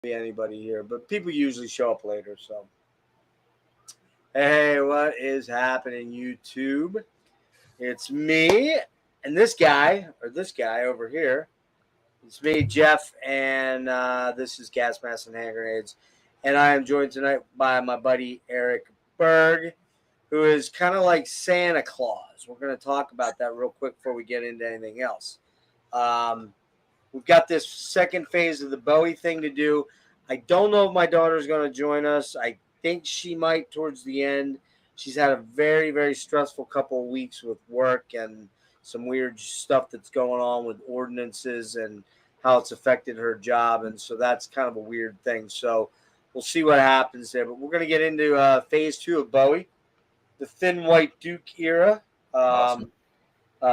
be anybody here, but people usually show up later. So, hey, what is happening, YouTube? It's me and this guy over here. It's me, Jeff, and this is Gas Masks and Hand Grenades. And I am joined tonight by my buddy Erik Berg, who is kind of like Santa Claus. We're going to talk about that real quick before we get into anything else. Um, we've got this second phase of the Bowie thing to do. I don't know if my daughter's going to join us. I think she might towards the end. She's had a very, very stressful couple of weeks with work and some weird stuff that's going on with ordinances and how it's affected her job. And so that's kind of a weird thing. So we'll see what happens there. But we're going to get into phase 2 of Bowie, the Thin White Duke era. Awesome.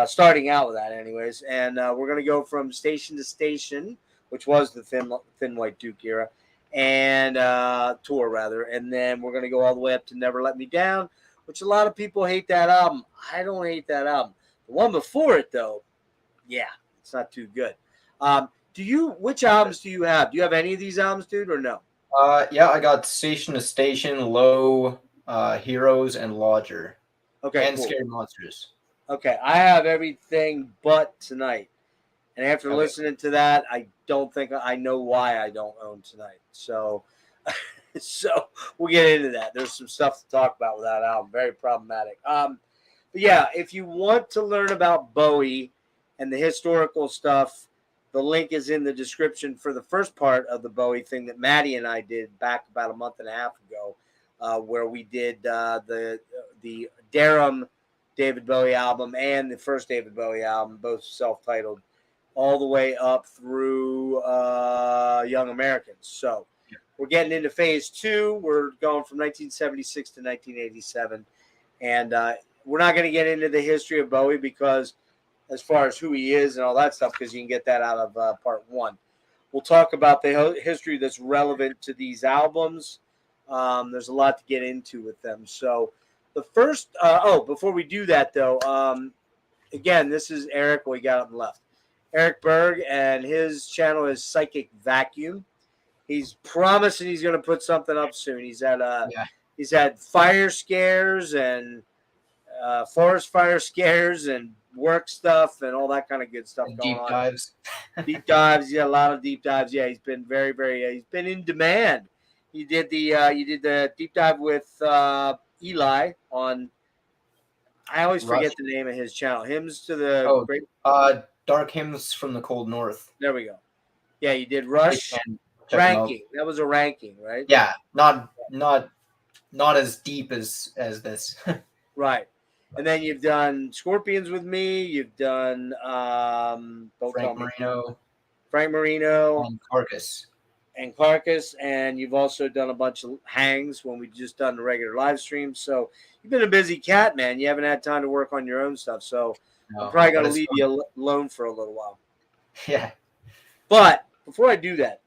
Starting out with that, anyways. And we're going to go from station to station, which was the Thin White Duke era, and tour, rather. And then we're going to go all the way up to Never Let Me Down, which a lot of people hate that album. I don't hate that album. The one before it, though, yeah, it's not too good. Which albums do you have? Do you have any of these albums, dude, or no? Yeah, I got Station to Station, Low, Heroes, and Lodger. Okay, and cool. Scary Monsters. Okay, I have everything but Tonight. And after listening to that, I don't think I know why I don't own Tonight. So, so we'll get into that. There's some stuff to talk about with that album. Very problematic. But yeah, if you want to learn about Bowie and the historical stuff, the link is in the description for the first part of the Bowie thing that Maddie and I did back about a month and a half ago, where we did the Darum David Bowie album and the first David Bowie album, both self-titled, all the way up through Young Americans. So we're getting into phase 2. We're going from 1976 to 1987. And we're not going to get into the history of Bowie because as far as who he is and all that stuff, because you can get that out of part 1. We'll talk about the history that's relevant to these albums. There's a lot to get into with them. So the first, before we do that, though, again, this is Erik, we got on the left. Erik Berg, and his channel is Psychic Vacuum. He's promising he's going to put something up soon. He's had fire scares and forest fire scares and work stuff and all that kind of good stuff going deep on. Dives. Deep dives, yeah, a lot of deep dives. Yeah, he's been very, very. He's been in demand. You did the deep dive with Eli on. I always forget the name of his channel. Hymns to the Great. Dark Hymns from the Cold North. There we go. Yeah, you did Rush ranking. That was a ranking, right? Yeah, not as deep as this. Right. And then you've done Scorpions with me. You've done Frank Marino, and Carcass, and you've also done a bunch of hangs when we've just done the regular live stream. So you've been a busy cat, man. You haven't had time to work on your own stuff. So I'm probably going to leave you alone for a little while. Yeah. But before I do that,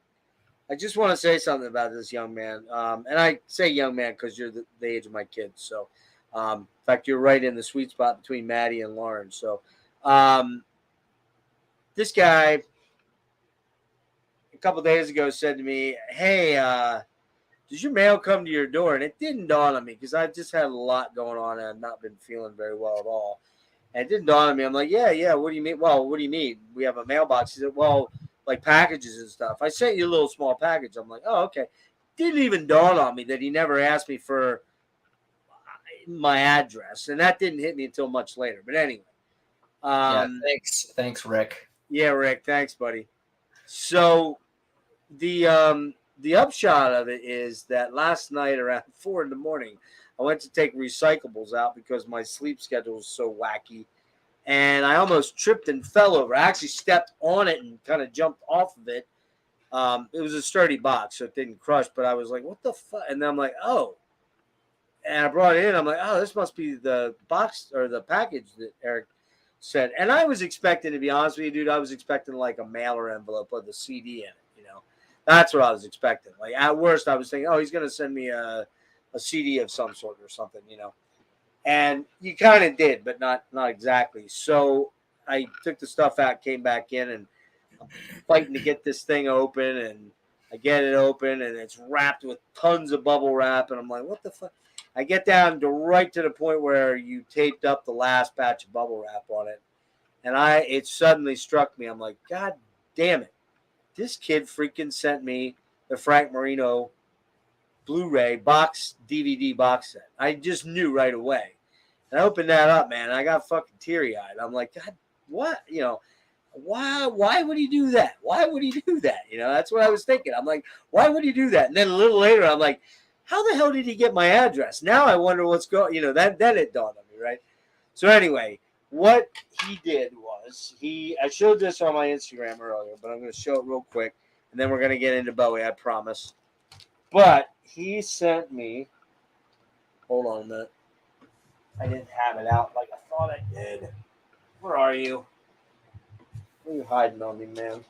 I just want to say something about this young man. And I say young man because you're the age of my kids. So, in fact, you're right in the sweet spot between Maddie and Lauren. So, this guy a couple of days ago said to me, "Hey, does your mail come to your door?" And it didn't dawn on me because I just had a lot going on and I've not been feeling very well at all. And it didn't dawn on me. I'm like, yeah. What do you mean? Well, what do you mean? We have a mailbox. He said, well, like packages and stuff. I sent you a little small package. I'm like, oh, okay. Didn't even dawn on me that he never asked me for my address. And that didn't hit me until much later. But anyway. Thanks, Rick. Yeah, Rick. Thanks, buddy. So the upshot of it is that last night around 4 a.m, I went to take recyclables out because my sleep schedule was so wacky. And I almost tripped and fell over. I actually stepped on it and kind of jumped off of it. It was a sturdy box, so it didn't crush. But I was like, what the fuck? And then I'm like, oh. And I brought it in. I'm like, oh, this must be the box or the package that Erik sent. And I was expecting, to be honest with you, dude, I was expecting like a mailer envelope with a CD in it, you know. That's what I was expecting. Like, at worst, I was thinking, oh, he's going to send me a CD of some sort or something, you know. And you kind of did, but not exactly. So I took the stuff out, came back in, and I'm fighting to get this thing open. And I get it open, and it's wrapped with tons of bubble wrap, and I'm like, what the fuck? I get down to right to the point where you taped up the last batch of bubble wrap on it, and it suddenly struck me. I'm like, God damn it. This kid freaking sent me the Frank Marino Blu-ray box DVD box set. I just knew right away. And I opened that up, man, and I got fucking teary-eyed. I'm like, God, what? Why would he do that? Why would he do that? That's what I was thinking. I'm like, why would he do that? And then a little later, I'm like, how the hell did he get my address? Now I wonder what's going, then it dawned on me, right? So anyway, what he did was I showed this on my Instagram earlier, but I'm going to show it real quick, and then we're going to get into Bowie, I promise. But he sent me, hold on a minute. I didn't have it out like I thought I did. Where are you? What are you hiding on me, man?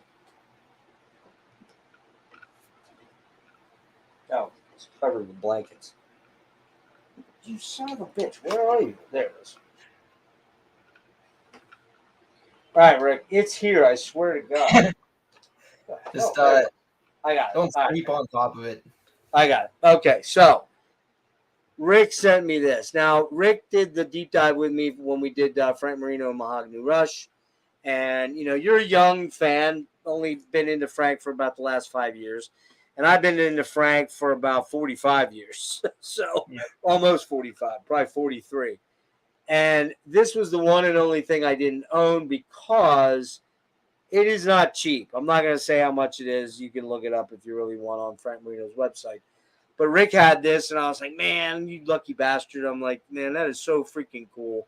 Oh, it's covered with blankets. You son of a bitch. Where are you? There it is. All right, Rick. It's here. I swear to God. Just I got it. don't sleep on top of it. I got it. Okay, so Rick sent me this. Now, Rick did the deep dive with me when we did Frank Marino and Mahogany Rush. And, you're a young fan, only been into Frank for about the last 5 years. And I've been into Frank for about 45 years. So almost 45, probably 43. And this was the one and only thing I didn't own because it is not cheap. I'm not going to say how much it is. You can look it up if you really want on Frank Marino's website. But Rick had this, and I was like, man, you lucky bastard. I'm like, man, that is so freaking cool.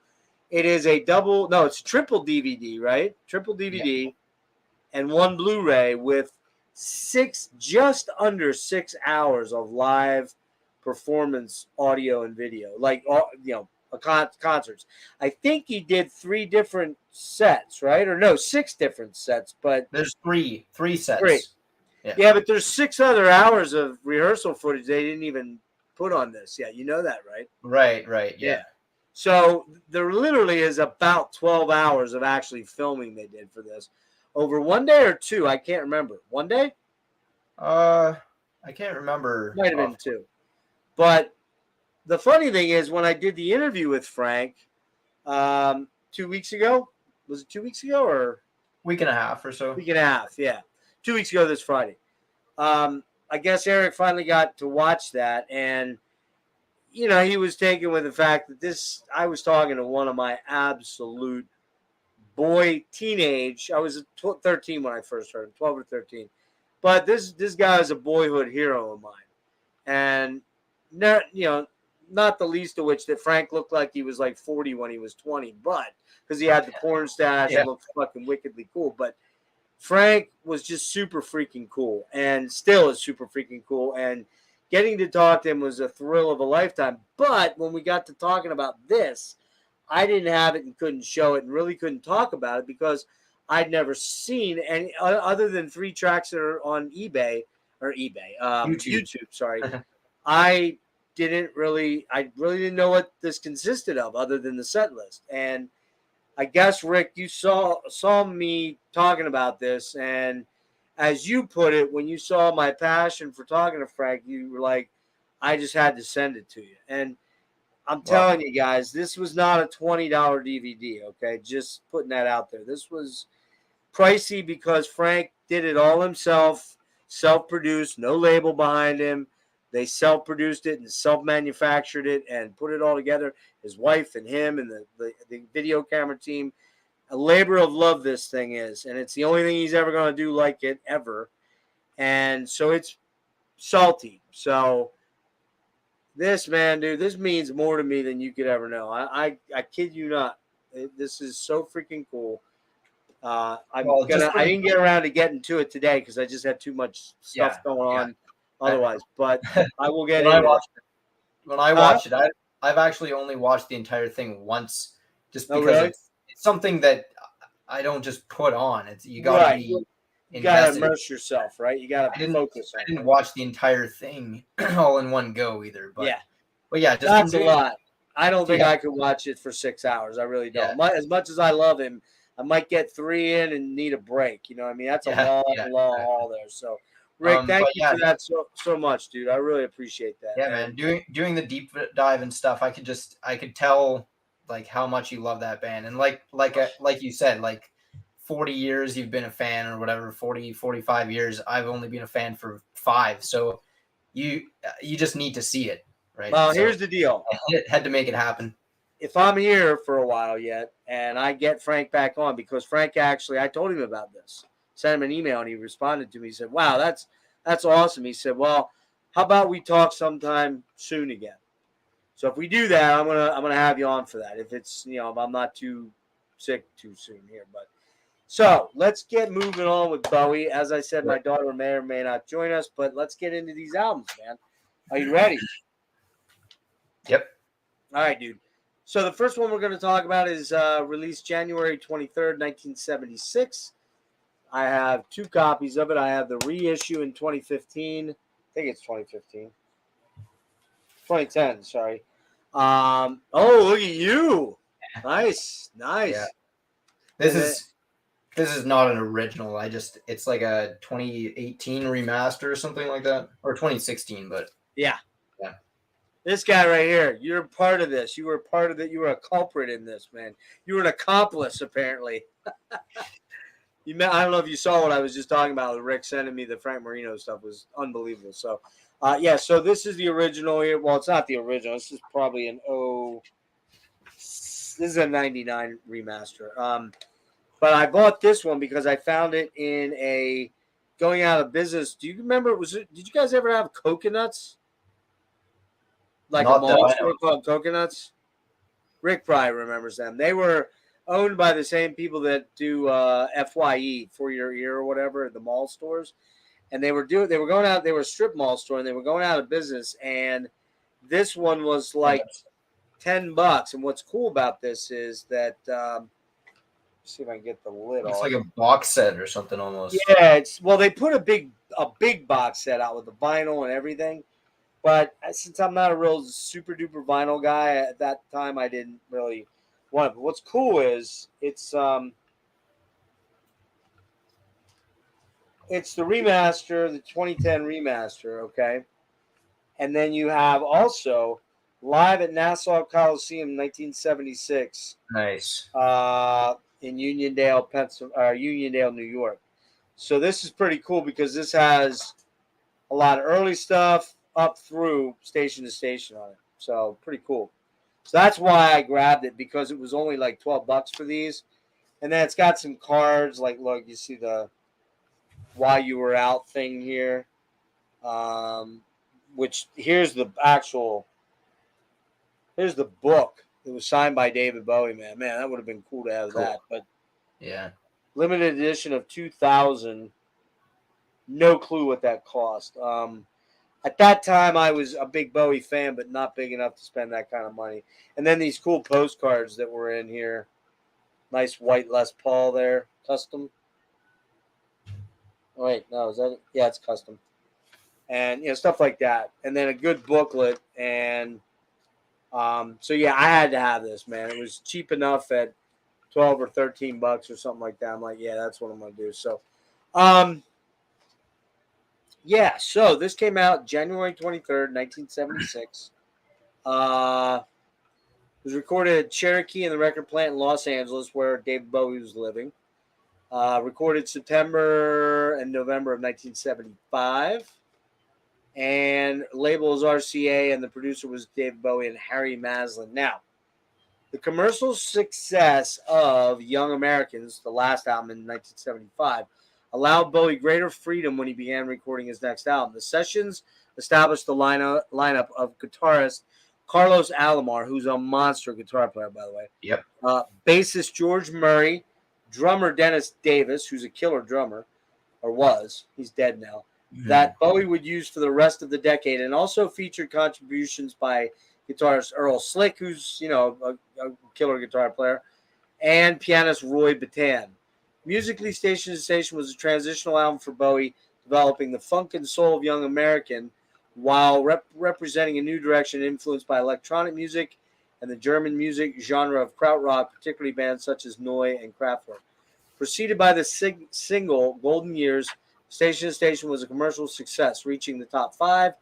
It is it's a triple DVD, right? Triple DVD and one Blu-ray with just under 6 hours of live performance audio and video. Like, concerts. I think he did 3 different sets, right? Or no, 6 different sets, but there's three sets. 3. Yeah, but there's 6 other hours of rehearsal footage they didn't even put on this. Yeah, you know that, right? Right. Yeah. So there literally is about 12 hours of actually filming they did for this. Over 1 day or 2, I can't remember. 1 day? I can't remember. Might have been 2. But the funny thing is, when I did the interview with Frank 2 weeks ago, was it 2 weeks ago or week and a half or so? Week and a half, yeah. 2 weeks ago this Friday. I guess Erik finally got to watch that, and he was taken with the fact that I was talking to one of my absolute teenage. I was 13 when I first heard him, 12 or 13. But this guy is a boyhood hero of mine, and not the least of which that Frank looked like he was like 40 when he was 20, but because he had the porn stash and looked fucking wickedly cool. But Frank was just super freaking cool and still is super freaking cool. And getting to talk to him was a thrill of a lifetime. But when we got to talking about this, I didn't have it and couldn't show it and really couldn't talk about it because I'd never seen any other than 3 tracks that are on YouTube. Sorry. I really didn't know what this consisted of other than the set list. And I guess, Rick, you saw me talking about this, and as you put it, when you saw my passion for talking to Frank, you were like, I just had to send it to you. And I'm telling you guys, this was not a $20 DVD, okay? Just putting that out there. This was pricey because Frank did it all himself, self-produced, no label behind him. They self-produced it and self-manufactured it and put it all together. His wife and him and the video camera team. A labor of love this thing is. And it's the only thing he's ever going to do like it, ever. And so it's salty. So this, man, dude, this means more to me than you could ever know. I kid you not. This is so freaking cool. I didn't get around to getting to it today because I just had too much stuff going on. Otherwise, but I will get into it. When I watched it, I've actually only watched the entire thing once, just because it's something that I don't just put on. You gotta be you gotta immerse yourself, right? You gotta focus. I didn't watch the entire thing all in one go either. But just that's a lot. I don't think I could watch it for 6 hours. I really don't. As much as I love him, I might get 3 in and need a break. You know what I mean? That's a long haul there. So Rick, thank you for that so much, dude. I really appreciate that. Yeah, man. Doing the deep dive and stuff, I could tell like how much you love that band. And like you said, like 40 years you've been a fan or whatever, 45 years. I've only been a fan for 5. So you just need to see it, right? Well, so here's the deal. I had to make it happen. If I'm here for a while yet and I get Frank back on, because Frank actually, I told him about this, sent him an email, and he responded to me. He said, wow, that's awesome. He said, well, how about we talk sometime soon again? So if we do that, I'm gonna have you on for that. If it's, if I'm not too sick too soon here. But so let's get moving on with Bowie. As I said, my daughter may or may not join us, but let's get into these albums, man. Are you ready? Yep. All right, dude. So the first one we're going to talk about is released January 23rd, 1976. I have 2 copies of it. I have the reissue in 2015. I think it's 2015. 2010, sorry. Oh, look at you. Nice. Yeah. This is not an original. It's like a 2018 remaster or something like that, or 2016, but yeah. This guy right here, you're part of this. You were part of it. You were a culprit in this, man. You were an accomplice, apparently. I don't know if you saw what I was just talking about. Rick sending me the Frank Marino stuff was unbelievable. So, so this is the original here. Well, it's not the original. This is probably this is a 99 remaster. But I bought this one because I found it in a going out of business. Do you remember? Did you guys ever have coconuts? Like a mall store called Coconuts? Rick probably remembers them. They were owned by the same people that do FYE, For Your Ear or whatever, the mall stores. And they were a strip mall store, and they were going out of business. And this one was like $10. And what's cool about this is that let's see if I can get the lid off. It's like a box set or something almost. Yeah, they put a big box set out with the vinyl and everything. But since I'm not a real super duper vinyl guy at that time, I didn't really want it. But what's cool is it's the remaster, the 2010 remaster, okay? And then you have also Live at Nassau Coliseum 1976. Nice. In Uniondale, New York. So this is pretty cool because this has a lot of early stuff up through Station to Station on it. So pretty cool. So that's why I grabbed it, because it was only like $12 for these. And then it's got some cards, like, look, you see the While You Were Out thing here. Which here's the book. It was signed by David Bowie, man. Man, that would have been cool to have that. But yeah. Limited edition of 2000. No clue what that cost. At that time, I was a big Bowie fan, but not big enough to spend that kind of money. And then these cool postcards that were in here. Nice white Les Paul there. Custom. Oh, wait, no, is that it? Yeah, it's custom. And, stuff like that. And then a good booklet. And so, yeah, I had to have this, man. It was cheap enough at $12 or $13 or something like that. I'm like, yeah, that's what I'm going to do. So, yeah, so this came out January 23rd, 1976. It was recorded at Cherokee in the record plant in Los Angeles, where David Bowie was living. Recorded September and November of 1975. And label is RCA, and the producer was David Bowie and Harry Maslin. Now, the commercial success of Young Americans, the last album in 1975, allowed Bowie greater freedom when he began recording his next album. The sessions established the lineup of guitarist Carlos Alomar, who's a monster guitar player, by the way. Yep. Bassist George Murray, drummer Dennis Davis, who's a killer drummer, or was. He's dead now. Mm-hmm. That Bowie would use for the rest of the decade, and also featured contributions by guitarist Earl Slick, who's, a killer guitar player, and pianist Roy Bittan. Musically, Station to Station was a transitional album for Bowie, developing the funk and soul of Young American while representing a new direction influenced by electronic music and the German music genre of krautrock, particularly bands such as Neu! And Kraftwerk. Preceded by the single Golden Years, Station to Station was a commercial success, reaching the top 5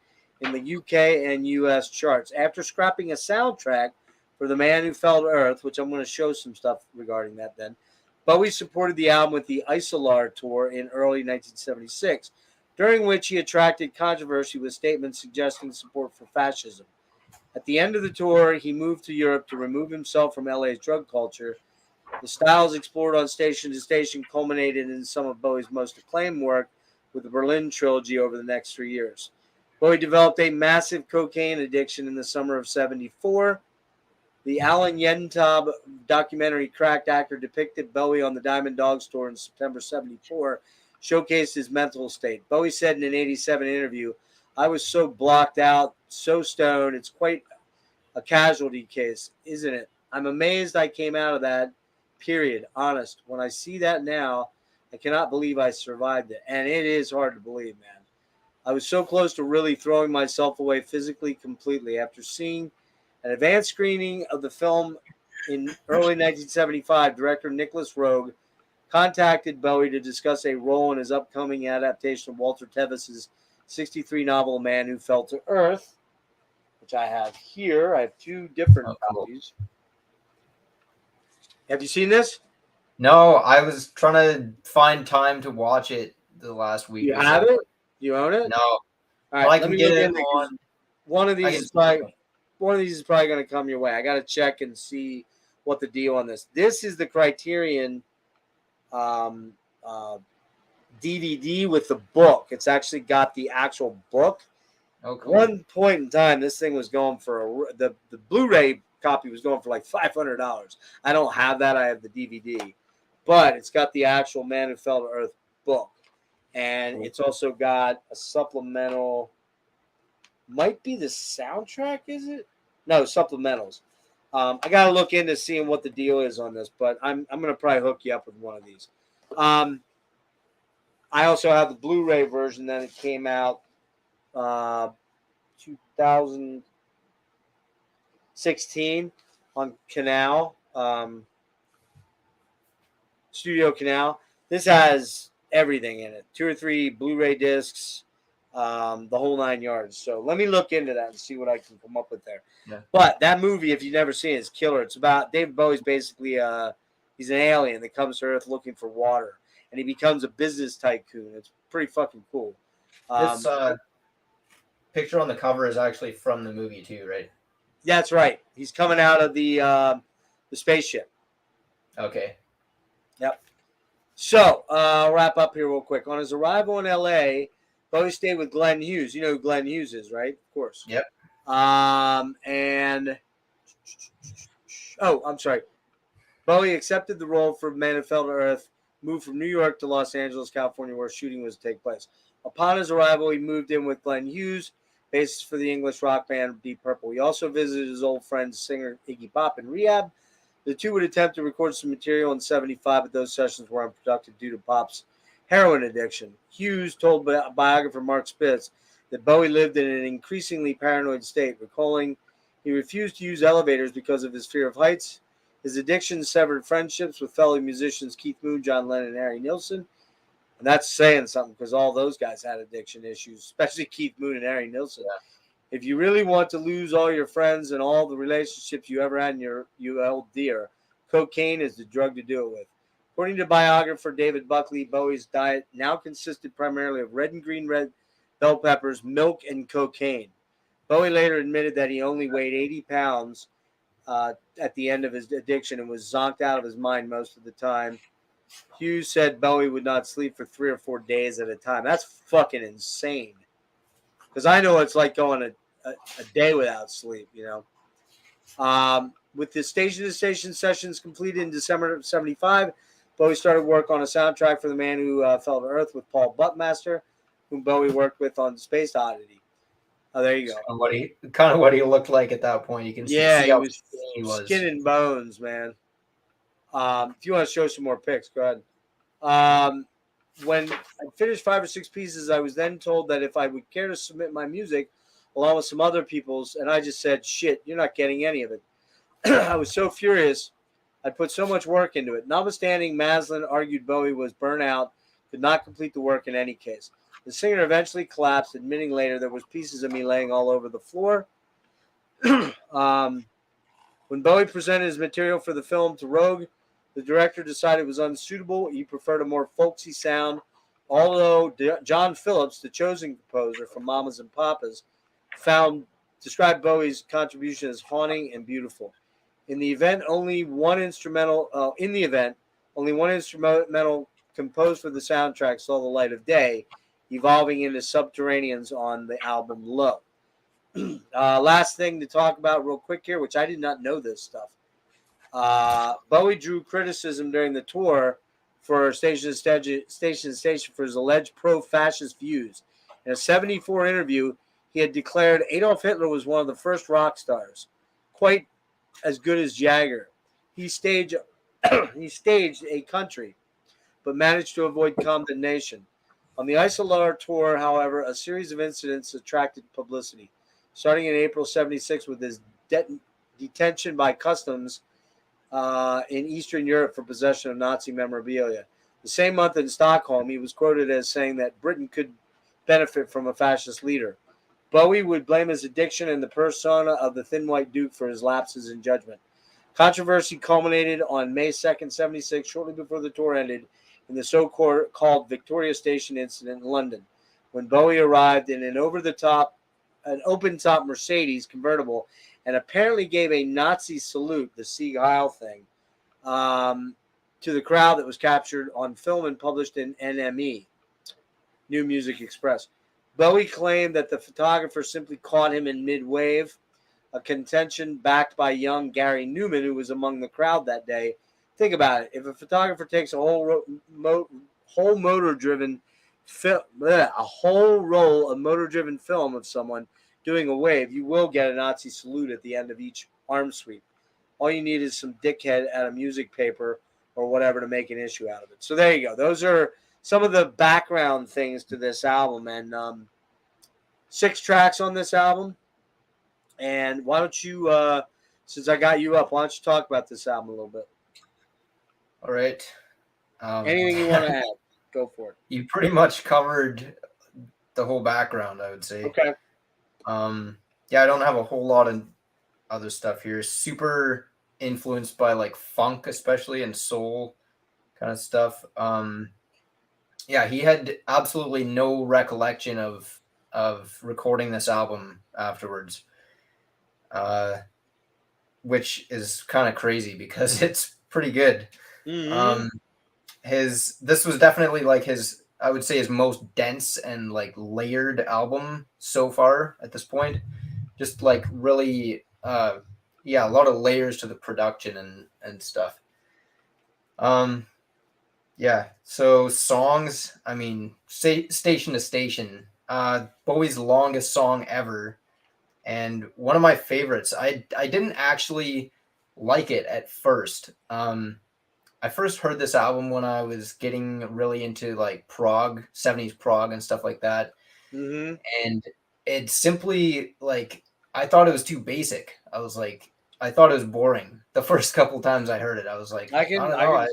in the UK and US charts. After scrapping a soundtrack for The Man Who Fell to Earth, which I'm going to show some stuff regarding that then, Bowie supported the album with the Isolar tour in early 1976, during which he attracted controversy with statements suggesting support for fascism. At the end of the tour, he moved to Europe to remove himself from LA's drug culture. The styles explored on Station to Station culminated in some of Bowie's most acclaimed work with the Berlin trilogy over the next 3 years. Bowie developed a massive cocaine addiction in the summer of 74. The Alan Yentob documentary Cracked Actor depicted Bowie on the Diamond Dogs tour in September 74, showcased his mental state. Bowie said in an 87 interview, "I was so blocked out, so stoned, it's quite a casualty case, isn't it? I'm amazed I came out of that, period, honest. When I see that now, I cannot believe I survived it." And it is hard to believe, man. I was so close to really throwing myself away physically completely. After seeing an advanced screening of the film in early 1975, director Nicholas Roeg contacted Bowie to discuss a role in his upcoming adaptation of Walter Tevis's 63 novel, A Man Who Fell to Earth, which I have here. I have 2 different copies. Have you seen this? No, I was trying to find time to watch it the last week. You have it? You own it? No. All right, I let can me get look it in there. on. One of these is probably going to come your way. I got to check and see what the deal on this. This is the Criterion DVD with the book. It's actually got the actual book. Oh, cool. One point in time, this thing was going for the Blu-ray copy was going for like $500. I don't have that. I have the DVD, but it's got the actual Man Who Fell to Earth book, and it's also got a supplemental. Might be the soundtrack, is it? No, supplementals. I got to look into seeing what the deal is on this, but I'm going to probably hook you up with one of these. I also have the Blu-ray version that it came out 2016 on Canal, Studio Canal. This has everything in it, 2 or 3 Blu-ray discs, the whole 9 yards. So let me look into that and see what I can come up with there. Yeah. But that movie, if you've never seen it, is killer. It's about David Bowie's basically he's an alien that comes to Earth looking for water, and he becomes a business tycoon. It's pretty fucking cool. This picture on the cover is actually from the movie too, right? That's right. He's coming out of the spaceship. Okay. Yep. So I'll wrap up here real quick. On his arrival in L.A., Bowie stayed with Glenn Hughes. You know who Glenn Hughes is, right? Of course. Yep. And I'm sorry. Bowie accepted the role for Man Who Fell to Earth, moved from New York to Los Angeles, California, where shooting was to take place. Upon his arrival, he moved in with Glenn Hughes, bassist for the English rock band Deep Purple. He also visited his old friend, singer Iggy Pop, in rehab. The two would attempt to record some material in 75, but those sessions were unproductive due to Pop's heroin addiction. Hughes told biographer Mark Spitz that Bowie lived in an increasingly paranoid state, recalling he refused to use elevators because of his fear of heights. His addiction severed friendships with fellow musicians Keith Moon, John Lennon, and Harry Nilsson. And that's saying something because all those guys had addiction issues, especially Keith Moon and Harry Nilsson. Yeah. If you really want to lose all your friends and all the relationships you ever had in you held dear, cocaine is the drug to do it with. According to biographer David Buckley, Bowie's diet now consisted primarily of red and green red bell peppers, milk, and cocaine. Bowie later admitted that he only weighed 80 pounds at the end of his addiction and was zonked out of his mind most of the time. Hughes said Bowie would not sleep for 3 or 4 days at a time. That's fucking insane. Because I know it's like going a day without sleep, you know. With the station-to-station sessions completed in December of 75, Bowie started work on a soundtrack for The Man Who Fell to Earth with Paul Buckmaster, whom Bowie worked with on Space Oddity. Oh, there you go. Kind of what he looked like at that point. You can see how he was skin and bones, man. If you want to show some more pics, go ahead. When I finished 5 or 6 pieces, I was then told that if I would care to submit my music along with some other people's, and I just said, shit, you're not getting any of it. I was so furious. I put so much work into it. Notwithstanding, Maslin argued Bowie was burnt out, could not complete the work in any case. The singer eventually collapsed, admitting later there was pieces of me laying all over the floor. When Bowie presented his material for the film to Rogue, the director decided it was unsuitable. He preferred a more folksy sound, although John Phillips, the chosen composer from Mamas and Papas, described Bowie's contribution as haunting and beautiful. In the event, only one instrumental composed for the soundtrack saw the light of day, evolving into Subterraneans on the album Low. Last thing to talk about real quick here, which I did not know this stuff. Bowie drew criticism during the tour for Station to Station for his alleged pro-fascist views. In a 1974 interview, he had declared Adolf Hitler was one of the first rock stars, quite as good as Jagger. He staged a country, but managed to avoid condemnation. On the Isolar tour, however, a series of incidents attracted publicity, starting in April 1976 with his detention by customs in Eastern Europe for possession of Nazi memorabilia. The same month in Stockholm, he was quoted as saying that Britain could benefit from a fascist leader. Bowie would blame his addiction and the persona of the Thin White Duke for his lapses in judgment. Controversy culminated on May 2nd, 1976, shortly before the tour ended, in the so-called Victoria Station incident in London, when Bowie arrived in an open-top Mercedes convertible and apparently gave a Nazi salute, the Sieg Heil thing, to the crowd that was captured on film and published in NME, New Music Express. Bowie claimed that the photographer simply caught him in mid-wave, a contention backed by young Gary Newman, who was among the crowd that day. Think about it. If a photographer takes a whole motor-driven a whole roll of motor-driven film of someone doing a wave, you will get a Nazi salute at the end of each arm sweep. All you need is some dickhead at a music paper or whatever to make an issue out of it. So there you go. Those are some of the background things to this album, and 6 tracks on this album. And why don't you, since I got you up, why don't you talk about this album a little bit? All right. Anything you want to add, go for it. You pretty much covered the whole background, I would say. Okay. Yeah, I don't have a whole lot of other stuff here. Super influenced by like funk, especially, and soul kind of stuff. Yeah, he had absolutely no recollection of recording this album afterwards, which is kind of crazy because it's pretty good. Mm-hmm. This was definitely like I would say his most dense and like layered album so far at this point. Just like really, a lot of layers to the production and stuff. Yeah. So songs, I mean, Station to Station, Bowie's longest song ever, and one of my favorites. I didn't actually like it at first. I first heard this album when I was getting really into like prog, 70s prog and stuff like that. Mm-hmm. And it simply like, I thought it was too basic. I thought it was boring. The first couple times I heard it, I was like, I can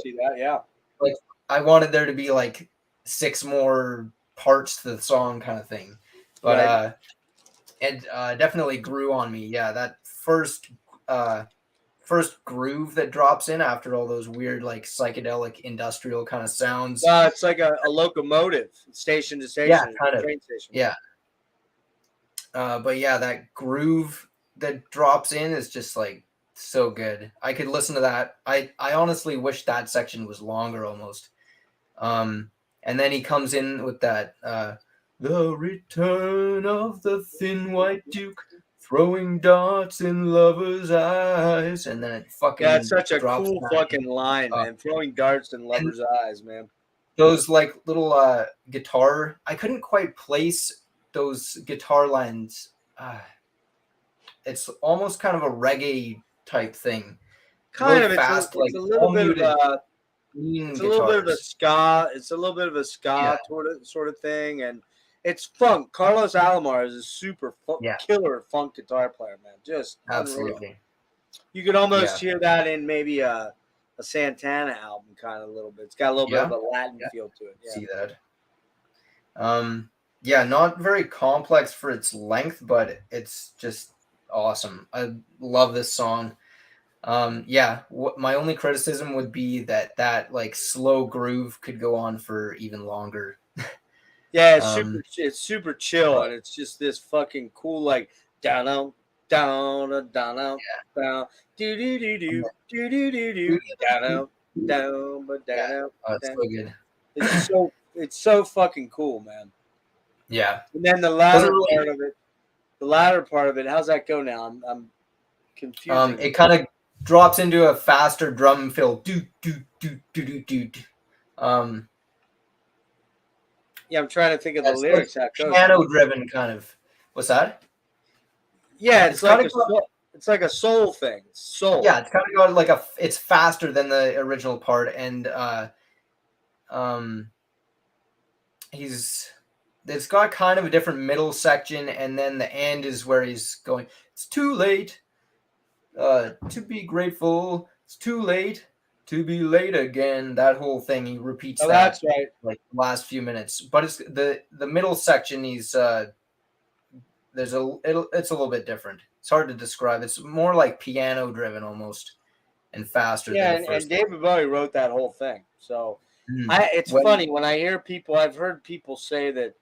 see that, yeah. Like I wanted there to be like 6 more parts to the song kind of thing. But Right. it definitely grew on me. Yeah, that first groove that drops in after all those weird like psychedelic industrial kind of sounds. It's like a locomotive, station to station. Yeah, kind of. Train station. Yeah. But yeah, that groove that drops in is just like so good. I could listen to that. I honestly wish that section was longer almost. And then he comes in with that the return of the Thin White Duke, throwing darts in lovers' eyes, and then it fucking it's such a drops cool back fucking line, man. Throwing darts in lovers' eyes, man. Those like little guitar, I couldn't quite place those guitar lines. It's almost kind of a reggae type thing. Kind really of. fast, It's a little bit of a. It's a little bit of a ska. It's a little bit of a ska sort of thing, and it's funk. Carlos Alomar is a super killer funk guitar player, man. Just absolutely. Unreal. You could almost hear that in maybe a a Santana album, kind of a little bit. It's got a little bit of a Latin feel to it. Yeah. See that. Yeah, not very complex for its length, but it's just awesome. I love this song. Yeah, my only criticism would be that like slow groove could go on for even longer. Yeah, it's super chill, and it's just this fucking cool like down down down down down do do do do do do do do down down but down It's so good. it's so fucking cool, man. Yeah, And then the latter part of it, how's that go now? I'm confusing. It kind of drops into a faster drum fill. Do do do do do do. Yeah, I'm trying to think of the lyrics. Like piano driven kind of. What's that? Yeah, it's like it's like a soul thing. Soul. Yeah, it's kind of got like it's faster than the original part, and it's got kind of a different middle section, and then the end is where he's going, it's too late to be grateful, it's too late to be late again. That whole thing, he repeats that. That's right. Like the last few minutes, but it's the middle section. He's it's a little bit different. It's hard to describe. It's more like piano driven almost, and faster. Yeah, than the first and David Bowie wrote that whole thing. So it's funny when I hear people. I've heard people say that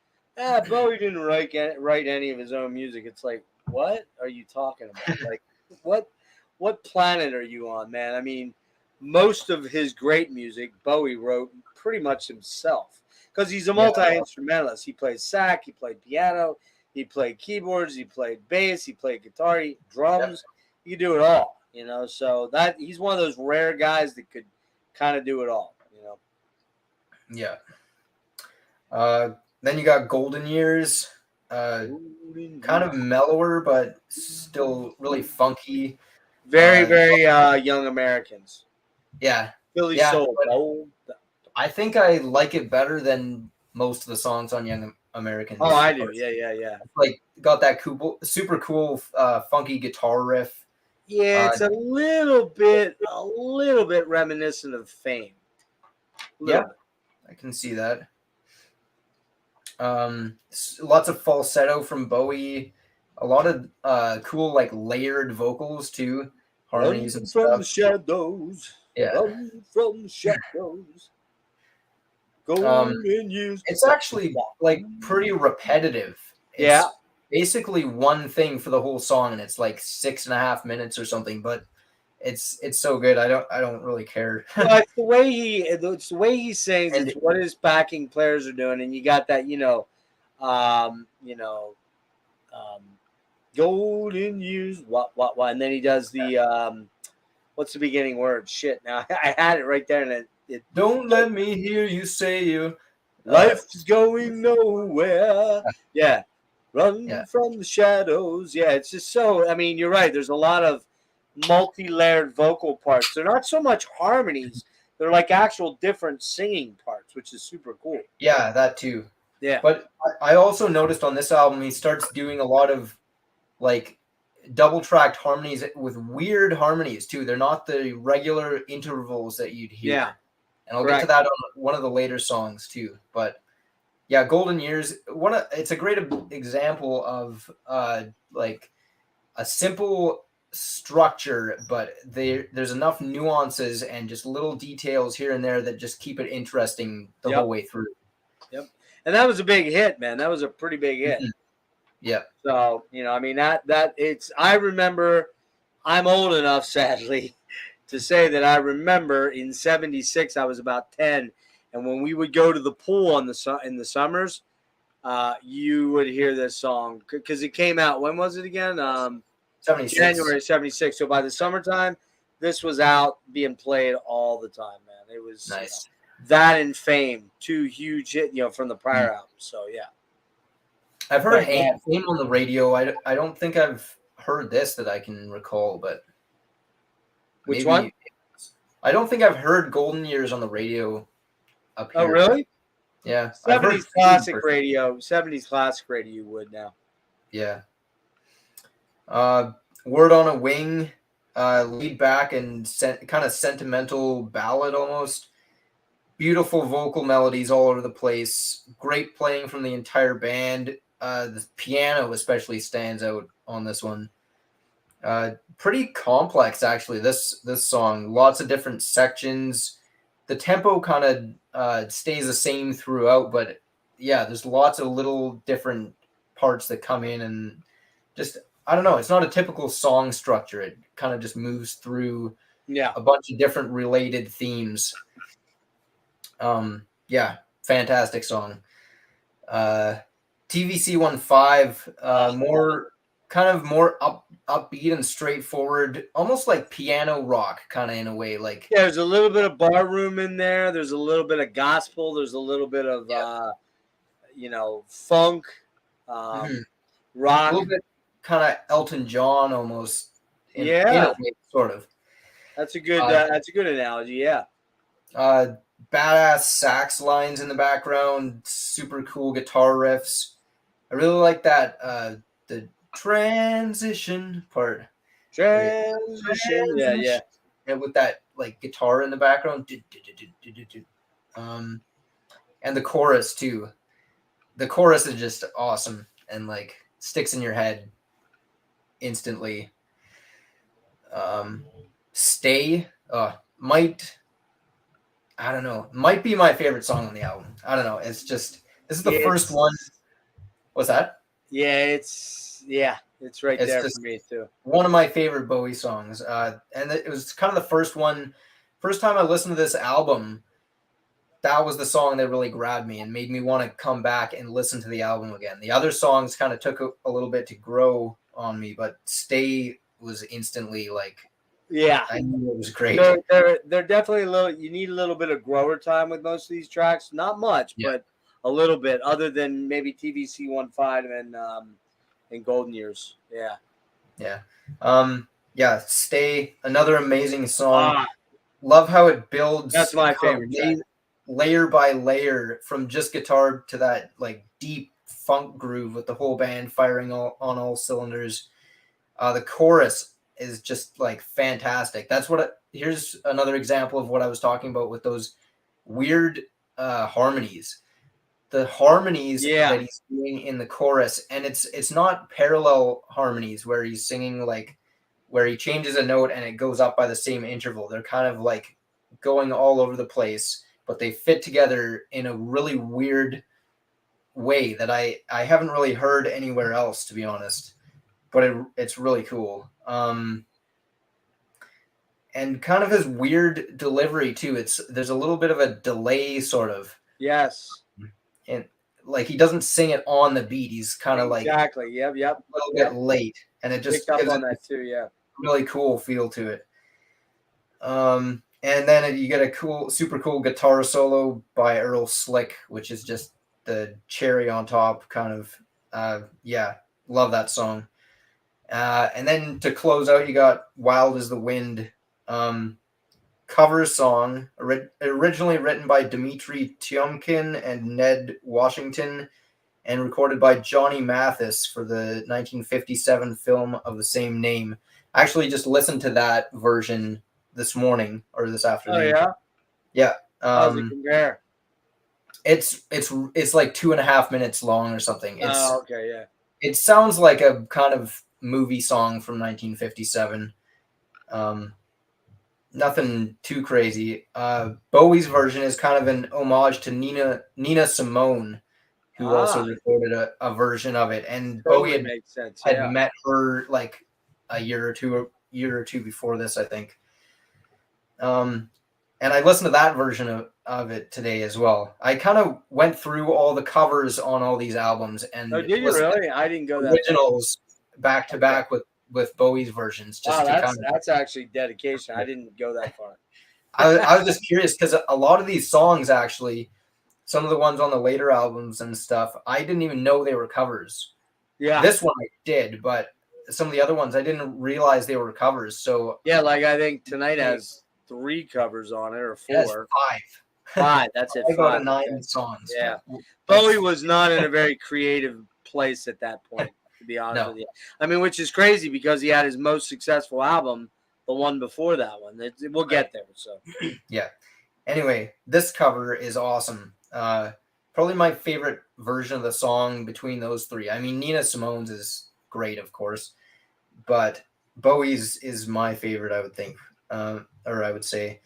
Bowie didn't write any of his own music. It's like, what are you talking about? Like, what planet are you on, man? I mean, most of his great music Bowie wrote pretty much himself because he's a multi-instrumentalist. He plays sax, he played piano, he played keyboards, he played bass, he played guitar, drums. He could do it all, you know. So that he's one of those rare guys that could kind of do it all, you know. Yeah. Then you got Golden Years, kind of mellower, but still really funky. Very Young Americans. Yeah. Philly soul. I think I like it better than most of the songs on Young Americans. Oh, I do. Yeah. It's like got that super cool, funky guitar riff. Yeah, it's a little bit reminiscent of Fame. Yeah, I can see that. Lots of falsetto from Bowie. A lot of cool like layered vocals too, harmonies and stuff. From the shadows. Yeah. Run from the shadows. Golden years. It's actually like pretty repetitive. It's basically one thing for the whole song, and it's like 6.5 minutes or something. But it's so good. I don't really care. Well, it's the way he sings. It's what his backing players are doing, and you got that, golden years. What, and then he does the what's the beginning word? Shit. Now I had it right there, and it don't let me hear you say you. Life's going nowhere. Yeah. Run from the shadows. Yeah, it's just so. I mean, you're right. There's a lot of multi-layered vocal parts. They're not so much harmonies. They're like actual different singing parts, which is super cool. Yeah, that too. Yeah. But I also noticed on this album he starts doing a lot of like double-tracked harmonies with weird harmonies too. They're not the regular intervals that you'd hear. Yeah. And I'll get to that on one of the later songs too. But yeah, Golden Years, it's a great example of like a simple structure, but there's enough nuances and just little details here and there that just keep it interesting the whole way through. Yep. And that was a big hit, man. That was a pretty big hit. Yeah. So, I mean, I remember, I'm old enough, sadly, to say that I remember in 76, I was about 10. And when we would go to the pool in the summers, you would hear this song because it came out. When was it again? 76. January 76. So by the summertime, this was out being played all the time, man. It was nice. That and Fame, two huge hits, from the prior album. So yeah, I've heard Fame on the radio. I don't think I've heard this that I can recall, but which one? I don't think I've heard Golden Years on the radio up here. Oh, really? Yeah. 70s classic radio. 70s classic radio you would now. Yeah. Word on a Wing. laid back and kind of sentimental ballad almost. Beautiful vocal melodies all over the place. Great playing from the entire band. The piano especially stands out on this one. Pretty complex actually. This song, lots of different sections. The tempo kind of stays the same throughout, but yeah, there's lots of little different parts that come in and just I don't know. It's not a typical song structure. It kind of just moves through a bunch of different related themes. Yeah, fantastic song. TVC 15, more upbeat and straightforward, almost like piano rock kind of in a way. Like there's a little bit of bar room in there. There's a little bit of gospel. There's a little bit of funk, rock. A little bit kind of Elton John almost. In a way, sort of. That's a good analogy. Yeah. Badass sax lines in the background, super cool guitar riffs. I really like that the transition part. Transition. Yeah. And with that like guitar in the background. And the chorus too. The chorus is just awesome and like sticks in your head instantly. Stay might be my favorite song on the album. I don't know. It's just this is the first one. What's that? Yeah, it's right there for me too. One of my favorite Bowie songs. And it was kind of the first time I listened to this album. That was the song that really grabbed me and made me want to come back and listen to the album again. The other songs kind of took a little bit to grow on me, but Stay was instantly like, I knew it was great. They're definitely a little. You need a little bit of grower time with most of these tracks. Not much, but a little bit. Other than maybe TVC 15 and Golden Years. Yeah. Stay, another amazing song. Love how it builds. That's my favorite track. Layer by layer from just guitar to that like deep funk groove with the whole band firing on all cylinders. The chorus is just like fantastic. Here's another example of what I was talking about with those weird harmonies. The harmonies that he's doing in the chorus, and it's not parallel harmonies where he's singing like where he changes a note and it goes up by the same interval. They're kind of like going all over the place, but they fit together in a really weird way that I haven't really heard anywhere else, to be honest. But it's really cool. And kind of his weird delivery too. There's a little bit of a delay, sort of. Yes. And like he doesn't sing it on the beat. He's kind of Yep. a little bit late, and it just gives on that too. Yeah. Really cool feel to it. And then you get a super cool guitar solo by Earl Slick, which is just the cherry on top. Kind of, love that song. And then to close out, you got Wild as the Wind, cover song, originally written by Dmitri Tiomkin and Ned Washington, and recorded by Johnny Mathis for the 1957 film of the same name. I actually just listened to that version this morning or this afternoon. Oh yeah? Yeah. How's it compare? It's like 2.5 minutes long or something. Okay, yeah. It sounds like a kind of movie song from 1957. Nothing too crazy. Bowie's version is kind of an homage to Nina Simone, who also recorded a version of it. And totally Bowie had met her like a year or two before this, I think. And I listened to that version of it today as well. I kind of went through all the covers on all these albums and did you really? I didn't go that originals back to back with Bowie's versions. Just that's actually dedication. I didn't go that far. I was just curious because a lot of these songs, actually, some of the ones on the later albums and stuff, I didn't even know they were covers. Yeah, this one I did, but some of the other ones I didn't realize they were covers. So yeah, like I think Tonight has 3 covers on it or 4. Yes, 5. That's it. 5 out of 9 songs. Yeah, Bowie was not in a very creative place at that point, to be honest with you. I mean, which is crazy because he had his most successful album the one before that one. We'll get there. So yeah. Anyway, this cover is awesome. Probably my favorite version of the song between those three. I mean, Nina Simone's is great, of course, but Bowie's is my favorite, I would think, or I would say.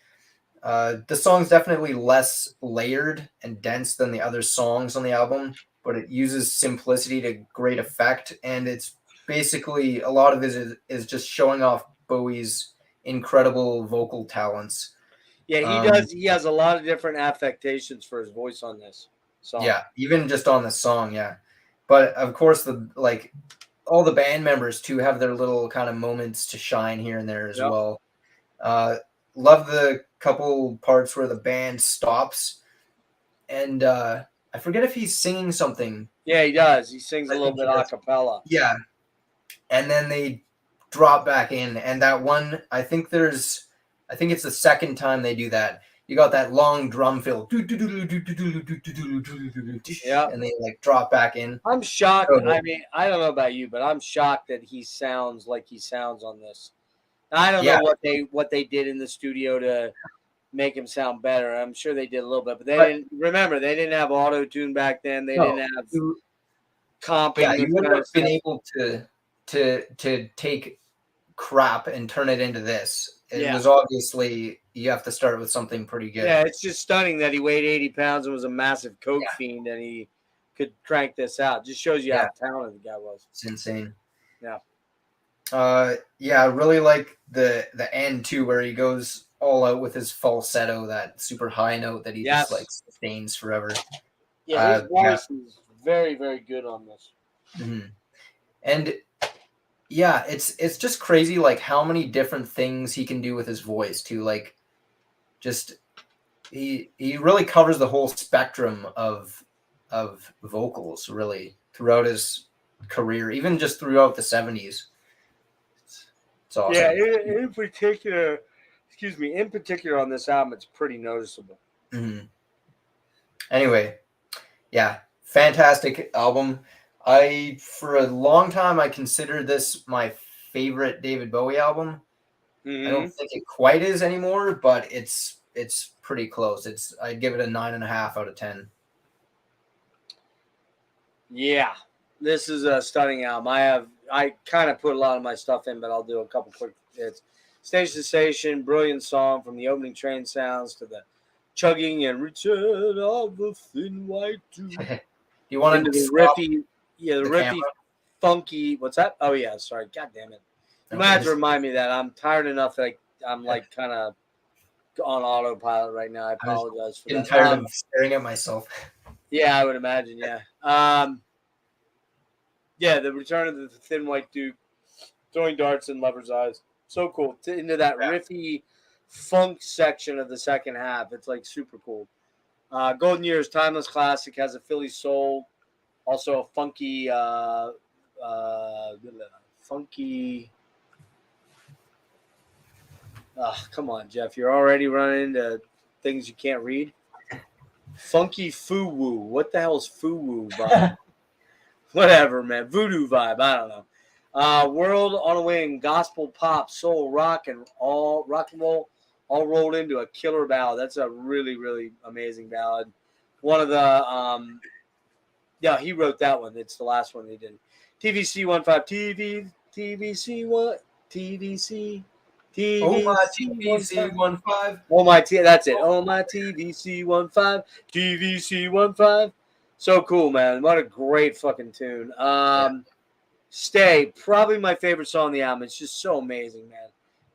The song's definitely less layered and dense than the other songs on the album, but it uses simplicity to great effect, and it's basically a lot of it is just showing off Bowie's incredible vocal talents. yeah, he does. He has a lot of different affectations for his voice on this song. Yeah, even just on the song, yeah. But of course, all the band members too have their little kind of moments to shine here and there as Yep. well. Love the couple parts where the band stops, and I forget if he's singing something. Yeah, he does. He sings a I little think bit he a does. cappella. Yeah, and then they drop back in, and that one, I think it's the second time they do that. You got that long drum fill, and Yeah. they like drop back in. I'm shocked. So, I mean, I don't know about you, but I'm shocked that he sounds like he sounds on this. I don't yeah, know what they did in the studio to make him sound better. I'm sure they did a little bit, but they but didn't. Remember, they didn't have auto tune back then. They no, didn't have you, comping yeah, this you wouldn't kind have of been stuff. able to take crap and turn it into this. It Yeah. was obviously you have to start with something pretty good. Yeah, it's just stunning that he weighed 80 pounds and was a massive coke Yeah, fiend, and he could crank this out. Just shows you yeah, how talented the guy was. it's insane. Yeah. Yeah, I really like the end too, where he goes all out with his falsetto, that super high note that he just like Yes. sustains forever. Yeah, his Yeah, voice is very, very good on this. and yeah, it's just crazy, like how many different things he can do with his voice too. Like, just he really covers the whole spectrum of vocals really throughout his career, even just throughout the 70s. It's Yeah, awesome. in particular, excuse me, in particular on this album, it's pretty noticeable. Anyway, yeah, fantastic album. For a long time I considered this my favorite David Bowie album. I don't think it quite is anymore, but it's pretty close. I'd give it a 9.5 out of 10. Yeah, this is a stunning album. I kind of put a lot of my stuff in, but I'll do a couple quick hits. Station to Station, brilliant song from the opening train sounds to the chugging and return of the thin white tube. You want Into to the stop riffy, the riffy, camera? funky. What's that? Oh yeah, sorry. God damn it. You might have to remind me that I'm tired enough that I'm like kind of on autopilot right now. I apologize for Getting that. tired of staring at myself. Yeah, I would imagine. Yeah. Yeah, the return of the thin white duke, throwing darts in lovers' eyes. So cool. Into that riffy funk section of the second half. It's like super cool. Golden Years, timeless classic, has a Philly soul, also a funky, funky. Come on, Jeff. You're already running into things you can't read. Funky foo woo. What the hell is foo woo vibe? Whatever, man. Voodoo vibe. I don't know. World on a Wing, gospel, pop, soul, rock and roll, all rolled into a killer ballad. That's a really, really amazing ballad. One of the yeah, he wrote that one. It's the last one he did. TVC 15 TVC what TVC Oh my TVC TVC 15. Oh my that's it. Oh my TVC 15 TVC 15. So cool, man. What a great fucking tune. Stay, probably my favorite song on the album. It's just so amazing, man.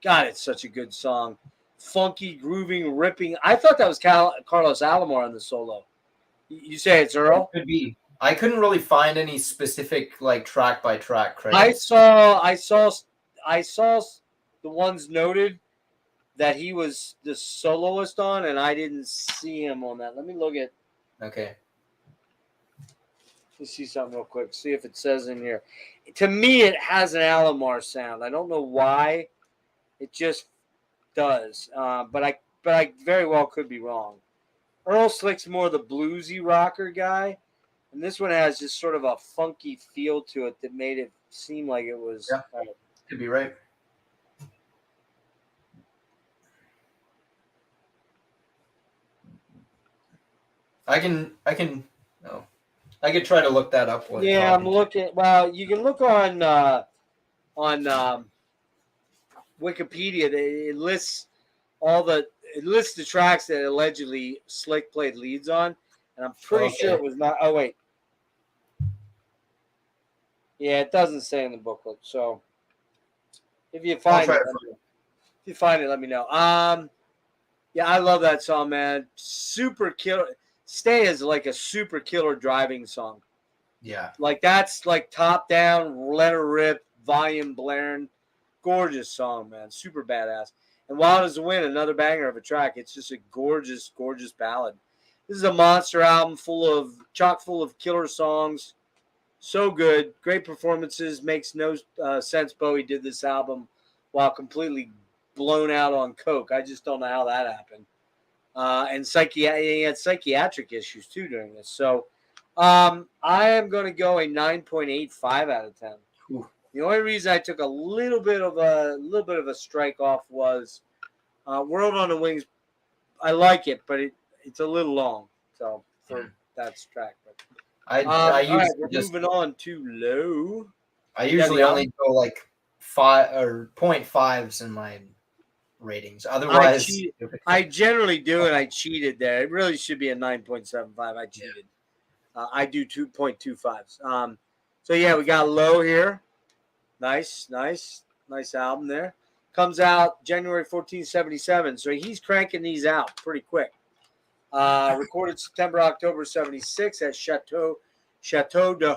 God, it's such a good song. Funky, grooving, ripping. I thought that was Carlos Alomar on the solo. You say it's Earl? Could be. I couldn't really find any specific like track by track credits. I saw the ones noted that he was the soloist on, and I didn't see him on that. Let me look at. Okay. Let me see something real quick. See if it says in here. To me, it has an Alomar sound. I don't know why. It just does. But I very well could be wrong. Earl Slick's more the bluesy rocker guy, and this one has just sort of a funky feel to it that made it seem like it was. Yeah, could be right. I can. No, I could try to look that up. While Yeah, I'm talking. looking. Well, you can look on Wikipedia. It lists the tracks that allegedly Slick played leads on, and I'm pretty sure Okay. it was not. Oh wait, yeah, it doesn't say in the booklet. So if you I'll find try it, to. if you find it, let me know. Yeah, I love that song, man. Super killer. Stay is like a super killer driving song. Yeah. Like that's like top down, let her rip, volume blaring, gorgeous song, man. Super badass. And Wild as the Wind, another banger of a track. It's just a gorgeous, gorgeous ballad. This is a monster album chock full of killer songs. So good, great performances. Makes no sense Bowie did this album while completely blown out on coke. I just don't know how that happened. And he had psychiatric issues too during this. So I am going to go a 9.85 out of 10. Ooh. The only reason I took a little bit of a strike off was World on the Wings. I like it, but it's a little long. So for that track, but I all right, usually we're moving on to low. I Yeah, the usually only go like 5 or 0.5s in my ratings. I Otherwise, cheat. I generally do, and I cheated there. It really should be a 9.75. I cheated. I do 2.25s. So yeah, we got Low here. Nice album there. Comes out January 77. So he's cranking these out pretty quick. Recorded September, October 76 at Chateau de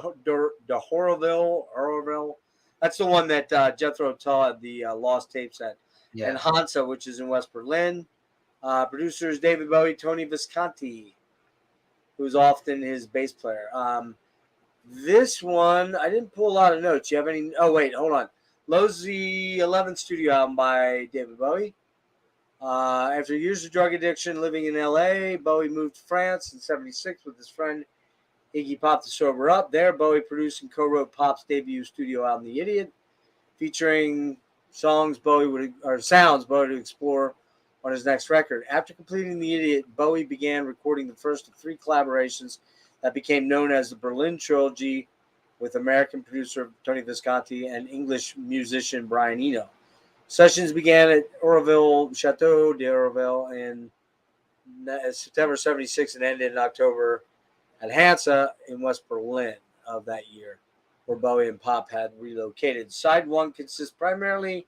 Horoville. That's the one that Jethro Tull had the lost tapes at. yeah. And Hansa, which is in West Berlin. Producers David Bowie, Tony Visconti, who's often his bass player. This one, I didn't pull a lot of notes. You have any? Oh, wait, hold on. Low's the 11th studio album by David Bowie. After years of drug addiction living in L.A., Bowie moved to France in 76 with his friend Iggy Pop to sober up. There, Bowie produced and co-wrote Pop's debut studio album, The Idiot, featuring sounds Bowie would explore on his next record. After completing The Idiot, Bowie began recording the first of 3 collaborations that became known as the Berlin Trilogy with American producer Tony Visconti and English musician Brian Eno. Sessions began at Chateau d'Oroville in September 76 and ended in October at Hansa in West Berlin of that year, where Bowie and Pop had relocated. Side 1 consists primarily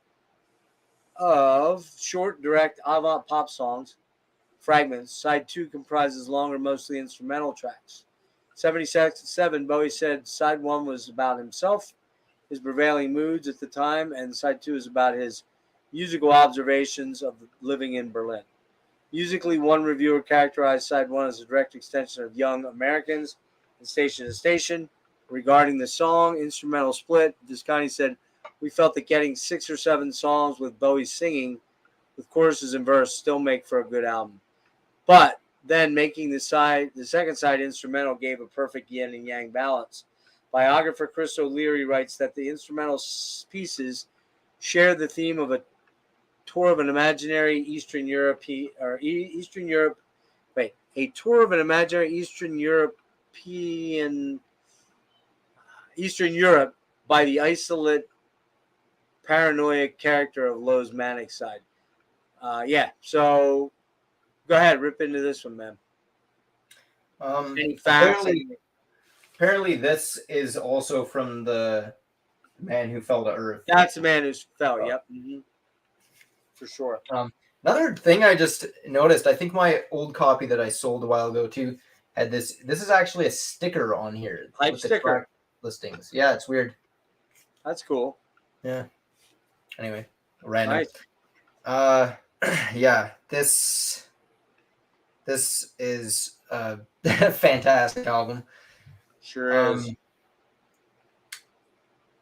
of short, direct, avant pop songs, fragments. Side 2 comprises longer, mostly instrumental tracks. 77, Bowie said side 1 was about himself, his prevailing moods at the time, and side 2 is about his musical observations of living in Berlin. Musically, one reviewer characterized side 1 as a direct extension of Young Americans and Station to Station. Regarding the song instrumental split, Visconti said, "We felt that getting 6 or 7 songs with Bowie singing with choruses and verse still make for a good album. But then making the second side instrumental gave a perfect yin and yang balance." Biographer Chris O'Leary writes that the instrumental pieces share the theme of a tour of an imaginary Eastern Europe by the isolate paranoia character of Lowe's manic side. So go ahead, rip into this one, man. Any facts? Apparently, this is also from the Man Who Fell to Earth. That's the Man Who Fell. Yep, for sure. Another thing I just noticed, I think my old copy that I sold a while ago too had this. This is actually a sticker on here. Hype with the sticker. track listings. Yeah, it's weird. That's cool. Yeah. Anyway, random. Nice. Yeah, this is a fantastic album. Sure is.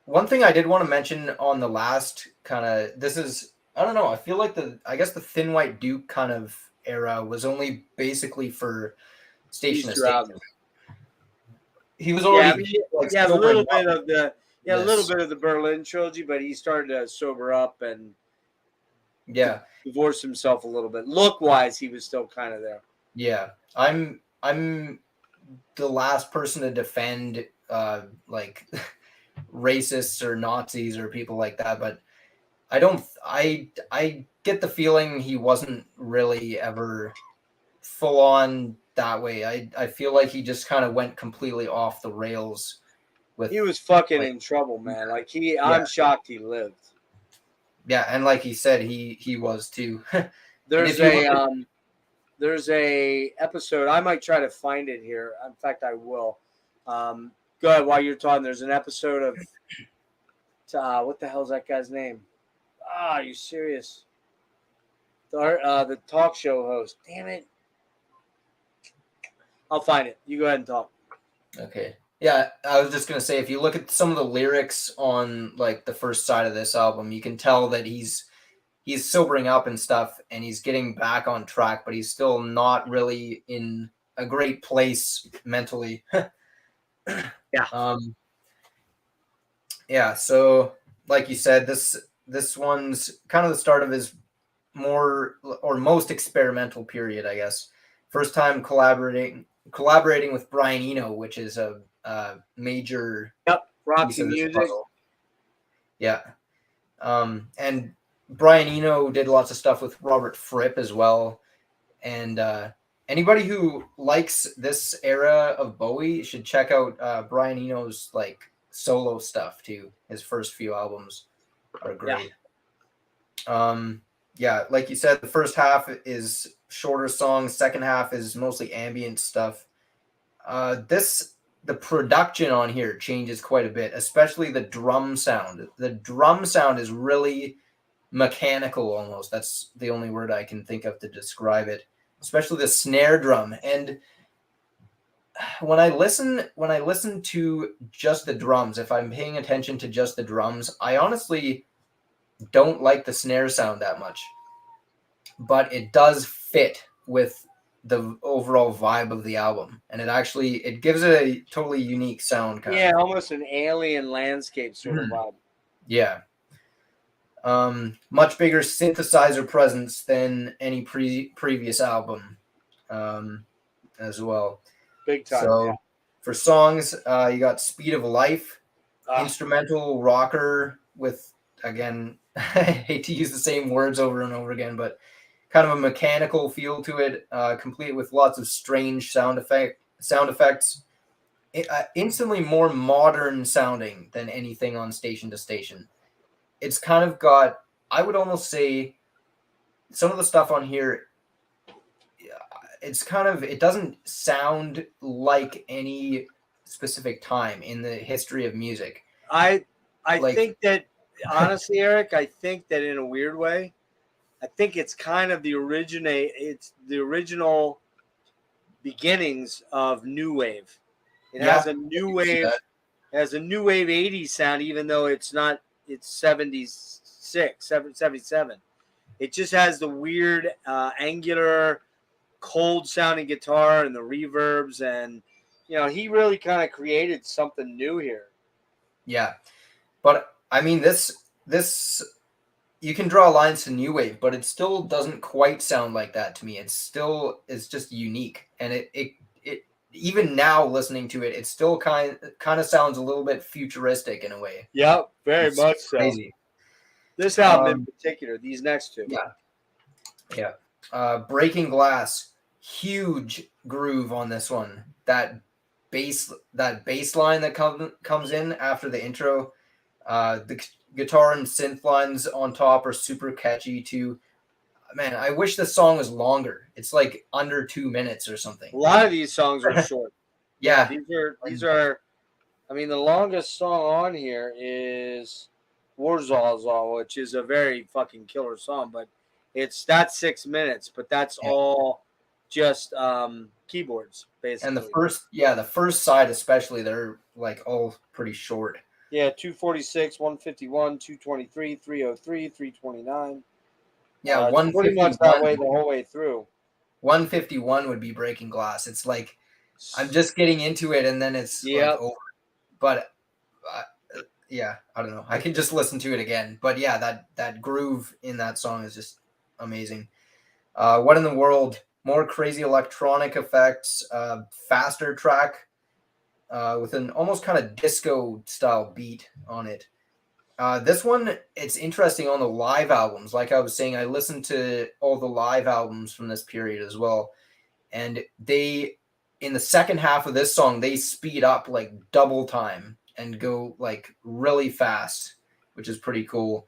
One thing I did want to mention on the last this is, I don't know, I feel like the Thin White Duke kind of era was only basically for Station to Station. He was already a little bit of the Berlin trilogy, but he started to sober up and divorce himself a little bit. Look wise, he was still kind of there. Yeah, I'm I'm the last person to defend like racists or Nazis or people like that, but I get the feeling he wasn't really ever full on that way. I feel like he just kind of went completely off the rails with He was fucking like in trouble, man. Like yeah. I'm shocked he lived. Yeah, and like he said, he was too. There's there's a episode. I might try to find it here. In fact, I will. Go ahead while you're talking. There's an episode of what the hell's that guy's name? Are you serious? The talk show host. Damn it. I'll find it. You go ahead and talk. Okay. Yeah, I was just gonna say, if you look at some of the lyrics on like the first side of this album, you can tell that he's sobering up and stuff, and he's getting back on track, but he's still not really in a great place mentally. Yeah. Yeah. So, like you said, this one's kind of the start of his more or most experimental period, I guess. First time collaborating with Brian Eno, which is a major piece Roxy of this Music. puzzle. Yeah. And Brian Eno did lots of stuff with Robert Fripp as well. And anybody who likes this era of Bowie should check out Brian Eno's like solo stuff too. His first few albums are great. Yeah, like you said, the first half is shorter songs. Second half is mostly ambient stuff. The production on here changes quite a bit, especially the drum sound. The drum sound is really mechanical almost. That's the only word I can think of to describe it. Especially the snare drum. And when I listen to just the drums, if I'm paying attention to just the drums, I honestly don't like the snare sound that much. But it does fit with the overall vibe of the album, and it gives it a totally unique sound Almost an alien landscape sort of vibe. Yeah. Much bigger synthesizer presence than any previous album as well. Big time. So for songs, you got Speed of Life, instrumental rocker with, again, I hate to use the same words over and over again, but kind of a mechanical feel to it, complete with lots of strange sound effects. Instantly more modern sounding than anything on Station to Station. It's kind of got, I would almost say, some of the stuff on here, it doesn't sound like any specific time in the history of music. I think that, honestly, Eric, I think that in a weird way, I think it's kind of it's the original beginnings of new wave. It has a new wave. It has a new wave 80s sound, even though it's not. It's 77. It just has the weird angular, cold sounding guitar and the reverbs, and he really kind of created something new here. Yeah, but I mean this you can draw lines to new wave, but it still doesn't quite sound like that to me. It's just unique, and it even now listening to it, it still kind of sounds a little bit futuristic in a way. Yep, very much crazy. So. This album in particular, these next two. Yeah. Breaking Glass, huge groove on this one. That bass line that comes in after the intro, the guitar and synth lines on top are super catchy too. Man, I wish this song was longer. It's like under 2 minutes or something. A lot of these songs are short. Yeah, these are. I mean, the longest song on here is Warzawzaw, which is a very fucking killer song, but that's 6 minutes, but that's all just keyboards, basically. And the first side especially, they're like all pretty short. Yeah, 246, 151, 223, 303, 329. Yeah, pretty much that way the whole way through. 151 would be Breaking Glass. It's like I'm just getting into it, and then it's like over. But yeah, I don't know. I can just listen to it again. But yeah, that groove in that song is just amazing. What in the World? more crazy electronic effects, faster track with an almost kind of disco style beat on it. This one, it's interesting on the live albums. Like I was saying, I listened to all the live albums from this period as well. And they, in the second half of this song, they speed up like double time and go like really fast, which is pretty cool.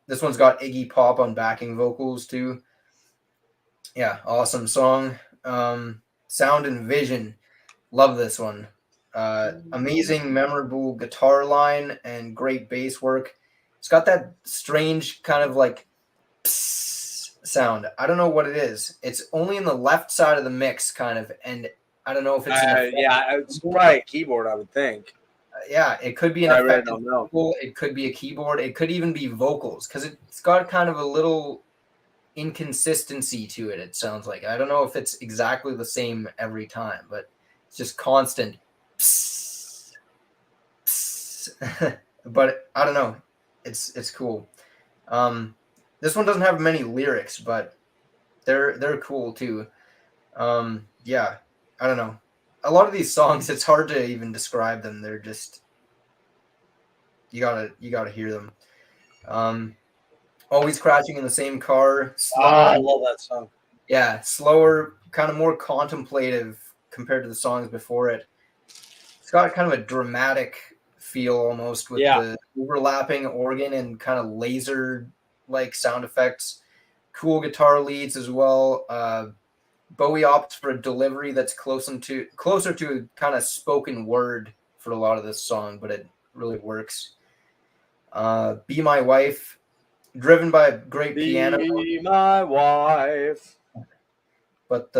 This one's got Iggy Pop on backing vocals too. Yeah, awesome song. Sound and Vision. Love this one. Amazing, memorable guitar line and great bass work. It's got that strange kind of like psst sound. I don't know what it is. It's only in the left side of the mix, kind of, and I don't know if it's an yeah, it's probably a keyboard, I would think. Yeah, it could be an I really effective don't know. vocal. It could be a keyboard. It could even be vocals because it's got kind of a little inconsistency to it. It sounds like I don't know if it's exactly the same every time, but it's just constant. Psst, psst. But I don't know. It's cool. This one doesn't have many lyrics, but they're cool too. Yeah, I don't know. A lot of these songs, it's hard to even describe them. They're just you gotta hear them. Always Crashing in the Same Car. Slower, I love that song. yeah, slower, kind of more contemplative compared to the songs before it. It's got kind of a dramatic feel almost with the overlapping organ and kind of laser like sound effects. Cool guitar leads as well. Bowie opts for a delivery that's closer to kind of spoken word for a lot of this song, but it really works. Be My Wife, driven by a great piano. Be my wife. But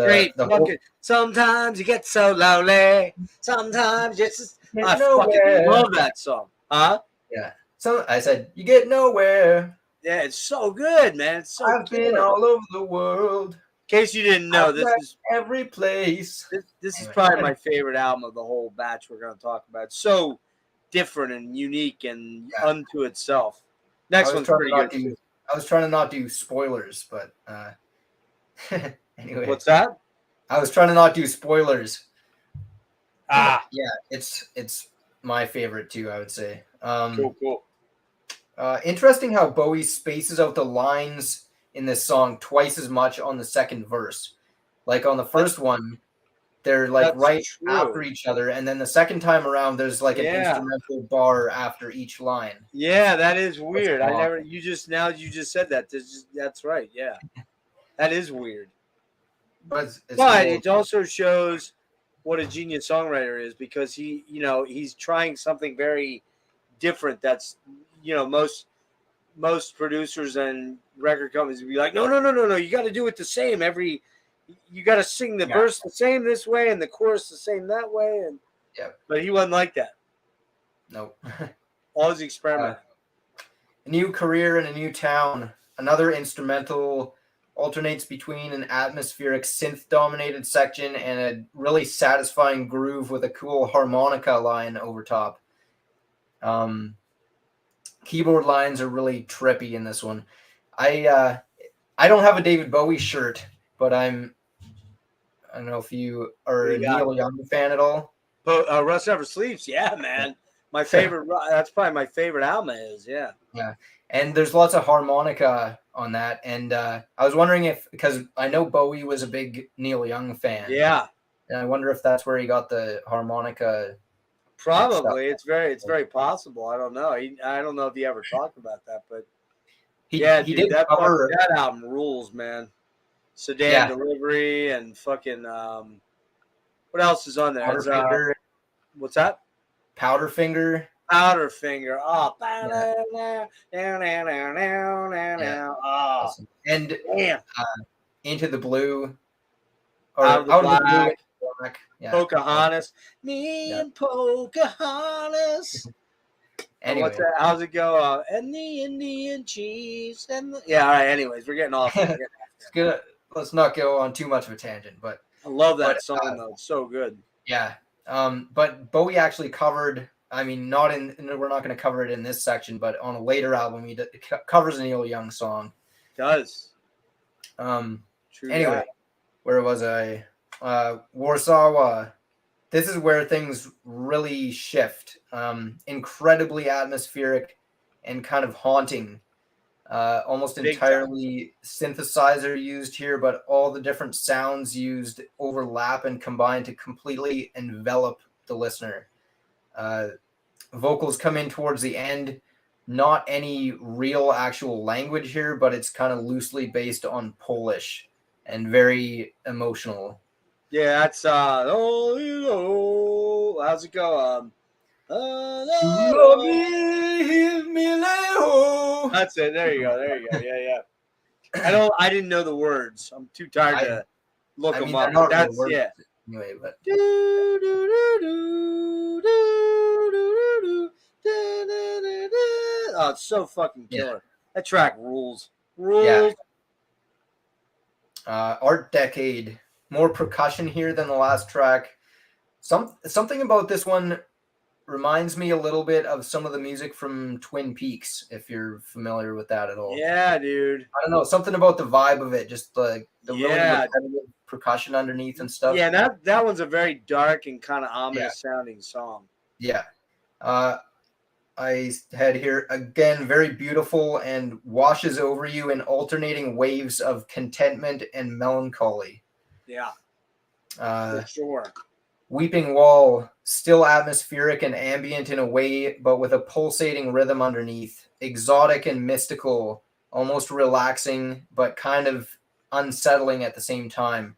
sometimes you get so lonely. Sometimes you just I nowhere. fucking love that song. Huh? Yeah. So I said, you get nowhere. Yeah, it's so good, man. It's so I've been all over the world. In case you didn't know, this is every place. This is probably my favorite album of the whole batch we're going to talk about. It's so different and unique and unto itself. Next one's pretty good too. I was trying to not do spoilers, but anyway. What's that? I was trying to not do spoilers. Yeah, it's my favorite too, I would say. Cool. Interesting how Bowie spaces out the lines in this song twice as much on the second verse. Like on the first one, they're like after each other, and then the second time around, there's like an instrumental bar after each line. Yeah, that is weird. You just said that. That's right. Yeah, that is weird. But it also shows what a genius songwriter is because he's trying something very different. That's most producers and record companies would be like, no, you got to do it the same you got to sing the verse the same this way and the chorus the same that way, and but he wasn't like that. Nope. Always experiment. A new career in a new town. Another instrumental alternates between an atmospheric synth-dominated section and a really satisfying groove with a cool harmonica line over top. Keyboard lines are really trippy in this one. I don't have a David Bowie shirt, but I don't know if you are a Neil Young fan at all. Rust Never Sleeps, yeah, man. My favorite. That's probably my favorite album. Yeah. And there's lots of harmonica on that. And I was wondering because I know Bowie was a big Neil Young fan. Yeah. And I wonder if that's where he got the harmonica. Probably. It's very possible. I don't know. I don't know if he ever talked about that, but he did cover that album rules, man. Sedan Delivery and fucking what else is on there? What's that? Powderfinger. Powderfinger. Oh, Awesome. And Into the Blue. Out of the Black. Pocahontas. Me and Pocahontas. Anyway. What's that? How's it go? And the Indian cheese. All right. Anyways, we're getting off. It's good. Let's not go on too much of a tangent, but I love that song though. It's so good. Yeah. But Bowie actually covered. I mean, we're not going to cover it in this section, but on a later album, he covers a Neil Young song. Does. Anyway, where was I? Warsaw. This is where things really shift. Incredibly atmospheric and kind of haunting. Almost Big time. entirely synthesizer used here, but all the different sounds used overlap and combine to completely envelop the listener. Vocals come in towards the end. Not any real actual language here, but it's kind of loosely based on Polish and very emotional. Yeah, that's oh, you know, how's it go? That's it. There you go. There you go. Yeah, yeah. I didn't know the words. I'm too tired to look them they're up. not But real that's words yeah. anyway, but Oh, it's so fucking killer. That track rules. yeah. Rules. Art Decade, more percussion here than the last track. Something about this one reminds me a little bit of some of the music from Twin Peaks, if you're familiar with that at all. Yeah, dude. I don't know, something about the vibe of it, just the really Yeah. repetitive percussion underneath and stuff. Yeah, that one's a very dark and kind of ominous sounding song. Yeah. I had here again, very beautiful and washes over you in alternating waves of contentment and melancholy. Yeah, for sure. Weeping Wall, still atmospheric and ambient in a way, but with a pulsating rhythm underneath. Exotic and mystical, almost relaxing, but kind of unsettling at the same time.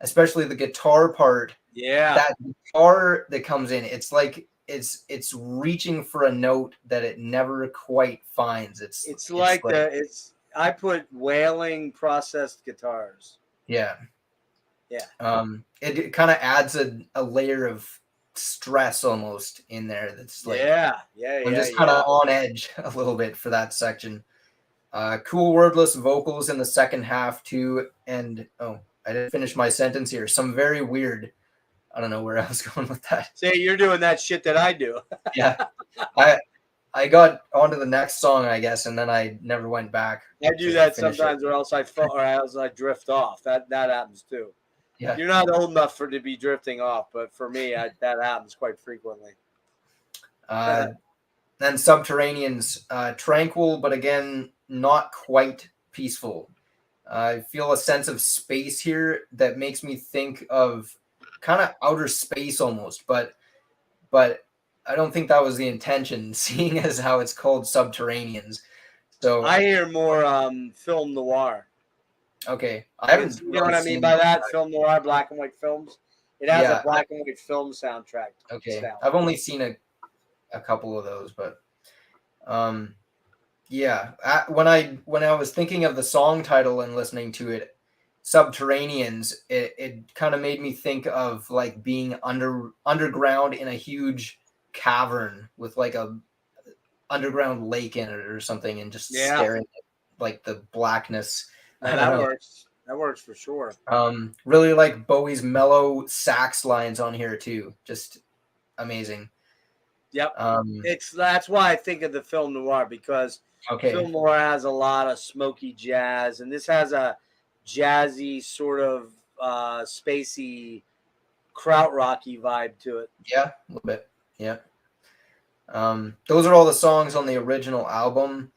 Especially the guitar part. Yeah. That guitar that comes in, it's like it's reaching for a note that it never quite finds. It's like I put wailing processed guitars. Yeah. Yeah. It kind of adds a layer of stress almost in there. That's like I'm just kind of on edge a little bit for that section. Cool wordless vocals in the second half too, and I didn't finish my sentence here. Some very weird. I don't know where I was going with that. Say you're doing that shit that I do. Yeah, I got onto the next song, I guess, and then I never went back. I do that sometimes, or else I drift off. That happens too. Yeah, you're not old enough to be drifting off, but for me, that happens quite frequently. Then Subterraneans, tranquil, but again, not quite peaceful. I feel a sense of space here that makes me think of kind of outer space almost, but I don't think that was the intention, seeing as how it's called Subterraneans. So I hear more film noir. Okay, I haven't. You know what I mean by that? Film noir, black and white films. It has a black and white film soundtrack. Okay, I've only seen a couple of those, but yeah. When I was thinking of the song title and listening to it, Subterraneans, it kind of made me think of like being underground in a huge cavern with like a underground lake in it or something, and just staring at like the blackness. That works. That works for sure. Really like Bowie's mellow sax lines on here too. Just amazing. Yep. That's why I think of the film noir, because film noir has a lot of smoky jazz, and this has a jazzy sort of spacey krautrocky vibe to it. Yeah, a little bit. Yeah. Those are all the songs on the original album.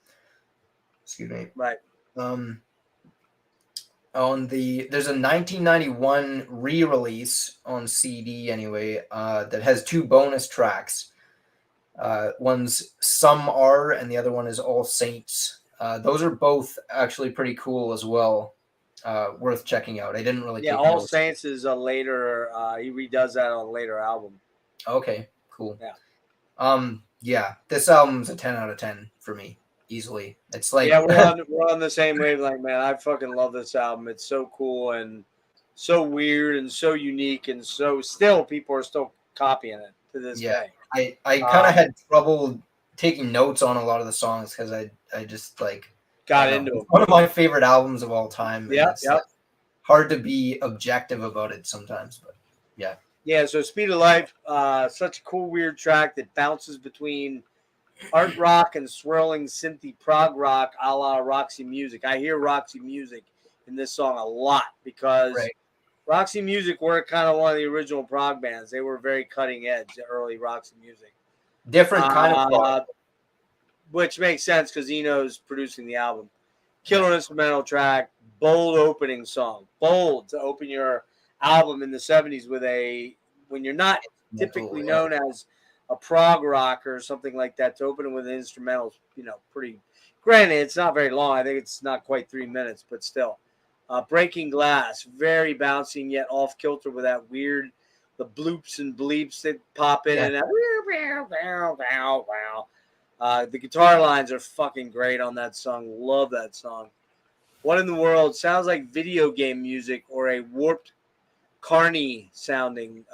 Excuse me. Right. There's a 1991 re-release on CD anyway, that has two bonus tracks. One's Some Are and the other one is All Saints. Those are both actually pretty cool as well. Worth checking out. I didn't really take All notes. Saints is a later he redoes that on a later album. Okay, cool. Yeah. This album's a 10 out of 10 for me. Easily. It's like we're on the same wavelength, man. I fucking love this album. It's so cool and so weird and so unique, and so still people are still copying it to this day. I kind of had trouble taking notes on a lot of the songs because I just like got into it. One of my favorite albums of all time. Yeah. Like hard to be objective about it sometimes, but yeah. Yeah, so Speed of Life, such a cool weird track that bounces between art rock and swirling synthy prog rock a la Roxy Music. I hear Roxy Music in this song a lot because Roxy Music were kind of one of the original prog bands. They were very cutting edge, the early Roxy Music. Different kind of prog. Which makes sense because Eno's producing the album. Killer instrumental track, bold opening song. Bold to open your album in the 70s with when you're not typically known as a prog rock or something like that, to open it with an instrumental, pretty. Granted, it's not very long. I think it's not quite 3 minutes, but still. Breaking Glass, very bouncy and yet off kilter with that weird, the bloops and bleeps that pop in and out. The guitar lines are fucking great on that song. Love that song. What in the World sounds like video game music or a warped Carney sounding.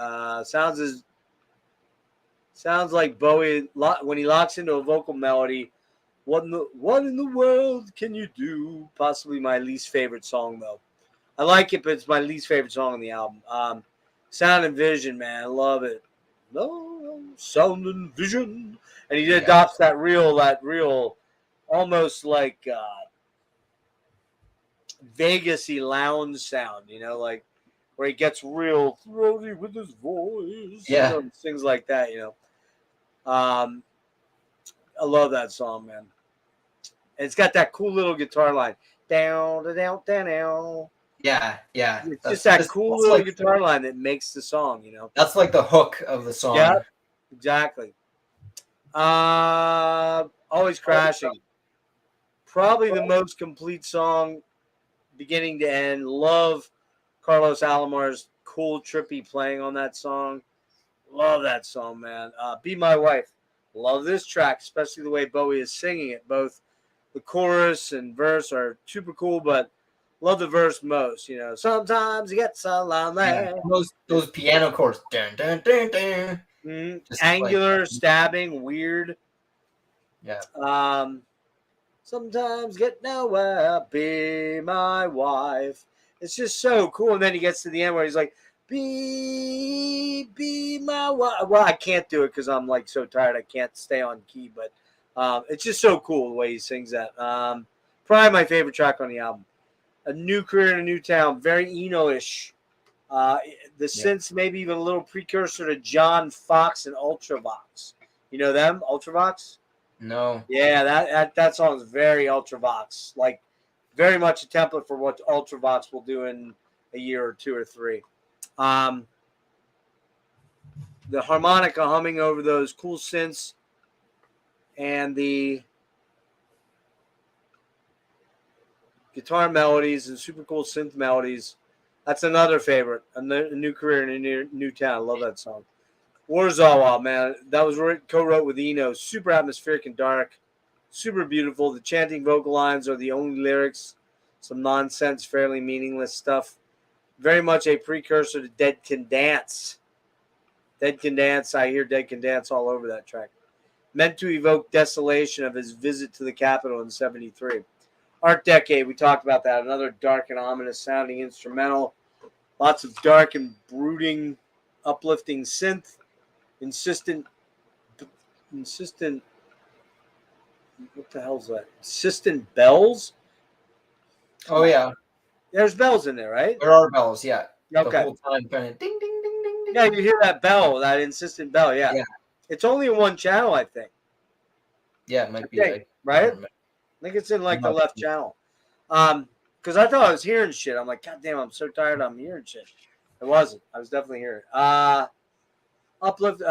Sounds like Bowie when he locks into a vocal melody. What in the world can you do? Possibly my least favorite song though. I like it, but it's my least favorite song on the album. Sound and Vision, man, I love it. No, Sound and Vision, and he adopts that real, almost like Vegas-y lounge sound. Like where he gets real throaty with his voice. Yeah, things like that. I love that song, man. And it's got that cool little guitar line. Down, down, down, down. Yeah. It's just that cool little guitar line that makes the song, That's like the hook of the song. Yeah, exactly. Always Crashing. Probably the most complete song, beginning to end. Love Carlos Alomar's cool, trippy playing on that song. Love that song, man. Be My Wife. Love this track, especially the way Bowie is singing it. Both the chorus and verse are super cool, but love the verse most. Sometimes you get so lonely. Yeah. Those piano chords. Dun, dun, dun, dun. Angular, stabbing, weird. Yeah. Sometimes get nowhere. Be my wife. It's just so cool. And then he gets to the end where he's like, be my wife. Well, I can't do it because I'm like so tired. I can't stay on key, but it's just so cool the way he sings that. Probably my favorite track on the album. A New Career in a New Town, very Eno-ish. The synths maybe even a little precursor to John Fox and Ultravox. You know them, Ultravox? No. Yeah, that song is very Ultravox. Like very much a template for what Ultravox will do in a year or 2 or 3. The harmonica humming over those cool synths and the guitar melodies and super cool synth melodies. That's another favorite. A New Career in a New Town. I love that song. Warzawa, man. That was co-wrote with Eno. Super atmospheric and dark. Super beautiful. The chanting vocal lines are the only lyrics. Some nonsense, fairly meaningless stuff. Very much a precursor to Dead Can Dance. Dead Can Dance. I hear Dead Can Dance all over that track. Meant to evoke desolation of his visit to the Capitol in 73. Art Decade, we talked about that. Another dark and ominous sounding instrumental. Lots of dark and brooding, uplifting synth. Insistent. What the hell's that? Insistent bells? Oh, yeah. There's bells in there, right? There are bells, yeah. Okay. The whole time kind of ding, ding, ding, ding, ding. Yeah, you hear that bell, that insistent bell, yeah. It's only in one channel, I think. Yeah, it might be. Right? I think it's in like the left channel. Because I thought I was hearing shit. I'm like, God damn, I'm so tired I'm hearing shit. It wasn't. I was definitely hearing it. Uplift,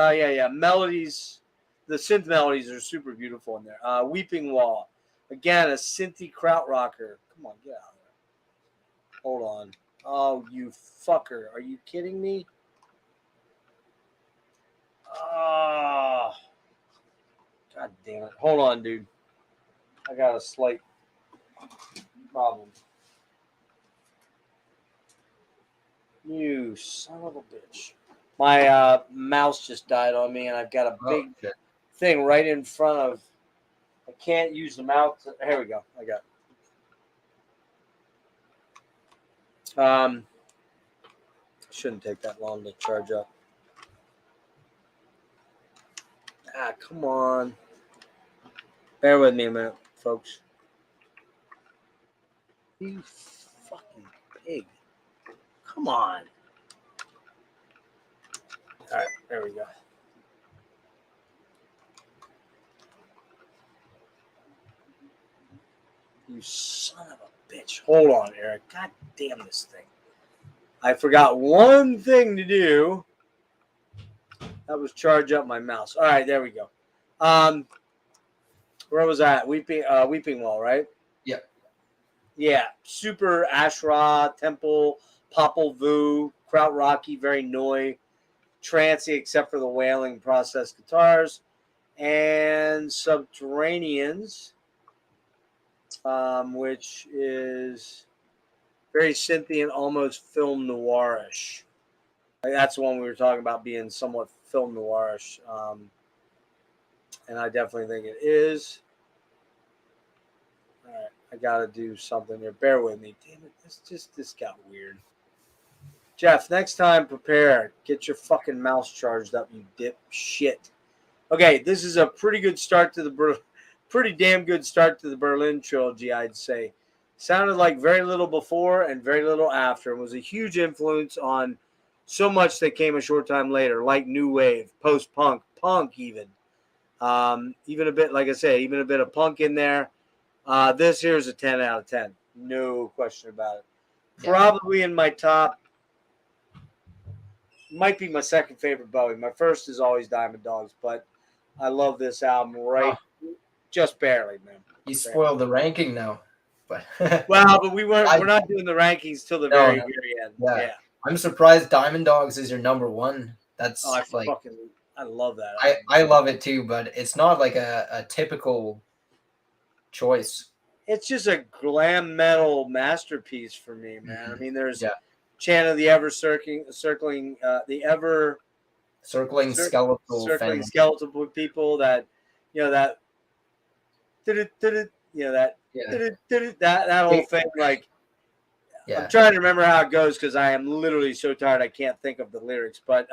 melodies. The synth melodies are super beautiful in there. Weeping Wall. Again, a synthy krautrocker. Come on, get out of there. Hold on. Oh, you fucker. Are you kidding me? Oh. God damn it. Hold on, dude. I got a slight problem. You son of a bitch. My mouse just died on me, and I've got a big thing right in front of. I can't use the mouse. Here we go. I got it. Shouldn't take that long to charge up. Come on. Bear with me a minute, folks. You fucking pig. Come on. All right, there we go. You son of a bitch. Hold on, Eric. God damn this thing. I forgot one thing to do. That was charge up my mouse. All right, there we go. Where was I at? Weeping Wall, right? Yep. Yeah. Super Ashra, Temple, Popol Vuh, Krautrocky, very Noi, Trancy, except for the wailing processed guitars, and Subterraneans, which is very synthy and almost film noirish. Like, that's the one we were talking about being somewhat film noirish, and I definitely think it is. All right, I gotta do something here. Bear with me. Damn it, this got weird. Jeff, next time prepare. Get your fucking mouse charged up, you dipshit. Okay, this is a pretty good start to the pretty damn good start to the Berlin trilogy, I'd say. Sounded like very little before and very little after, and was a huge influence on so much that came a short time later, like new wave, post-punk, punk even. Even a bit, like I say, even a bit of punk in there. This here is a 10 out of 10. No question about it. Probably in my top, might be my second favorite Bowie. My first is always Diamond Dogs, but I love this album just barely, man. You spoiled the ranking now. But well, but we're not doing the rankings till the very end. Yeah. I'm surprised Diamond Dogs is your number one. That's I love that album. I love it too, but it's not like a typical choice. It's just a glam metal masterpiece for me, man. I mean, there's Chant of the Ever Circling skeletal people that that that whole thing. Like, I'm trying to remember how it goes because I am literally so tired I can't think of the lyrics. But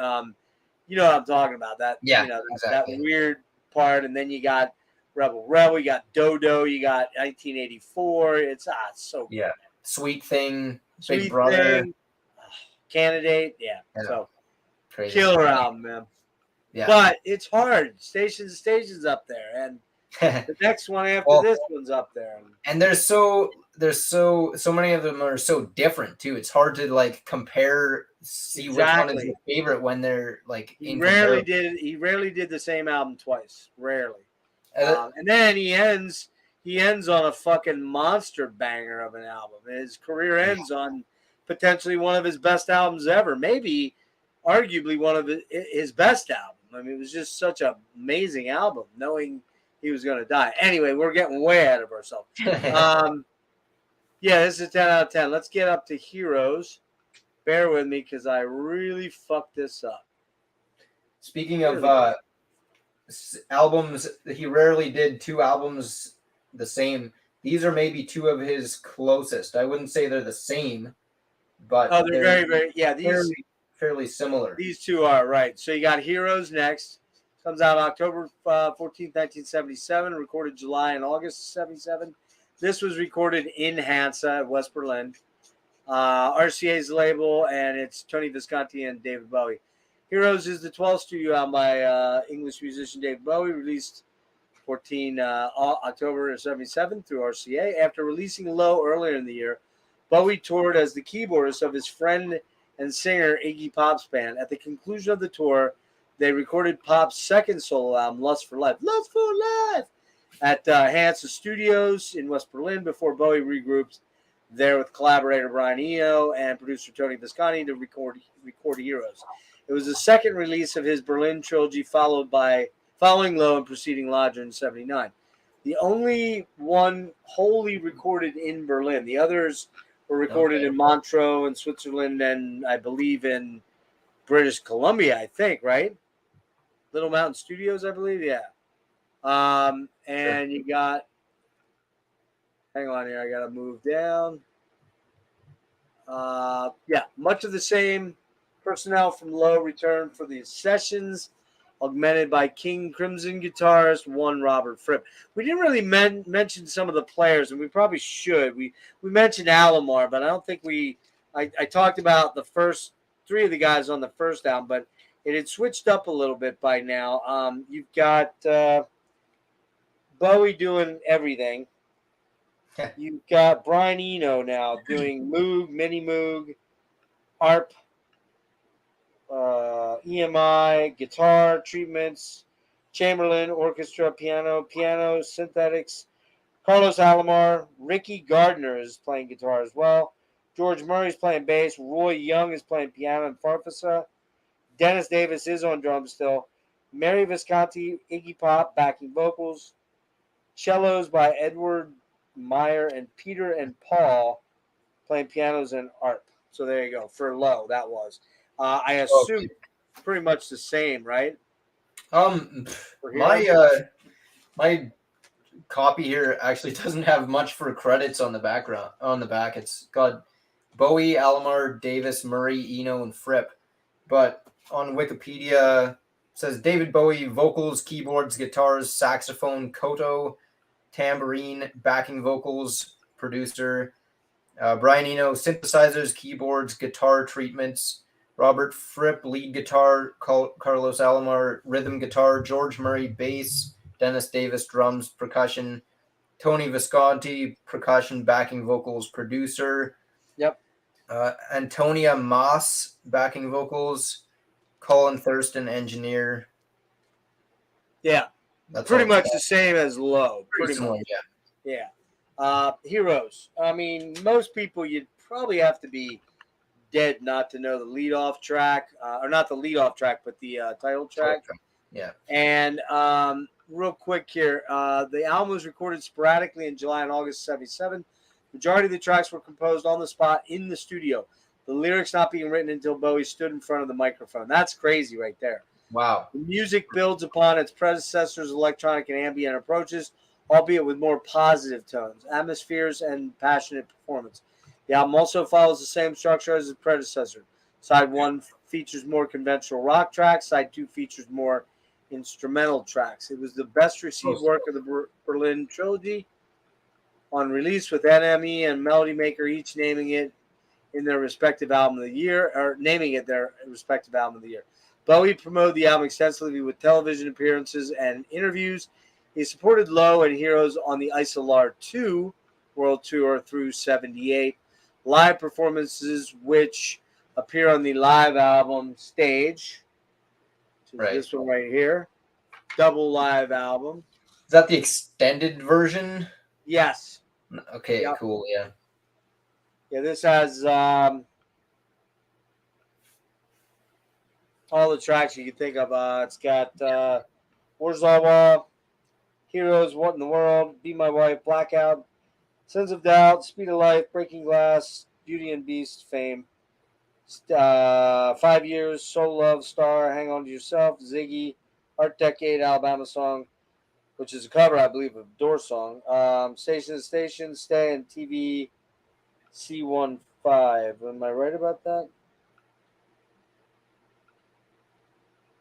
you know what I'm talking about. That that weird part, and then you got Rebel, you got Dodo, you got 1984. It's so good. Yeah. Sweet Thing, Big Brother, Candidate, so crazy. Killer album, man. Yeah, but it's hard. Stations up there, and the next one after this one's up there. And there's so many of them are so different too. It's hard to like compare, see which one is your favorite when they're like. He rarely did the same album twice. Rarely. And then he ends on a fucking monster banger of an album. His career ends on potentially one of his best albums ever. Maybe, arguably, one of his best album. I mean, it was just such an amazing album, knowing he was going to die. Anyway, we're getting way ahead of ourselves. This is 10 out of 10. Let's get up to Heroes. Bear with me because I really fucked this up. Speaking of albums, he rarely did two albums the same. These are maybe two of his closest. I wouldn't say they're the same, but they're very, very, fairly similar. These two are, right. So you got Heroes next. Comes out October 14th, 1977, recorded July and August 77. This was recorded in Hansa at West Berlin. RCA's label, and it's Tony Visconti and David Bowie. Heroes is the 12th studio album by English musician David Bowie, released 14 October 77 through RCA. After releasing Low earlier in the year, Bowie toured as the keyboardist of his friend and singer Iggy Pop's band. At the conclusion of the tour, they recorded Pop's second solo album, Lust for Life, at Hansa Studios in West Berlin before Bowie regroups there with collaborator Brian Eno and producer Tony Visconti to record Heroes. It was the second release of his Berlin trilogy, following Low and preceding Lodger in 79. The only one wholly recorded in Berlin. The others were recorded in Montreux in Switzerland and I believe in British Columbia, I think, right? Little Mountain Studios, I believe, and you got, hang on here, I got to move down. Much of the same personnel from Low returned for the sessions, augmented by King Crimson guitarist one Robert Fripp. We didn't really mention some of the players, and we probably should. We mentioned Alomar, but I don't think we I talked about the first three of the guys on the first album, but it had switched up a little bit by now. You've got Bowie doing everything. You've got Brian Eno now doing Moog, Mini Moog, ARP, EMI, guitar treatments, Chamberlain, orchestra, piano, synthetics. Carlos Alomar, Ricky Gardner is playing guitar as well. George Murray's playing bass. Roy Young is playing piano and farfisa. Dennis Davis is on drums still. Mary Visconti, Iggy Pop, backing vocals. Cellos by Edward Meyer and Peter and Paul playing pianos and ARP. So there you go. For Low, that was. I assume pretty much the same, right? My copy here actually doesn't have much for credits on the background. On the back, it's got Bowie, Alomar, Davis, Murray, Eno, and Fripp. But on Wikipedia, it says David Bowie, vocals, keyboards, guitars, saxophone, koto, tambourine, backing vocals, producer. Brian Eno, synthesizers, keyboards, guitar treatments. Robert Fripp, lead guitar. Carlos Alomar, rhythm guitar. George Murray, bass. Dennis Davis, drums, percussion. Tony Visconti, percussion, backing vocals, producer. Yep. Antonia Moss, backing vocals. Colin Thurston, engineer. Yeah. That's pretty much the same as Low. Pretty much. Yeah. Heroes. I mean, most people, you'd probably have to be dead not to know the lead-off track. Or not the lead-off track, but the title track. Yeah. And real quick here, the album was recorded sporadically in July and August 1977. Majority of the tracks were composed on the spot in the studio. The lyrics not being written until Bowie stood in front of the microphone. That's crazy right there. Wow. The music builds upon its predecessors' electronic and ambient approaches, albeit with more positive tones, atmospheres, and passionate performance. The album also follows the same structure as its predecessor. Side 1 features more conventional rock tracks. Side 2 features more instrumental tracks. It was the best received work of the Berlin trilogy on release, with NME and Melody Maker each naming it in their respective album of the year, or naming it their respective album of the year. Bowie promoted the album extensively with television appearances and interviews. He supported Low and Heroes on the Isolar 2 World Tour through 1978. Live performances, which appear on the live album Stage. Right. This one right here. Double live album. Is that the extended version? Yes. Okay, yep. Cool, yeah. Yeah, this has all the tracks you can think of. It's got Warzawa, Heroes, What in the World, Be My Wife, Blackout, Sense of Doubt, Speed of Life, Breaking Glass, Beauty and Beast, Fame, 5 Years, Soul Love, Star, Hang On to Yourself, Ziggy, Art Decade, Alabama Song, which is a cover, I believe, of Door Song, Station to Station, Stay, and TV C15. Am I right about that?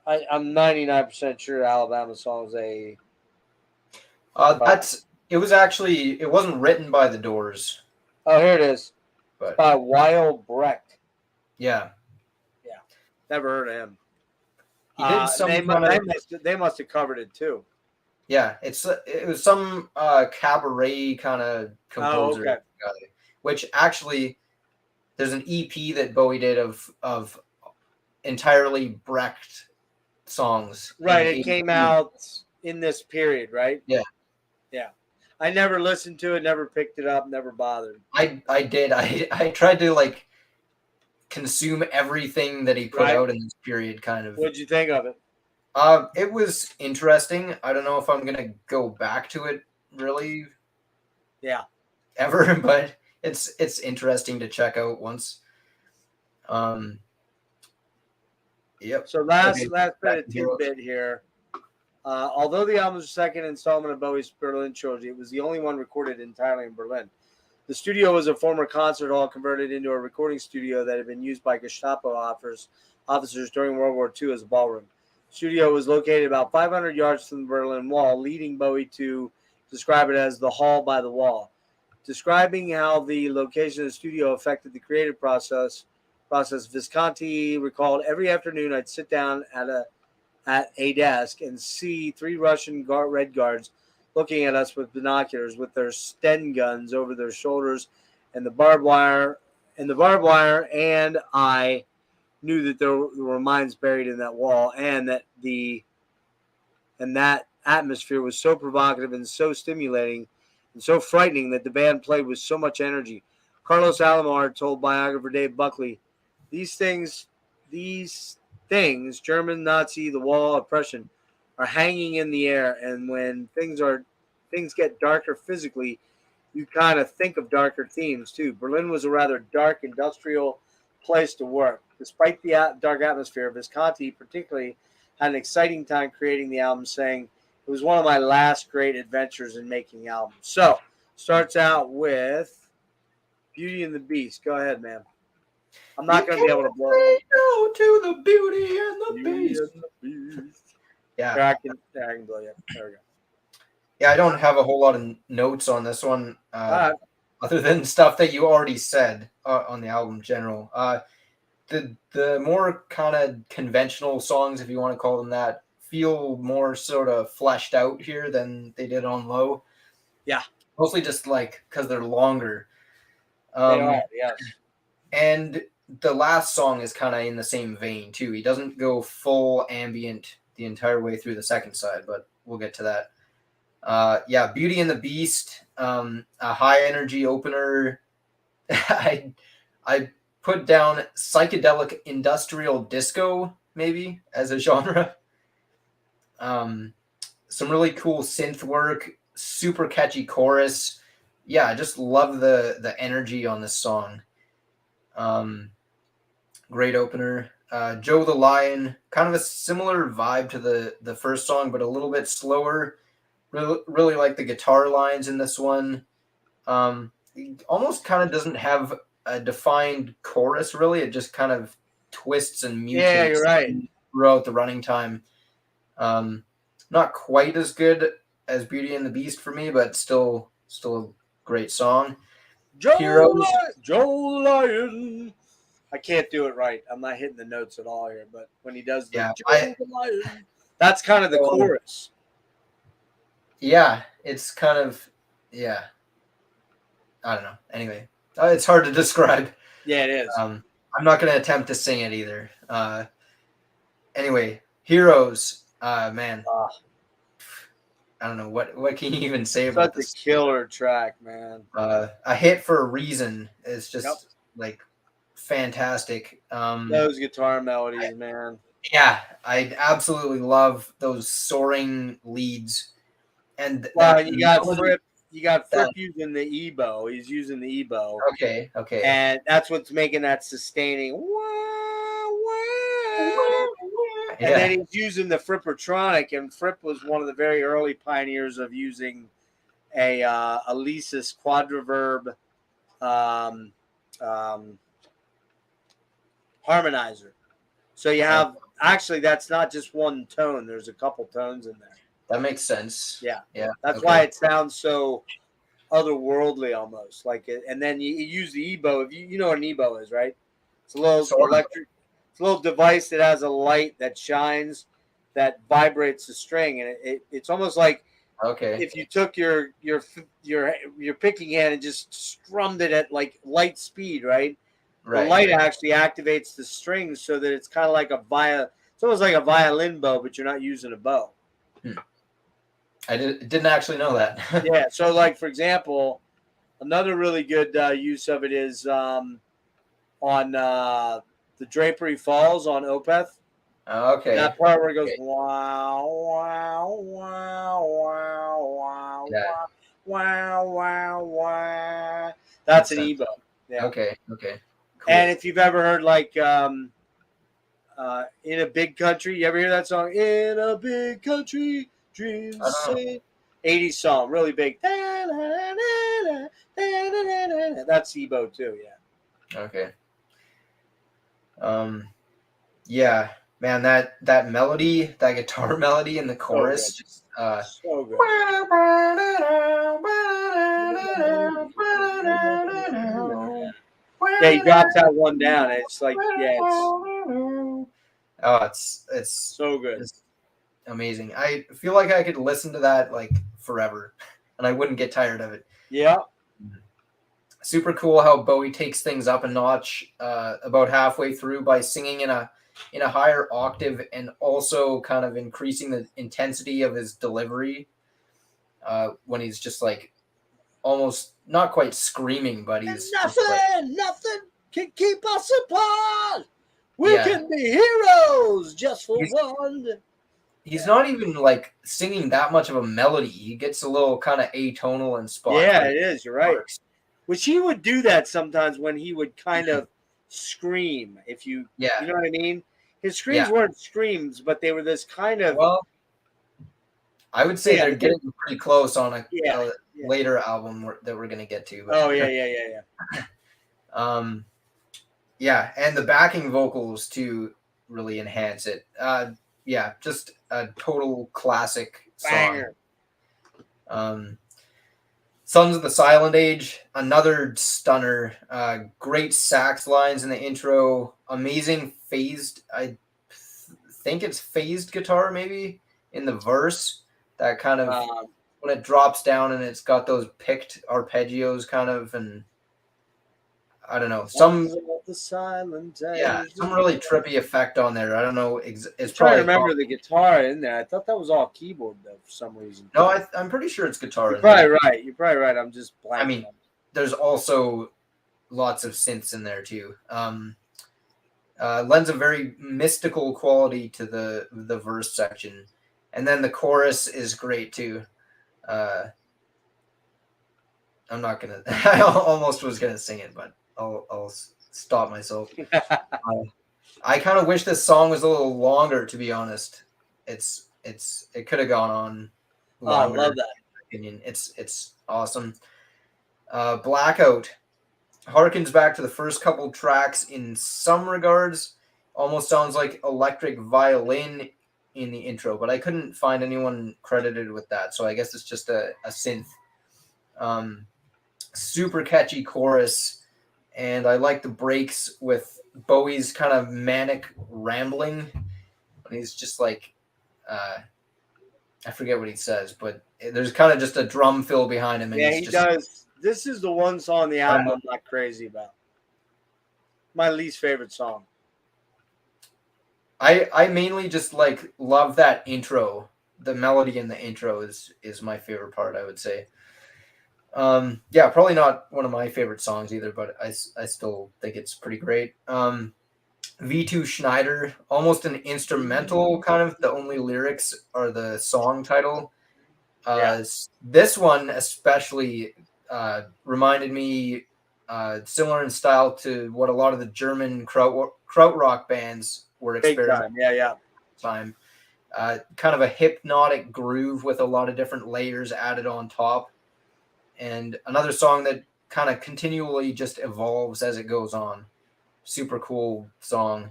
I'm 99% sure Alabama Song is a... it wasn't written by the Doors. Oh, here it is. But, it's by Weil Brecht. Yeah. Yeah. Never heard of him. He did some they must have covered it too. Yeah, it was some cabaret kind of composer guy, which actually there's an EP that Bowie did of entirely Brecht songs. Right, it came out in this period, right? Yeah. Yeah. I never listened to it, never picked it up, never bothered. I did. I tried to consume everything that he put out in this period, kind of. What'd you think of it? It was interesting. I don't know if I'm gonna go back to it really. Yeah. Ever, but it's interesting to check out once. Yep. So last bit of tidbit here. Although the album was the second installment of Bowie's Berlin trilogy, it was the only one recorded entirely in Berlin. The studio was a former concert hall converted into a recording studio that had been used by Gestapo officers during World War II as a ballroom. The studio was located about 500 yards from the Berlin Wall, leading Bowie to describe it as the hall by the wall. describing how the location of the studio affected the creative process, Visconti recalled, every afternoon I'd sit down at a desk and see three Russian Red Guards looking at us with binoculars with their Sten guns over their shoulders and the barbed wire, and I knew that there were mines buried in that wall, and that atmosphere was so provocative and so stimulating and so frightening that the band played with so much energy. Carlos Alomar told biographer Dave Buckley, these things, German, Nazi, the wall, oppression, are hanging in the air, and when things get darker physically, you kind of think of darker themes too. Berlin was a rather dark industrial place to work. Despite the dark atmosphere, Visconti particularly had an exciting time creating the album, saying, it was one of my last great adventures in making albums. So, starts out with Beauty and the Beast. Go ahead, man. I'm not going to be able to blow it. Go to the Beauty and the Beast. Yeah. I can blow you up. There we go. Yeah, I don't have a whole lot of notes on this one, other than stuff that you already said on the album in general. The more kind of conventional songs, if you want to call them that, feel more sort of fleshed out here than they did on Low. Yeah. Mostly just like because they're longer. They are, yes. And the last song is kind of in the same vein too. He doesn't go full ambient the entire way through the second side, but we'll get to that. Beauty and the Beast, a high energy opener. I put down psychedelic industrial disco maybe as a genre. Some really cool synth work, super catchy chorus. Yeah, I just love the energy on this song. Great opener. Joe the Lion, kind of a similar vibe to the first song, but a little bit slower. Really like the guitar lines in this one. It almost kind of doesn't have a defined chorus, really. It just kind of twists and mutates. Yeah, you're right. Throughout the running time. Not quite as good as Beauty and the Beast for me, but still a great song. Joe Lion. I can't do it right. I'm not hitting the notes at all here, but when he does the Joe Lion, that's kind of the chorus. Yeah, it's kind of, I don't know. Anyway, it's hard to describe. Yeah, it is. I'm not going to attempt to sing it either. Anyway, Heroes, man. I don't know what can you even say about this. Such a killer track, man. A hit for a reason is just like fantastic. Those guitar melodies, man. Yeah, I absolutely love those soaring leads. And you got Fripp using the E-bow. He's using the E-bow. Okay. And that's what's making that sustaining. And then he's using the Frippertronic, and Fripp was one of the very early pioneers of using a Alesis quadriverb harmonizer. So you have actually that's not just one tone. There's a couple tones in there. That makes sense. Yeah. That's why it sounds so otherworldly almost. Like it, and then you use the E-bow. If you know what an E-bow is, right? It's a little electric. It's a little device that has a light that shines, that vibrates the string, and it's almost like if you took your picking hand and just strummed it at like light speed, right? The light actually activates the strings so that it's kind of like it's almost like a violin bow, but you're not using a bow. I didn't actually know that. Yeah. So, like for example, another really good use of it is on the Drapery Falls on Opeth. Okay. That part where it goes wow, wow, wow, wow, wow, wow, wow, wow. That's an E-bow. Yeah. Okay. Cool. And if you've ever heard like In a Big Country, you ever hear that song? In a Big Country, dreams say. 80s song, really big. That's E-bow too, yeah. Okay. Yeah, man, that melody, that guitar melody in the chorus, so good. Yeah, he drops that one down. And it's like, yeah, it's Oh, it's so good. it's amazing. I feel like I could listen to that like forever, and I wouldn't get tired of it. Yeah. Super cool how Bowie takes things up a notch about halfway through by singing in a higher octave and also kind of increasing the intensity of his delivery when he's just like almost not quite screaming, but he's just like, Nothing can keep us apart. We Yeah. can be heroes just for He's- one. he's not even like singing that much of a melody. He gets a little kind of atonal in spots. Yeah, but it is. You're right. works. Which he would do that sometimes when he would kind of scream. If you Yeah. know what I mean. His screams Yeah. weren't screams, but they were this kind of. Well, I would say Yeah, they're getting pretty close on a yeah. later album that we're gonna get to. But, Oh yeah. Yeah, and the backing vocals to really enhance it. Yeah, just a total classic song. Banger. Sons of the Silent Age, another stunner. Great sax lines in the intro. Amazing phased. I think it's phased guitar maybe in the verse. That kind of when it drops down and it's got those picked arpeggios kind of, and I don't know, some really trippy effect on there. I don't know. It's I'm trying probably to remember the guitar in there. I thought that was all keyboard though for some reason. No, I'm pretty sure it's guitar. You're probably right. You're probably right. I'm just blanking. I mean, there's also lots of synths in there too. Lends a very mystical quality to the verse section, and then the chorus is great too. I'm not gonna. I almost was gonna sing it, but I'll stop myself. I kind of wish this song was a little longer, to be honest. It could have gone on longer. I love that. In my opinion, it's awesome. Blackout harkens back to the first couple tracks in some regards. Almost sounds like electric violin in the intro, but I couldn't find anyone credited with that, so I guess it's just a synth. Super catchy chorus, and I like the breaks with Bowie's kind of manic rambling. And he's just like, I forget what he says, but there's kind of just a drum fill behind him. And yeah, he does. This is the one song on the album I'm not crazy about. My least favorite song. I mainly just like love that intro. The melody in the intro is my favorite part, I would say. Yeah, probably not one of my favorite songs either, but I still think it's pretty great. V2 Schneider, almost an instrumental kind of. The only lyrics are the song title. This one especially reminded me similar in style to what a lot of the German krautrock bands were experimenting. Time. Kind of a hypnotic groove with a lot of different layers added on top. And another song that kind of continually just evolves as it goes on. Super cool song.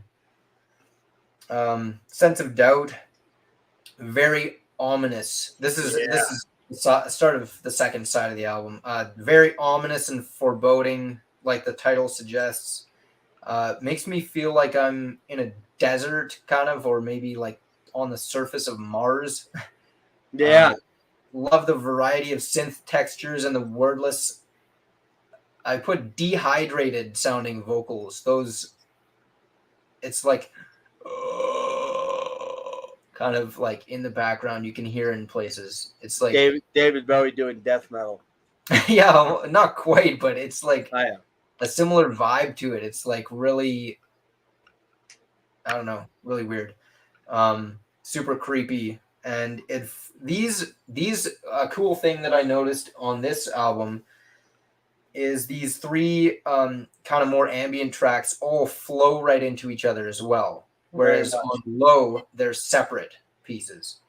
Sense of Doubt, very ominous. This is the start of the second side of the album. Very ominous and foreboding, like the title suggests. Makes me feel like I'm in a desert, kind of, or maybe like on the surface of Mars. Yeah. Love the variety of synth textures and the wordless. I put dehydrated sounding vocals. Those, it's like kind of like in the background you can hear in places. It's like David Bowie doing death metal. Yeah, not quite, but it's like a similar vibe to it. It's like really, I don't know, really weird. Super creepy. And if these cool thing that I noticed on this album is these three kind of more ambient tracks all flow right into each other as well. Whereas on Low, they're separate pieces.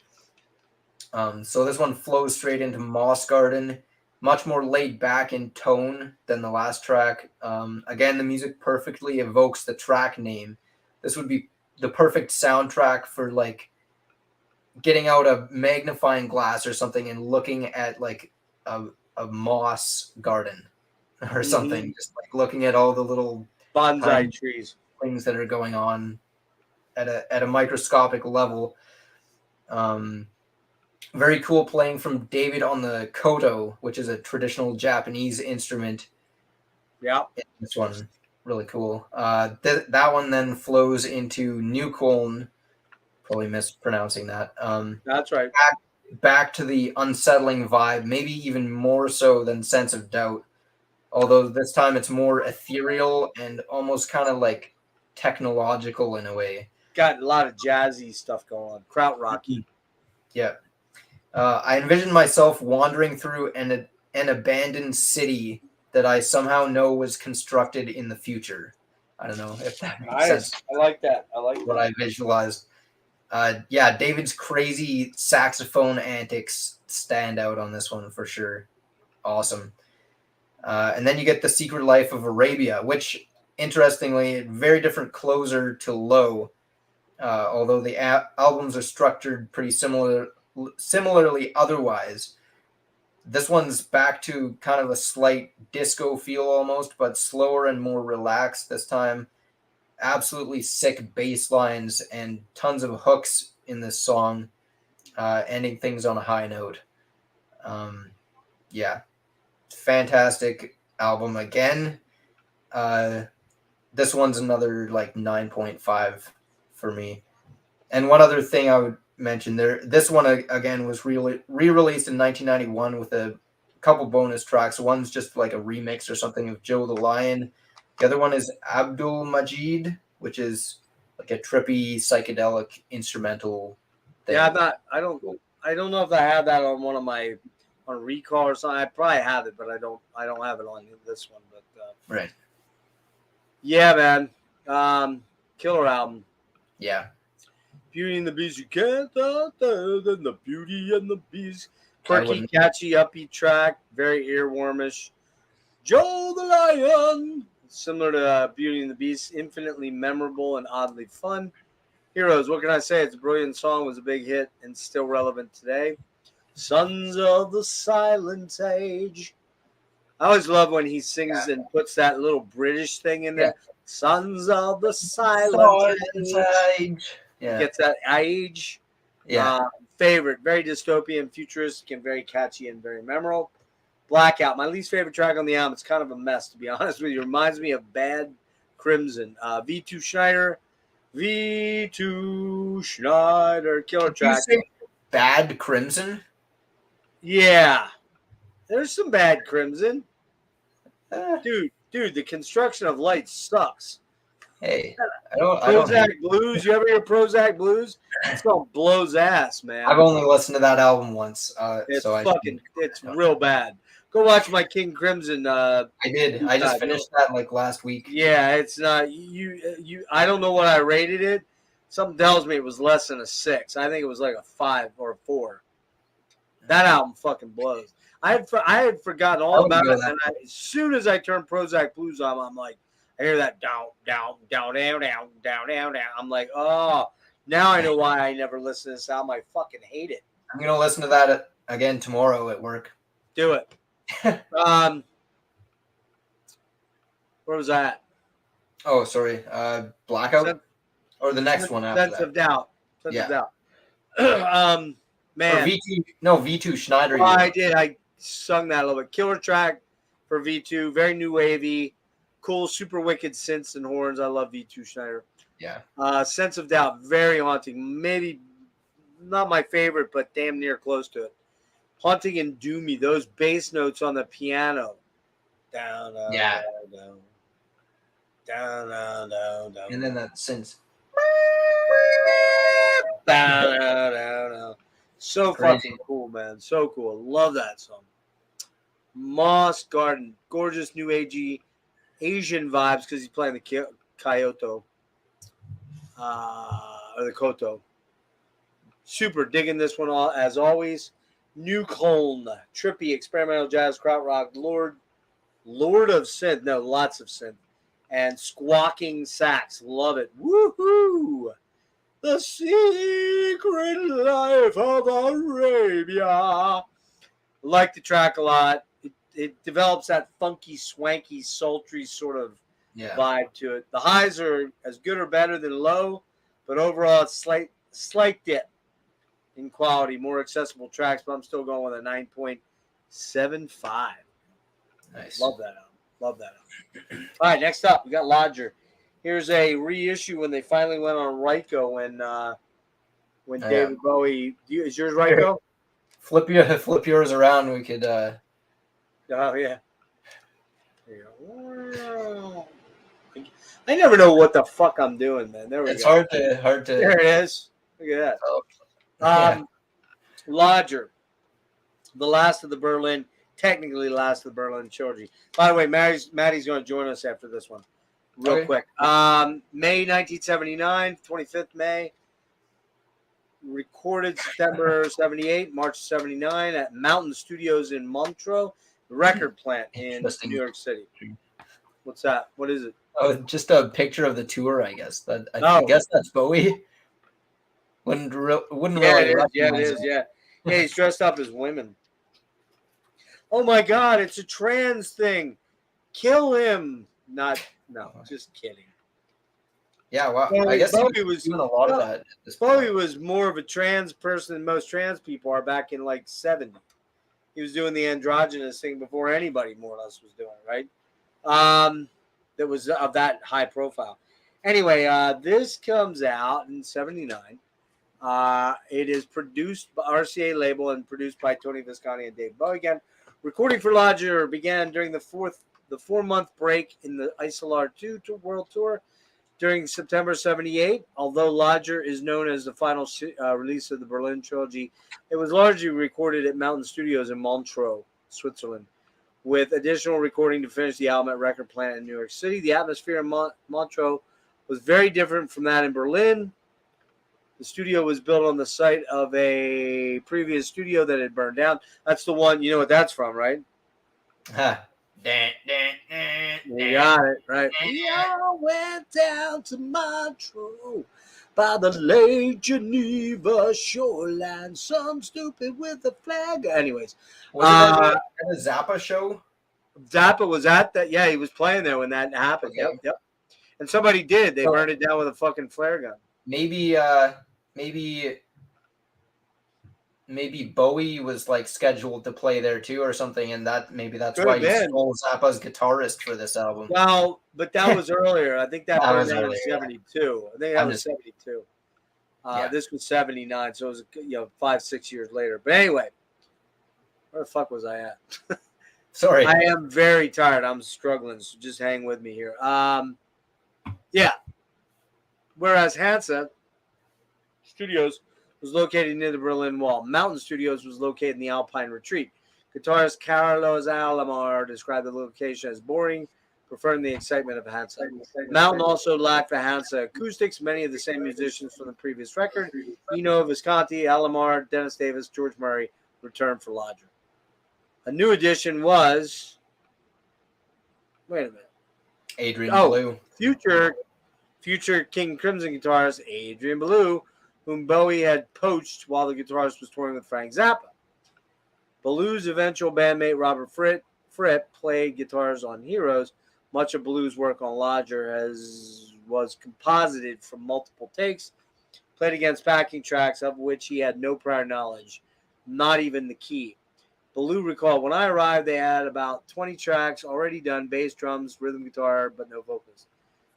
So this one flows straight into Moss Garden, much more laid back in tone than the last track. Again, the music perfectly evokes the track name. This would be the perfect soundtrack for like getting out a magnifying glass or something and looking at like a moss garden. or something. Just like looking at all the little Bonsai trees, things that are going on at a microscopic level. Very cool playing from David on the koto, which is a traditional Japanese instrument. Yeah, this one really cool. That one then flows into New Cologne, probably mispronouncing that. that's right. Back to the unsettling vibe, maybe even more so than Sense of Doubt. Although this time it's more ethereal and almost kind of like technological in a way. Got a lot of jazzy stuff going on, krautrocky. Yeah. I envision myself wandering through an abandoned city that I somehow know was constructed in the future. I don't know if that makes sense. I like that. I like What that. I visualized. Yeah, David's crazy saxophone antics stand out on this one for sure. Awesome. And then you get The Secret Life of Arabia, which, interestingly, very different closer to Low, although the albums are structured pretty similarly otherwise. This one's back to kind of a slight disco feel almost, but slower and more relaxed this time. Absolutely sick bass lines and tons of hooks in this song, ending things on a high note. Yeah, fantastic album again. This one's another like 9.5 for me. And one other thing I would mention there, this one again was re-released in 1991 with a couple bonus tracks. One's just like a remix or something of Joe the Lion. The other one is Abdul Majid, which is like a trippy psychedelic instrumental thing. Yeah, I don't know if I have that on one of my on Recall or something. I probably have it, but I don't have it on this one. But right. Yeah, man. Killer album. Yeah. Beauty and the Beast. You can't tell than the Beauty and the Beast. Quirky, catchy, upbeat track. Very earwormish. Joe the Lion. Similar to Beauty and the Beast. Infinitely memorable and oddly fun. Heroes, what can I say? It's a brilliant song, was a big hit, and still relevant today. Sons of the Silent Age. I always love when he sings and puts that little British thing in there. Sons of the Silent Age. Yeah. Gets that age. Yeah. Favorite, very dystopian, futuristic, and very catchy and very memorable. Blackout, my least favorite track on the album. It's kind of a mess, to be honest with you. It reminds me of Bad Crimson. V2 Schneider. V2 Schneider. Killer track. You say Bad Crimson? Yeah. There's some Bad Crimson. Dude, the construction of lights sucks. Hey, Prozac Blues. You ever hear Prozac Blues? That song blows ass, man. I've only listened to that album once. It's real bad. Go watch my King Crimson. I did. I just finished that like last week. Yeah, it's not you. I don't know what I rated it. Something tells me it was less than a 6. I think it was like a 5 or a 4. That album fucking blows. I had forgotten all about it, and as soon as I turned Prozac Blues on, I'm like, I hear that down, down, down, down, down, down, down, down. I'm like, oh, now I know why I never listen to this album. I fucking hate it. I'm gonna listen to that again tomorrow at work. Do it. Where was that? Oh, sorry. Blackout, or the next one after Sense of Doubt. Sense of Doubt. Man. Or V2 Schneider. Oh, I did. I sung that a little bit. Killer track for V2. Very new wavy. Cool, super wicked synths and horns. I love V2 Schneider. Yeah. Sense of Doubt. Very haunting. Maybe not my favorite, but damn near close to it. Haunting and doomy. Those bass notes on the piano. Down, down, yeah. Down, down, down, down, down. And then that synth. Down, down, down, down. So fucking cool, man. So cool. Love that song. Moss Garden. Gorgeous new agey Asian vibes because he's playing the Kyoto. Or the Koto. Super digging this one all as always. New Cologne. Trippy experimental jazz krautrock. Lord of synth. No, lots of synth. And squawking sax. Love it. Woohoo! The Secret Life of Arabia. Like the track a lot. it develops that funky, swanky, sultry sort of Yeah. vibe to it. The highs are as good or better than low, but overall it's slight dip in quality, more accessible tracks, but I'm still going with a 9.75. Nice. Love that album. Love that album. All right, next up, we got Lodger. Here's a reissue when they finally went on Ryko when David Bowie. Is yours Ryko? Flip yours around. We could. Oh yeah. I never know what the fuck I'm doing, man. There we It's go. hard to. There it is. Look at that. Oh, yeah. Lodger, the last of the Berlin, technically last of the Berlin trilogy. By the way, Maddie's going to join us after this one, real quick. May 1979, 25th May. Recorded September 78, March 79 at Mountain Studios in Montreux, the record plant in New York City. What's that? What is it? Oh, just a picture of the tour, I guess. I guess that's Bowie. Wouldn't really recognize it is. Yeah, he's dressed up as women. Oh my God, it's a trans thing. Kill him. No, just kidding. Yeah, well, I guess Bowie was doing a lot of that. Bowie was more of a trans person than most trans people are back in like 70. He was doing the androgynous thing before anybody more or less was doing it, right? That was of that high profile. Anyway, this comes out in 79. It is produced by RCA label and produced by Tony Visconti and Dave Bowie again. Recording for Lodger began during the 4-month break in the Isolar 2 World Tour during September 78. Although Lodger is known as the final release of the Berlin trilogy, it was largely recorded at Mountain Studios in Montreux, Switzerland, with additional recording to finish the album at Record Plant in New York City. The atmosphere in Montreux was very different from that in Berlin. The studio was built on the site of a previous studio that had burned down. That's the one, you know what that's from, right? You got it, right? We all went down to Montreux by the Lake Geneva shoreline. Some stupid with a flag. Anyways. Was it at a Zappa show? Zappa was at that. Yeah, he was playing there when that happened. Okay. Yep. And somebody did. They burned it down with a fucking flare gun. Maybe Bowie was like scheduled to play there too or something, and that's Could why have he been. stole Zappa's guitarist for this album. Well, but that was earlier. I think that was burned down in earlier, 72. I think that was 72. This was 79, so it was 5-6 years later. But anyway, where the fuck was I at? Sorry. I am very tired. I'm struggling, so just hang with me here. Yeah. Whereas Hansa Studios was located near the Berlin Wall. Mountain Studios was located in the Alpine Retreat. Guitarist Carlos Alomar described the location as boring, preferring the excitement of Hansa. Mountain also lacked the Hansa acoustics. Many of the same musicians from the previous record, Eno, Visconti, Alomar, Dennis Davis, George Murray, returned for Lodger. A new addition was, wait a minute, Adrian Belew. Future King Crimson guitarist Adrian Belew, whom Bowie had poached while the guitarist was touring with Frank Zappa. Belew's eventual bandmate Robert Fripp played guitars on Heroes. Much of Belew's work on Lodger was composited from multiple takes, played against backing tracks of which he had no prior knowledge, not even the key. Belew recalled, when I arrived, they had about 20 tracks already done, bass, drums, rhythm guitar, but no vocals.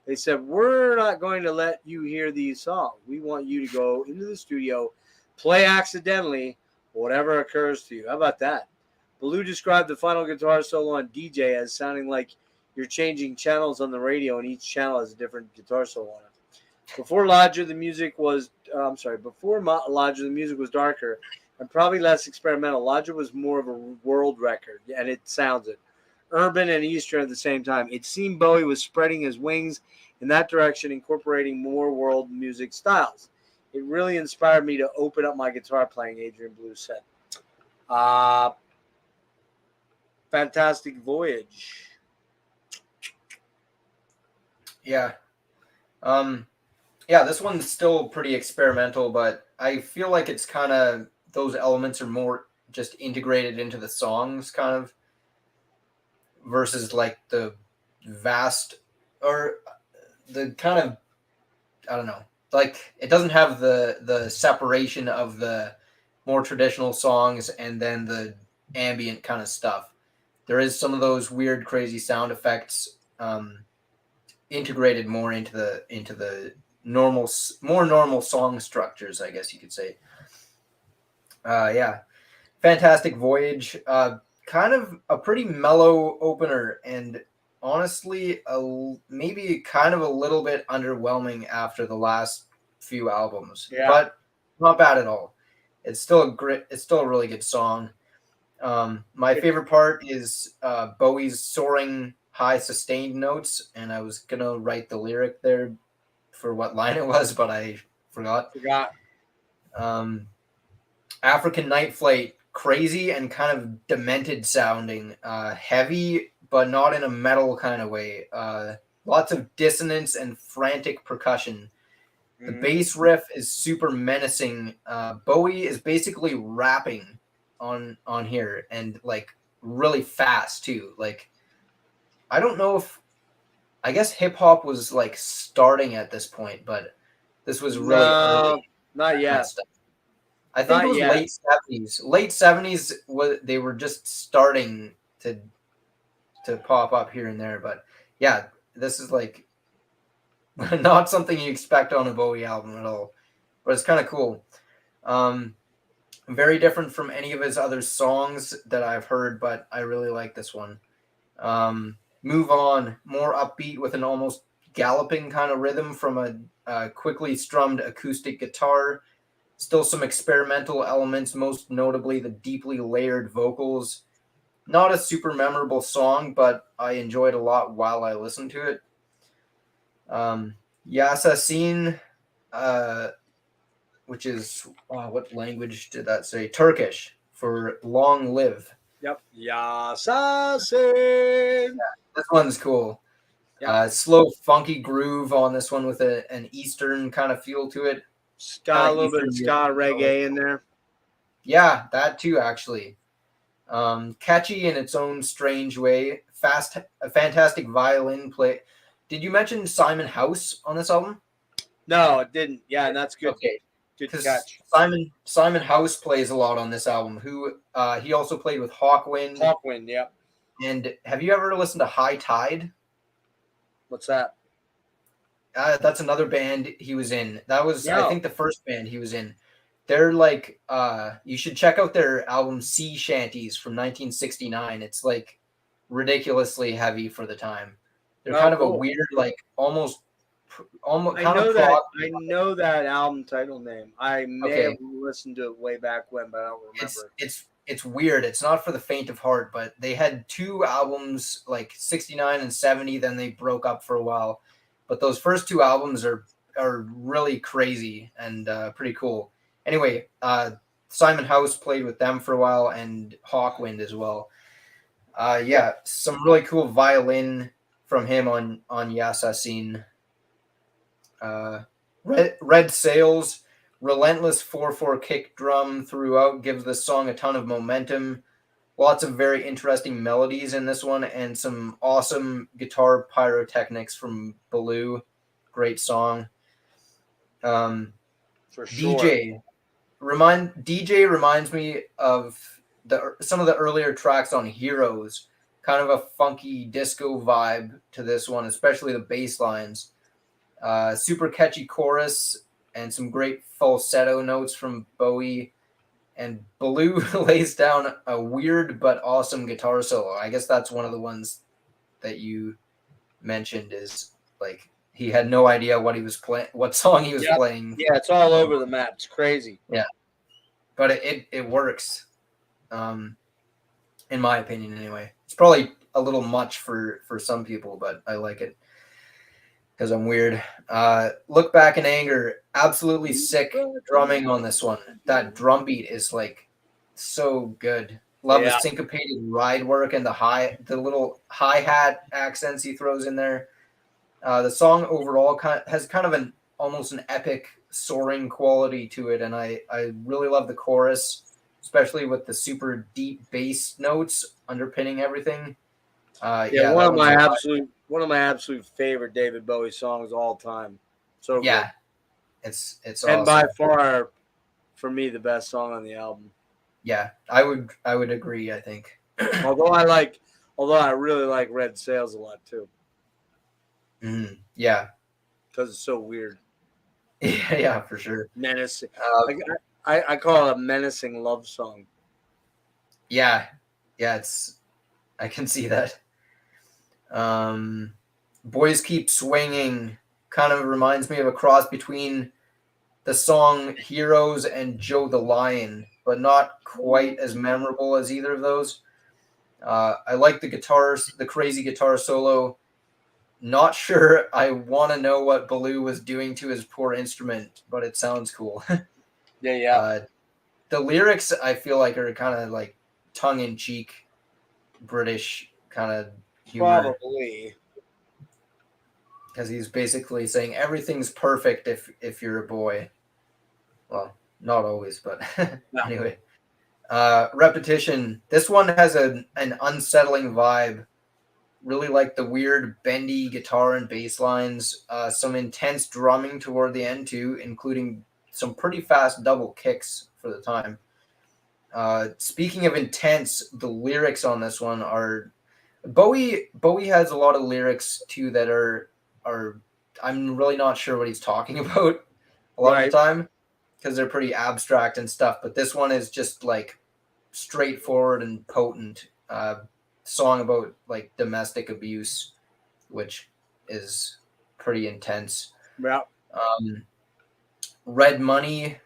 They said, we're not going to let you hear these songs. We want you to go into the studio, play accidentally, whatever occurs to you. How about that? Belew described the final guitar solo on DJ as sounding like you're changing channels on the radio, and each channel has a different guitar solo on it. Before Lodger, the music was darker and probably less experimental. Lodger was more of a world record, and it sounds it. Urban and Eastern at the same time. It seemed Bowie was spreading his wings in that direction, incorporating more world music styles. It really inspired me to open up my guitar playing, Adrian Belew said. Fantastic Voyage. Yeah. This one's still pretty experimental, but I feel like it's kind of, those elements are more just integrated into the songs, kind of. versus like the vast or the kind of, I don't know, like it doesn't have the separation of the more traditional songs and then the ambient kind of stuff. There is some of those weird, crazy sound effects integrated more into the more normal song structures, I guess you could say. Yeah, fantastic voyage. Kind of a pretty mellow opener, and honestly, maybe kind of a little bit underwhelming after the last few albums, Yeah. but not bad at all. It's still It's still a really good song. My favorite part is Bowie's soaring high sustained notes, and I was gonna write the lyric there for what line it was, but I forgot. African Night Flight, crazy and kind of demented sounding, heavy, but not in a metal kind of way. Lots of dissonance and frantic percussion. The bass riff is super menacing. Bowie is basically rapping on here, and like really fast too. Like, I don't know if, I guess hip hop was like starting at this point, but this was really early. Not yet. Stuff. I think Not it was yet. late 70s. Late 70s, they were just starting to pop up here and there. But yeah, this is like not something you expect on a Bowie album at all. But it's kind of cool. Very different from any of his other songs that I've heard, but I really like this one. Move On, more upbeat with an almost galloping kind of rhythm from a quickly strummed acoustic guitar. Still some experimental elements, most notably the deeply layered vocals. Not a super memorable song, but I enjoyed a lot while I listened to it. Yasasin, which is, what language did that say? Turkish, for long live. Yep. Yasasin. This one's cool. Yep. Slow, funky groove on this one with an Eastern kind of feel to it. Got a little bit of ska reggae in there. Yeah, that too, actually. Catchy in its own strange way. A fantastic violin play. Did you mention Simon House on this album? No, it didn't. Yeah, and that's good. Okay, good catch. Simon House plays a lot on this album. Who he also played with Hawkwind. Hawkwind, yeah. And have you ever listened to High Tide? What's that? That's another band he was in. That was, I think, the first band he was in. They're like, you should check out their album Sea Shanties from 1969. It's like ridiculously heavy for the time. They're kind of a weird, like almost. I know that album title name. I may have listened to it way back when, but I don't remember. It's weird. It's not for the faint of heart. But they had two albums, like 69 and 70. Then they broke up for a while. But those first two albums are really crazy and pretty cool. Anyway, Simon House played with them for a while, and Hawkwind as well. Yeah, some really cool violin from him on Yasasin. Red Sails, relentless 4/4 kick drum throughout gives this song a ton of momentum. Lots of very interesting melodies in this one, and some awesome guitar pyrotechnics from Bowie. Great song. For sure. DJ reminds me of some of the earlier tracks on Heroes. Kind of a funky disco vibe to this one, especially the bass lines. Super catchy chorus and some great falsetto notes from Bowie. And Bowie lays down a weird but awesome guitar solo. I guess that's one of the ones that you mentioned, is like he had no idea what he was playing, what song he was playing. Yeah, it's all over the map. It's crazy. Yeah, but it works, in my opinion anyway. It's probably a little much for some people, but I like it because I'm weird. Look Back in Anger, absolutely sick drumming on this one. That drum beat is like so good. Love the syncopated ride work and the little hi-hat accents he throws in there. The song overall has kind of almost an epic soaring quality to it, and I really love the chorus, especially with the super deep bass notes underpinning everything. Yeah, Yeah, that one's a lot. one of my absolute favorite David Bowie songs of all time. So good. Yeah, it's And by awesome. far, for me, the best song on the album. Yeah, I would agree. I think. Although I really like Red Sails a lot too, Yeah, because it's so weird, yeah, for sure. menacing. Uh, Like I call it a menacing love song. yeah, yeah, I can see that. Boys Keep Swinging kind of reminds me of a cross between the song Heroes and Joe the Lion, but not quite as memorable as either of those. I like the guitars, the crazy guitar solo. Not sure I want to know what Baloo was doing to his poor instrument, but it sounds cool. Yeah, yeah, uh, the lyrics I feel like are kind of like tongue in cheek British kind of humor probably. because he's basically saying everything's perfect if you're a boy. Well, not always, but No. anyway. Repetition. This one has an unsettling vibe. Really like the weird bendy guitar and bass lines. Some intense drumming toward the end too, including some pretty fast double kicks for the time. Speaking of intense, the lyrics on this one are Bowie has a lot of lyrics too that are I'm really not sure what he's talking about a lot of the Right. time because they're pretty abstract and stuff. But this one is just like straightforward and potent. Song about like domestic abuse, which is pretty intense. Yeah. Um, Red Money,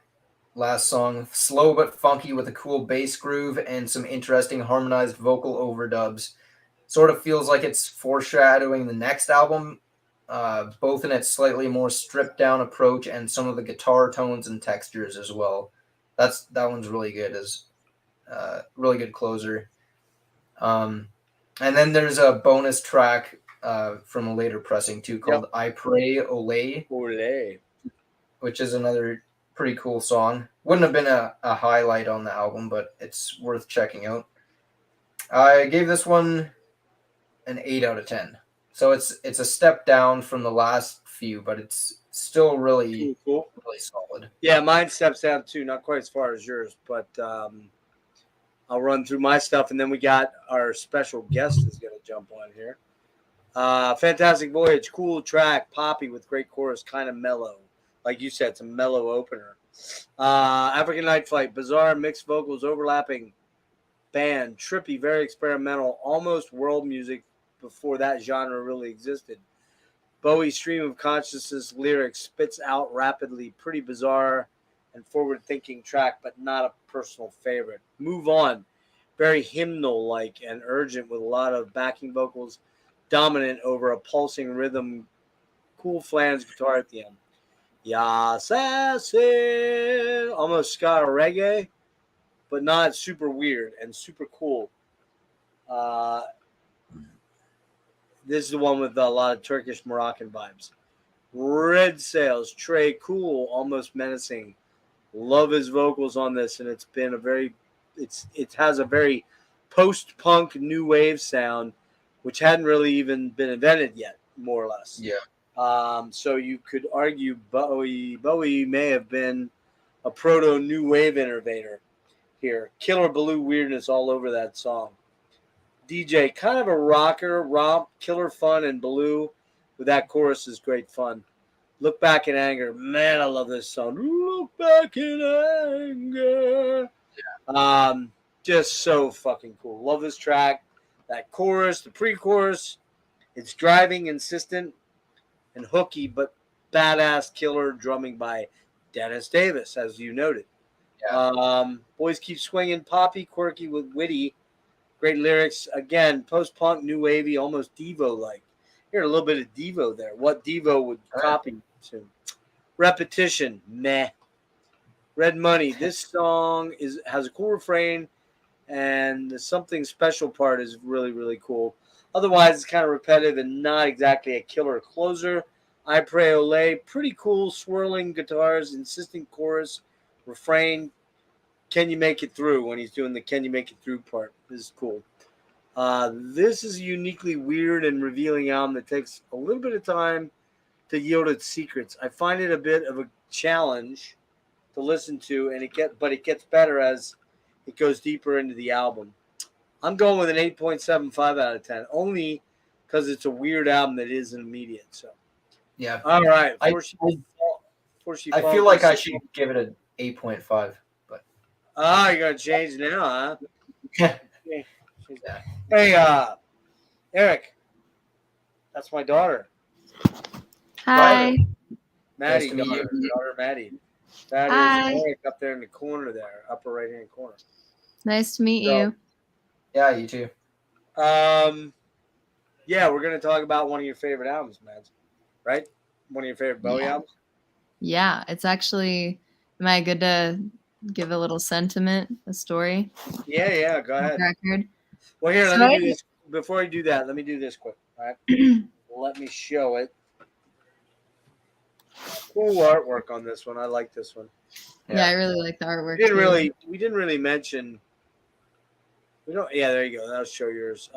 last song, slow but funky with a cool bass groove and some interesting harmonized vocal overdubs. Sort of feels like it's foreshadowing the next album, both in its slightly more stripped down approach and some of the guitar tones and textures as well. That one's really good, as really good closer. And then there's a bonus track from a later pressing too Yep. called "I Pray Olay," Olay. which is another pretty cool song. Wouldn't have been a highlight on the album, but it's worth checking out. I gave this one an 8 out of 10. So it's a step down from the last few, but it's still really Cool. really solid. Yeah, mine steps down too. Not quite as far as yours, but I'll run through my stuff, and then we got our special guest is going to jump on here. Fantastic Voyage, cool track, poppy with great chorus, kind of mellow. Like you said, it's a mellow opener. African Night Flight, bizarre mixed vocals, overlapping band, trippy, very experimental, almost world music before that genre really existed. Bowie's stream of consciousness lyrics spits out rapidly, pretty bizarre and forward-thinking track, but not a personal favorite. Move On, very hymnal-like and urgent with a lot of backing vocals dominant over a pulsing rhythm, cool flange guitar at the end. Yassassin, almost ska reggae, but not super weird and super cool. Uh, this is the one with a lot of Turkish Moroccan vibes. Red Sails, Trey, cool, almost menacing. Love his vocals on this, and it has a very post-punk new wave sound, which hadn't really even been invented yet, more or less. Yeah. So you could argue Bowie may have been a proto new wave innovator here. Killer Baloo weirdness all over that song. DJ, kind of a rocker, romp, killer fun, and Baloo with that chorus is great fun. Look Back in Anger. Man, I love this song. Look Back in Anger. Just so fucking cool. Love this track. That chorus, the pre-chorus, it's driving, insistent, and hooky, but badass killer drumming by Dennis Davis, as you noted. Yeah. Boys Keep Swinging, poppy, quirky with witty. Great lyrics. Again, post-punk, new wavy, almost Devo-like. Hear a little bit of Devo there. What Devo would copy to. Repetition, meh. Red Money. This song has a cool refrain, and the something special part is really, really cool. Otherwise, it's kind of repetitive and not exactly a killer closer. I Pray Olay, pretty cool, swirling guitars, insistent chorus, refrain. Can you make it through when he's doing the can you make it through part? This is cool. This is a uniquely weird and revealing album that takes a little bit of time to yield its secrets. I find it a bit of a challenge to listen to, and it gets better as it goes deeper into the album. I'm going with an 8.75 out of 10, only because it's a weird album that isn't immediate. So, Yeah. all right. I feel like I should give it an 8.5. But you're gonna change now, huh? yeah. Hey, Erik, that's my daughter. Hi. Maddie, Nice to meet you. daughter Maddie. That Hi. is Erik up there in the corner there, upper right hand corner. Nice to meet So, you. Yeah, you too. Yeah, we're gonna talk about one of your favorite albums, Mads. Right? One of your favorite Bowie albums. Yeah, it's actually. Am I good to give a little sentiment, a story? Yeah. Go ahead. Record. Well, here, So let me do this. Before I do that, let me do this quick. All right. Let me show it. Cool artwork on this one. I like this one. Yeah, I really like the artwork. We didn't really mention. We don't. Yeah, there you go. That'll show yours.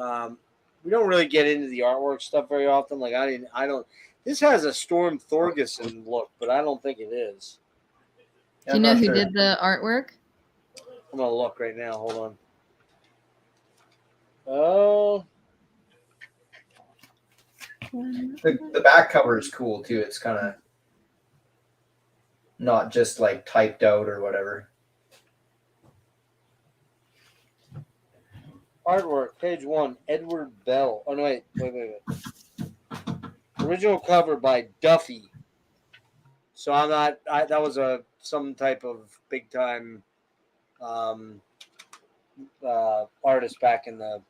We don't really get into the artwork stuff very often. Like I don't. This has a Storm Thorgerson look, but I don't think it is. Do you know who did the artwork? I'm gonna look right now. Hold on. Oh. The back cover is cool too. It's kind of not just like typed out or whatever. Artwork, page 1, Edward Bell. Oh no, wait. Original cover by Duffy. So I'm not. That was some type of big time artist back in the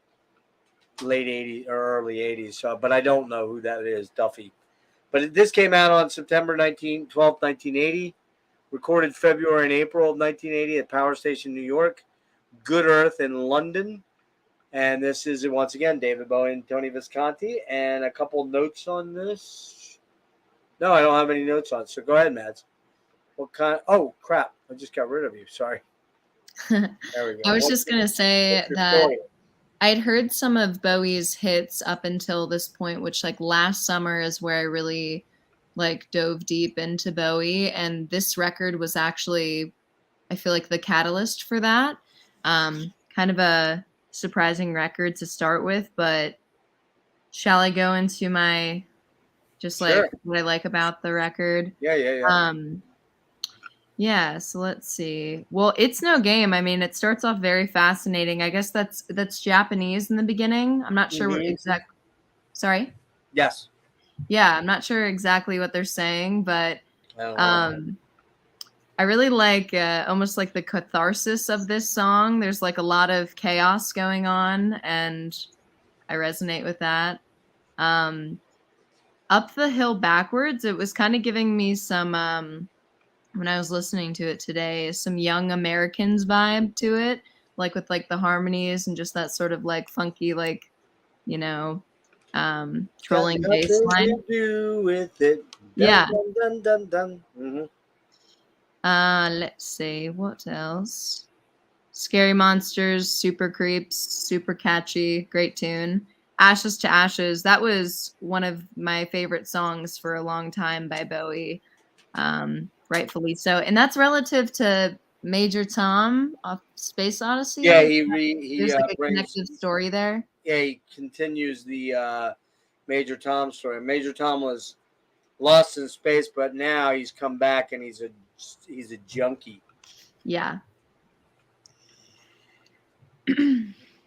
late 80s or early 80s. So, but I don't know who that is, Duffy. But this came out on September 12th, 1980. Recorded February and April of 1980 at Power Station, New York. Good Earth in London. And this is, once again, David Bowie and Tony Visconti. And a couple notes on this. No, I don't have any notes on it. So go ahead, Mads. What kind? Oh, crap. I just got rid of you. Sorry. There we go. I was just going to say that I'd heard some of Bowie's hits up until this point, which like last summer is where I really like dove deep into Bowie. And this record was actually, I feel like, the catalyst for that. Kind of a surprising record to start with, but shall I go into my just like Sure. what I like about the record? Yeah. Yeah, so let's see. Well, It's No Game. I mean, it starts off very fascinating. I guess that's Japanese in the beginning. I'm not sure what exact. Sorry? Yes. Yeah, I'm not sure exactly what they're saying, but I really like almost like the catharsis of this song. There's like a lot of chaos going on, and I resonate with that. Up the Hill Backwards, it was kind of giving me some, when I was listening to it today, some Young Americans vibe to it, like with like the harmonies and just that sort of like funky, like, you know, trolling bass line. Do with it. Yeah. Dun. Mm-hmm. Let's see what else. Scary Monsters, Super Creeps, super catchy, great tune. Ashes to Ashes, that was one of my favorite songs for a long time by Bowie, rightfully so. And that's relative to Major Tom of Space Odyssey. Yeah, he there's like a connective story there. Yeah, he continues the Major Tom story. Major Tom was lost in space, but now he's come back and he's a junkie. Yeah.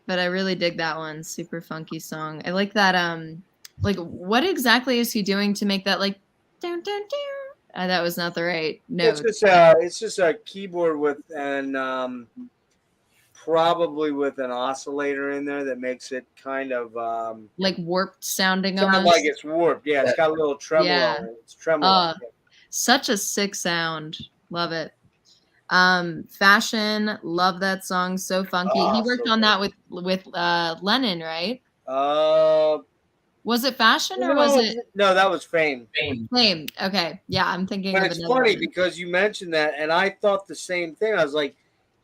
But I really dig that one. Super funky song. I like that. Like, what exactly is he doing to make that like? Dun, dun, dun? That was not the right note. It's just a keyboard with and probably with an oscillator in there that makes it kind of like warped sounding. Sounds almost like it's warped. Yeah, it's got a little tremolo. Yeah. It's tremolo. Such a sick sound. Love it. Fashion, love that song, so funky. He worked on that with Lennon, right? Was it Fashion or was it? No, that was Fame. Fame. Okay, yeah, I'm thinking. But of it's funny because you mentioned that, and I thought the same thing. I was like,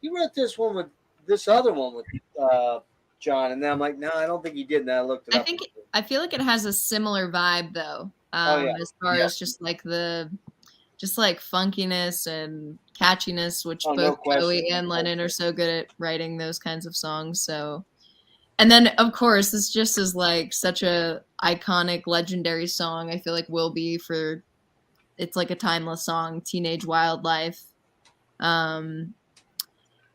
he wrote this one with this other one with John. And then I'm like, no, I don't think he did. And then I looked it up. I feel like it has a similar vibe though. As far as just like funkiness and catchiness, which both Bowie and Lennon are so good at writing those kinds of songs. So, and then of course, this just is like such a iconic, legendary song. I feel like will be for, it's like a timeless song, Teenage Wildlife. And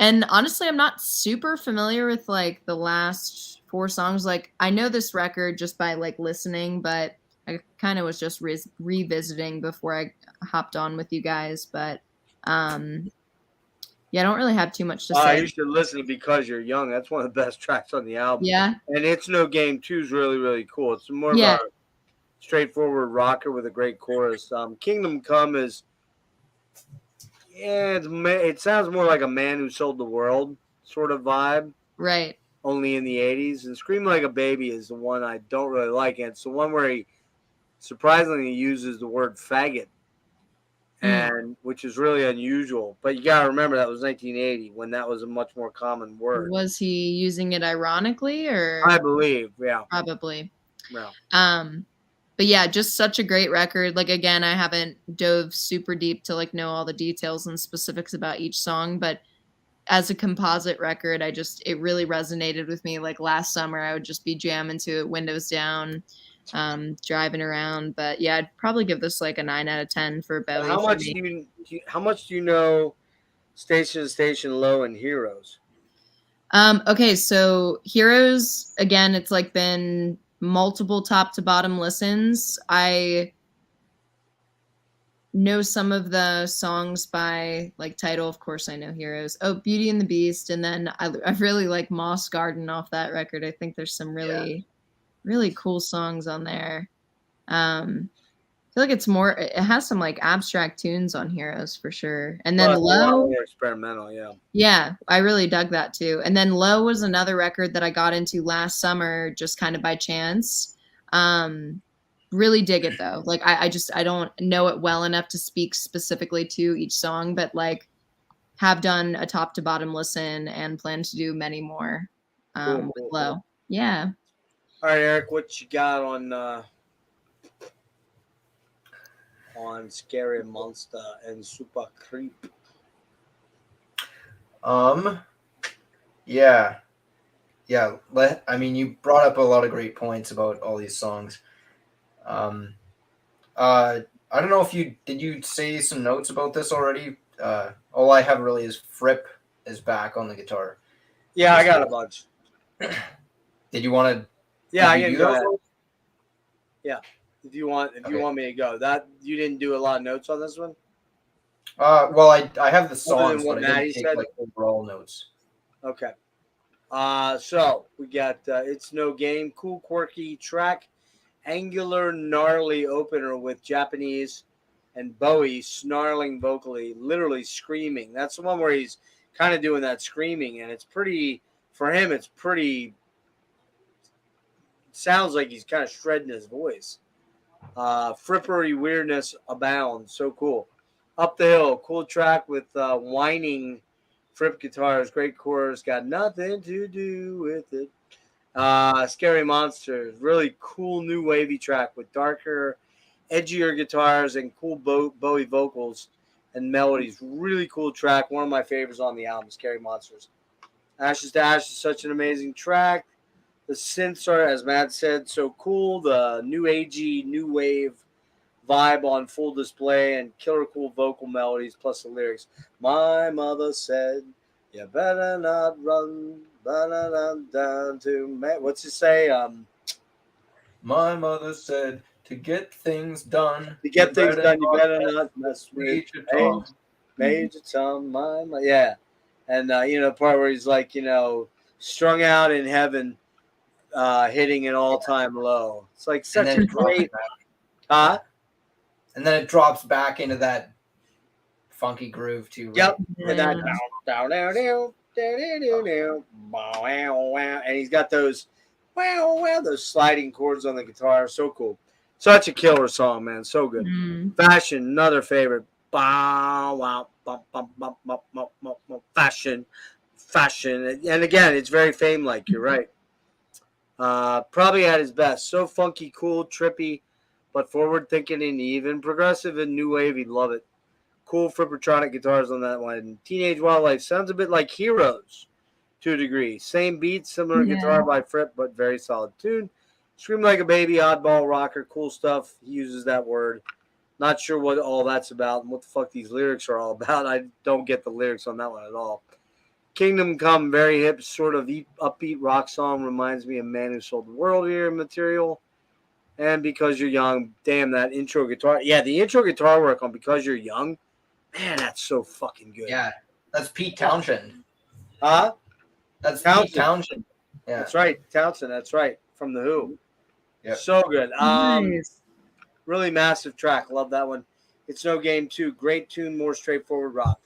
honestly, I'm not super familiar with like the last 4 songs. Like I know this record just by like listening, but I kind of was just revisiting before I hopped on with you guys. But yeah, I don't really have too much to say. You should listen Because You're Young. That's one of the best tracks on the album. Yeah. And It's No Game 2 is really, really cool. It's more of a straightforward rocker with a great chorus. Kingdom Come is, it sounds more like a Man Who Sold the World sort of vibe. Right. Only in the 80s. And Scream Like a Baby is the one I don't really like. And it's the one where he surprisingly uses the word faggot, and which is really unusual. But you got to remember that was 1980 when that was a much more common word. Was he using it ironically or? I believe, yeah. Probably. Yeah. But yeah, just such a great record. Like, again, I haven't dove super deep to like know all the details and specifics about each song, but as a composite record, it really resonated with me. Like last summer, I would just be jamming to it, windows down, driving around. But yeah, I'd probably give this like a 9 out of 10 for Bowie. How much do you know Station to Station, Low, and Heroes? Okay, so Heroes, again, it's like been multiple top to bottom listens. I know some of the songs by like title. Of course, I know Heroes. Oh, Beauty and the Beast, and then I really like Moss Garden off that record. I think there's some really cool songs on there. I feel like it has some like abstract tunes on Heroes for sure. And then Low, more experimental, yeah. Yeah, I really dug that too. And then Low was another record that I got into last summer just kind of by chance. Really dig it though. Like I don't know it well enough to speak specifically to each song, but like have done a top to bottom listen and plan to do many more with Low. Cool. Yeah. All right, Erik, what you got on Scary Monster and Super Creep? Yeah. I mean, you brought up a lot of great points about all these songs. I don't know if did you say some notes about this already? All I have really is Fripp is back on the guitar. Yeah, I got a bunch. Did you want to? Yeah, I can go ahead. Yeah, if you want me to go. That you didn't do a lot of notes on this one. Well, I have the songs, but I Maddie didn't take like overall notes. Okay. So we got It's No Game, cool, quirky track, angular, gnarly opener with Japanese and Bowie snarling vocally, literally screaming. That's the one where he's kind of doing that screaming, and it's pretty, for him, it's pretty, sounds like he's kind of shredding his voice. Frippery weirdness abounds. So cool. Up the Hill, cool track with whining Fripp guitars, great chorus, got nothing to do with it. Scary Monsters, really cool new wavy track with darker, edgier guitars and cool Bowie vocals and melodies. Really cool track. One of my favorites on the album, Scary Monsters. Ashes to Ashes is such an amazing track. The synths are, as Matt said, so cool. The new agey, new wave vibe on full display and killer cool vocal melodies plus the lyrics. My mother said, you better not run down to what's it say? My mother said to get things done. To get things done, you better not mess with Major Tom. Yeah. And the part where he's like, strung out in heaven, hitting an all-time low. It's like such a great and then it drops back into that funky groove too. Right? Yep. And that and he's got those those sliding chords on the guitar. So cool. Such a killer song, man. So good. Fashion, another favorite. Bow wow, bum, bum, bum, bum, bum, bum, bum. Fashion. fashion. And again, it's very fame-like. You're right. Probably at his best. So funky, cool, trippy, but forward-thinking and even progressive and new wavy. Love it. Cool Frippertronic guitars on that one. Teenage Wildlife sounds a bit like Heroes to a degree. Same beat, similar guitar by Fripp, but very solid tune. Scream Like a Baby, oddball rocker, cool stuff. He uses that word. Not sure what all that's about and what the fuck these lyrics are all about. I don't get the lyrics on that one at all. Kingdom Come, very hip, sort of upbeat rock song. Reminds me of Man Who Sold the World here material. And Because You're Young, damn, that intro guitar. Yeah, the intro guitar work on Because You're Young, man, that's so fucking good. Yeah, that's Pete Townshend. Huh? That's Townsend. Pete Townshend. Yeah. That's right. Townsend, that's right. From The Who. Yep. So good. Nice. Really massive track. Love that one. It's No Game 2. Great tune, more straightforward rock.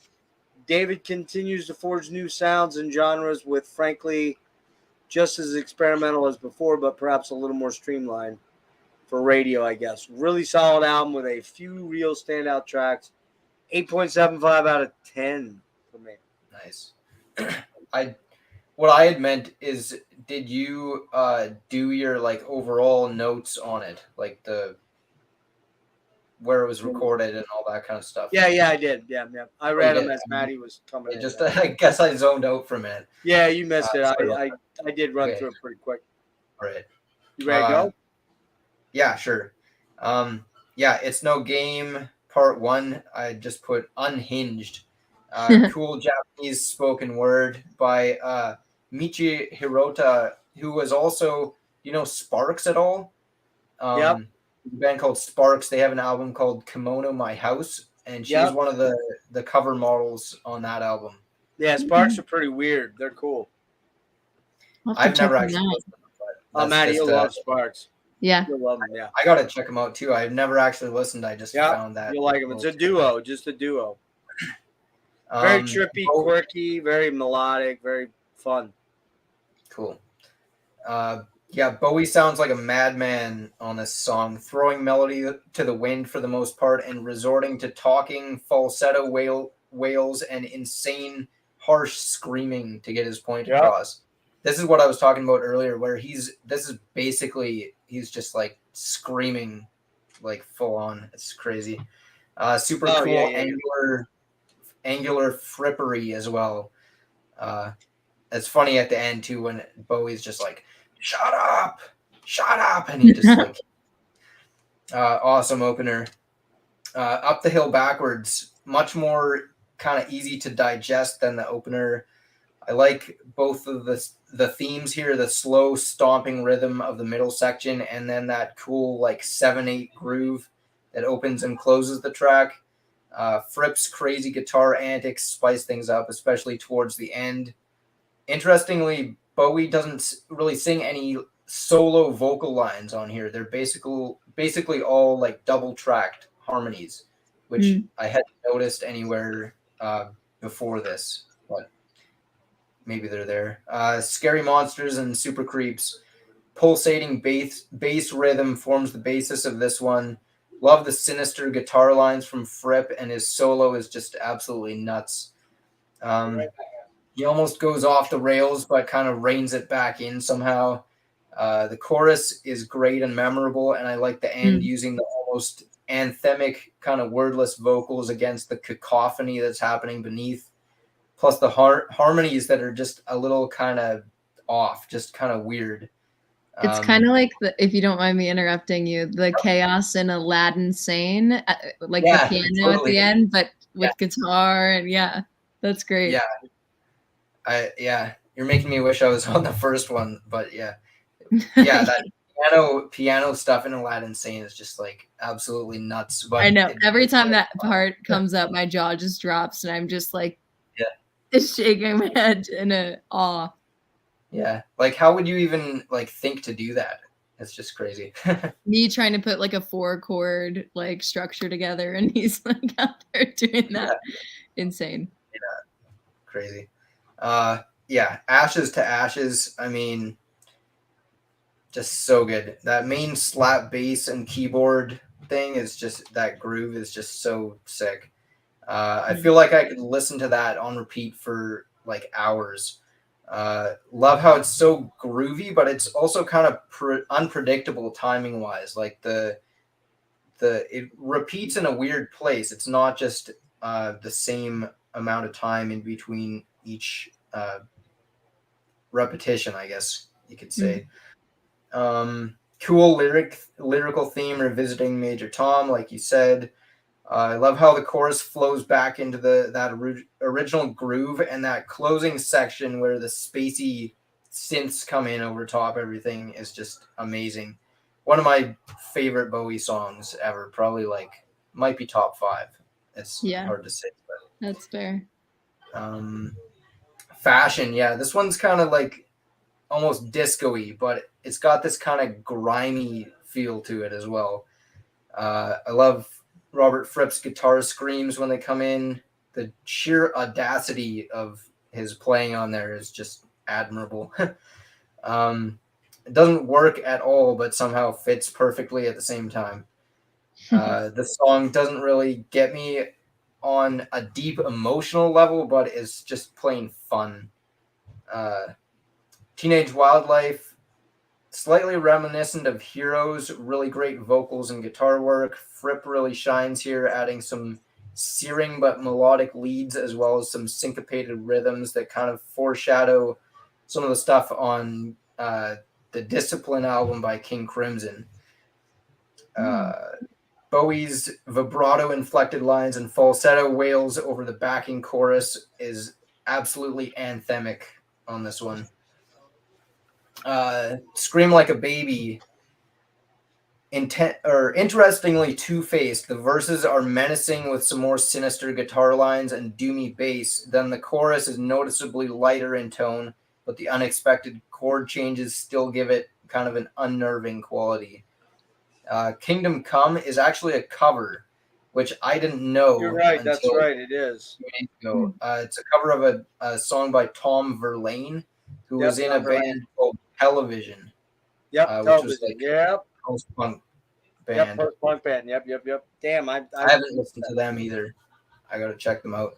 David continues to forge new sounds and genres with, frankly, just as experimental as before, but perhaps a little more streamlined for radio, I guess. Really solid album with a few real standout tracks. 8.75 out of 10 for me. Nice. What I had meant is, did you do your like overall notes on it, like the where it was recorded and all that kind of stuff? Yeah, I did. Yeah. I read them as Maddie was coming in. Just I guess I zoned out for a minute. Yeah, you missed it. I did run through it pretty quick. All right. You ready to go? Yeah, sure. Yeah, It's No Game Part 1. I just put Unhinged. Cool Japanese spoken word by Michi Hirota, who was also, Sparks at all? Yep. A band called Sparks. They have an album called Kimono My House, and she's one of the cover models on that album. Yeah, Sparks are pretty weird. They're cool. I've never actually listened to them. Maddie, you'll love Sparks. Yeah. You'll love them, yeah. I gotta check them out too. I've never actually listened. I just found that. You'll like them. It's a duo, just a duo. Very trippy, quirky, very melodic, very fun. Cool. Yeah, Bowie sounds like a madman on this song, throwing melody to the wind for the most part and resorting to talking, falsetto wails, and insane, harsh screaming to get his point across. This is what I was talking about earlier, where he's just like screaming, like full on. It's crazy. Super cool, angular frippery as well. It's funny at the end too when Bowie's just like, shut up, and he just like awesome opener. Up the Hill Backwards, much more kind of easy to digest than the opener. I like both of the themes here, the slow stomping rhythm of the middle section, and then that cool like 7/8 groove that opens and closes the track. Fripp's crazy guitar antics spice things up, especially towards the end. Interestingly, Bowie doesn't really sing any solo vocal lines on here. They're basically all like double tracked harmonies, which I hadn't noticed anywhere before this, but maybe they're there. Scary Monsters and Super Creeps. Pulsating bass rhythm forms the basis of this one. Love the sinister guitar lines from Fripp, and his solo is just absolutely nuts. He almost goes off the rails, but kind of reins it back in somehow. The chorus is great and memorable, and I like the end using the almost anthemic kind of wordless vocals against the cacophony that's happening beneath. Plus the harmonies that are just a little kind of off, just kind of weird. It's kind of like, if you don't mind me interrupting you, the chaos in Aladdin Sane, like the piano at the end, but with guitar, and that's great. You're making me wish I was on the first one, but that piano stuff in Aladdin Sane is just like absolutely nuts. But I know every time that part comes up, my jaw just drops, and I'm just like, shaking my head in awe. Yeah, like how would you even like think to do that? It's just crazy. Me trying to put like a 4-chord like structure together, and he's like out there doing that. Insane. Yeah, crazy. Ashes to Ashes. I mean, just so good. That main slap bass and keyboard thing is just, that groove is just so sick. I feel like I could listen to that on repeat for like hours. Love how it's so groovy, but it's also kind of unpredictable timing wise. Like it repeats in a weird place. It's not just the same amount of time in between each repetition, I guess you could say. Cool lyrical theme revisiting Major Tom, like you said. I love how the chorus flows back into that original groove, and that closing section where the spacey synths come in over top everything is just amazing. One of my favorite Bowie songs ever. Probably might be top 5. It's hard to say, but that's fair. Fashion, yeah. This one's kind of like almost disco-y, but it's got this kind of grimy feel to it as well. I love Robert Fripp's guitar screams when they come in. The sheer audacity of his playing on there is just admirable. It doesn't work at all, but somehow fits perfectly at the same time. The song doesn't really get me on a deep emotional level, but it's just plain fun. Teenage Wildlife, slightly reminiscent of Heroes, really great vocals and guitar work. Fripp really shines here, adding some searing but melodic leads as well as some syncopated rhythms that kind of foreshadow some of the stuff on the Discipline album by King Crimson. Bowie's vibrato inflected lines and falsetto wails over the backing chorus is absolutely anthemic on this one. Scream Like a Baby, interestingly two-faced. The verses are menacing with some more sinister guitar lines and doomy bass. Then the chorus is noticeably lighter in tone, but the unexpected chord changes still give it kind of an unnerving quality. Kingdom Come is actually a cover, which I didn't know. You're right. That's right. It is. It's a cover of a song by Tom Verlaine, who was in a band called Television. Yep, Television. Which was like post-punk band. Yep, post-punk band. Yep. Damn, I haven't listened to them either. I got to check them out.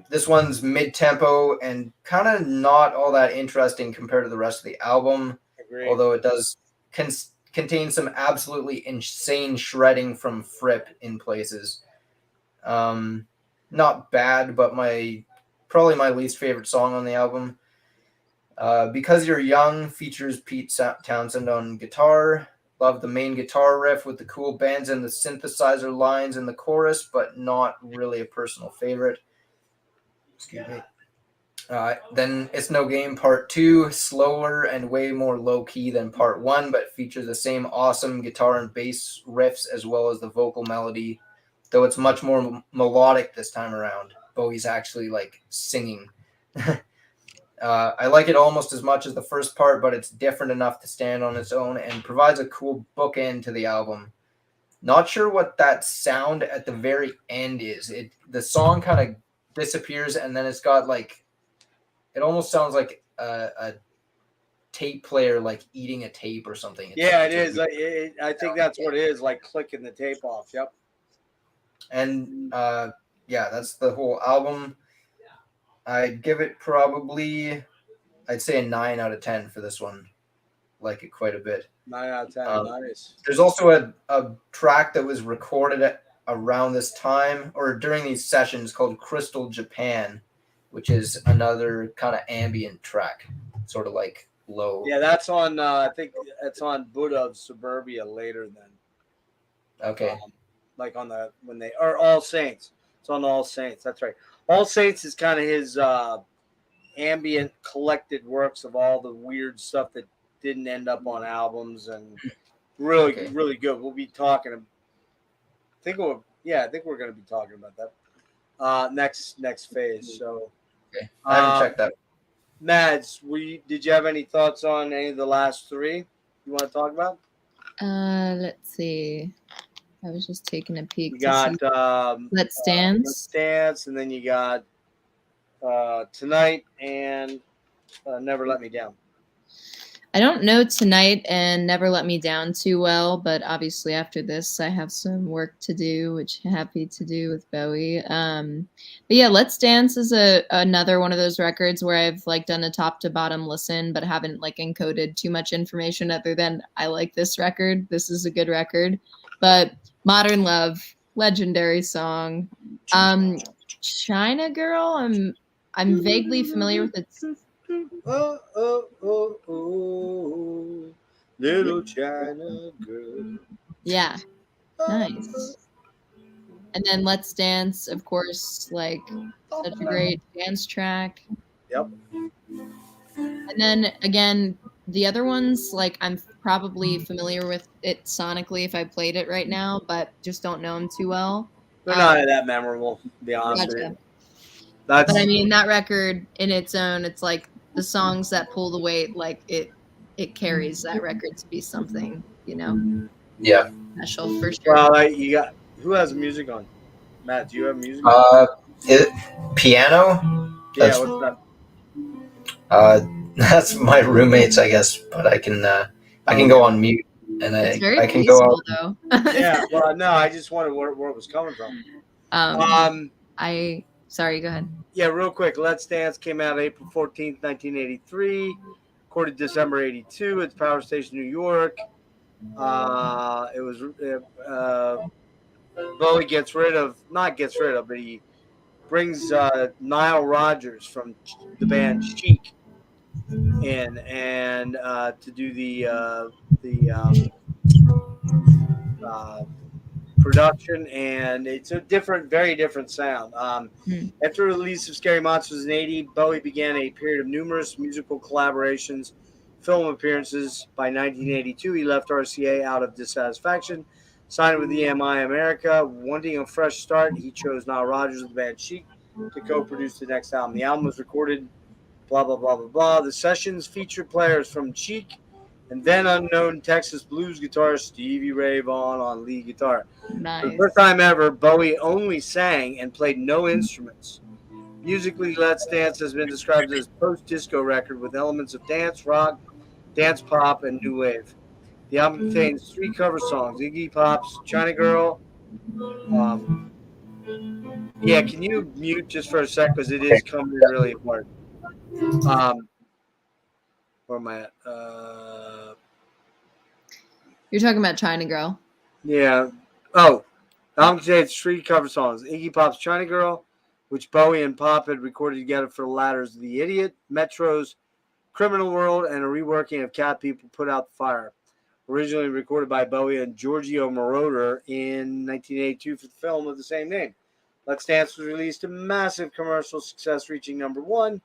This one's mid-tempo and kind of not all that interesting compared to the rest of the album. Agreed. Although it does contain some absolutely insane shredding from Fripp in places. Not bad, but probably my least favorite song on the album. Because You're Young features Pete Townsend on guitar. Love the main guitar riff with the cool bends and the synthesizer lines in the chorus, but not really a personal favorite. Excuse me. Then It's No Game Part 2, slower and way more low-key than Part 1, but features the same awesome guitar and bass riffs as well as the vocal melody, though it's much more melodic this time around. Bowie's actually singing. I like it almost as much as the first part, but it's different enough to stand on its own and provides a cool bookend to the album. Not sure what that sound at the very end is. The song kind of disappears, and then it's got it almost sounds like a tape player eating a tape or something. It is. I think that's what it is, like clicking the tape off. Yep. And that's the whole album. I'd give it probably, I'd say a 9 out of 10 for this one. Like it quite a bit. 9 out of 10. Nice. There's also a track that was recorded around this time or during these sessions called Crystal Japan, which is another kind of ambient track, sort of low. Yeah, that's on. I think it's on Buddha of Suburbia later then. Okay. Or All Saints. It's on All Saints. That's right. All Saints is kind of his ambient collected works of all the weird stuff that didn't end up on albums and really good. We'll be talking. I think we're going to be talking about that next phase. So. Okay. I haven't checked that. Mads, did you have any thoughts on any of the last 3 you want to talk about? Let's see. I was just taking a peek. You got Let's Dance. And then you got Tonight and Never Let Me Down. I don't know Tonight and Never Let Me Down too well, but obviously after this, I have some work to do, which I'm happy to do with Bowie. But yeah, Let's Dance is another one of those records where I've like done a top to bottom listen, but haven't like encoded too much information other than I like this record. This is a good record. But Modern Love, legendary song. China Girl, I'm vaguely familiar with its. Oh, oh, oh, oh, little China girl. Yeah, nice. And then Let's Dance, of course, like such a great dance track. Yep. And then again, the other ones, like I'm probably familiar with it sonically if I played it right now, but just don't know them too well. They're not that memorable, to be honest with you. But I mean, that record in its own, it's like the songs that pull the weight, like it carries that record to be something, you know? Yeah. Special for sure. Well, you got who has music on? Matt, do you have music? Piano. Yeah, what's that? That's my roommate's, I guess. But I can go on mute and it's very I can go out. though. Yeah. Well, no, I just wondered where it was coming from. Sorry, go ahead. Yeah, real quick. Let's Dance came out April 14th, 1983. Recorded December 82 at the Power Station, New York. It was Bowie but he brings Nile Rodgers from the band Chic in and to do the production, and it's a very different sound. After the release of Scary Monsters in '80, Bowie began a period of numerous musical collaborations, film appearances. By 1982, he left RCA out of dissatisfaction, signed with EMI America. Wanting a fresh start, he chose Nile Rodgers of the band Chic to co-produce the next album. The album was recorded, blah, blah, blah, blah, blah. The sessions featured players from Chic and then unknown Texas blues guitarist Stevie Ray Vaughan on lead guitar. Nice. For the first time ever, Bowie only sang and played no instruments. Musically, Let's Dance has been described as a post-disco record with elements of dance, rock, dance pop, and new wave. The album contains 3 cover songs: Iggy Pop's China Girl. Yeah, can you mute just for a sec, because it is coming in really hard. Where am I at? You're talking about China Girl. Yeah. Oh, the album contains 3 cover songs: Iggy Pop's China Girl, which Bowie and Pop had recorded together for the latter's The Idiot, Metro's Criminal World, and a reworking of Cat People Put Out the Fire. Originally recorded by Bowie and Giorgio Moroder in 1982 for the film of the same name. Let's Dance was released to massive commercial success, reaching #1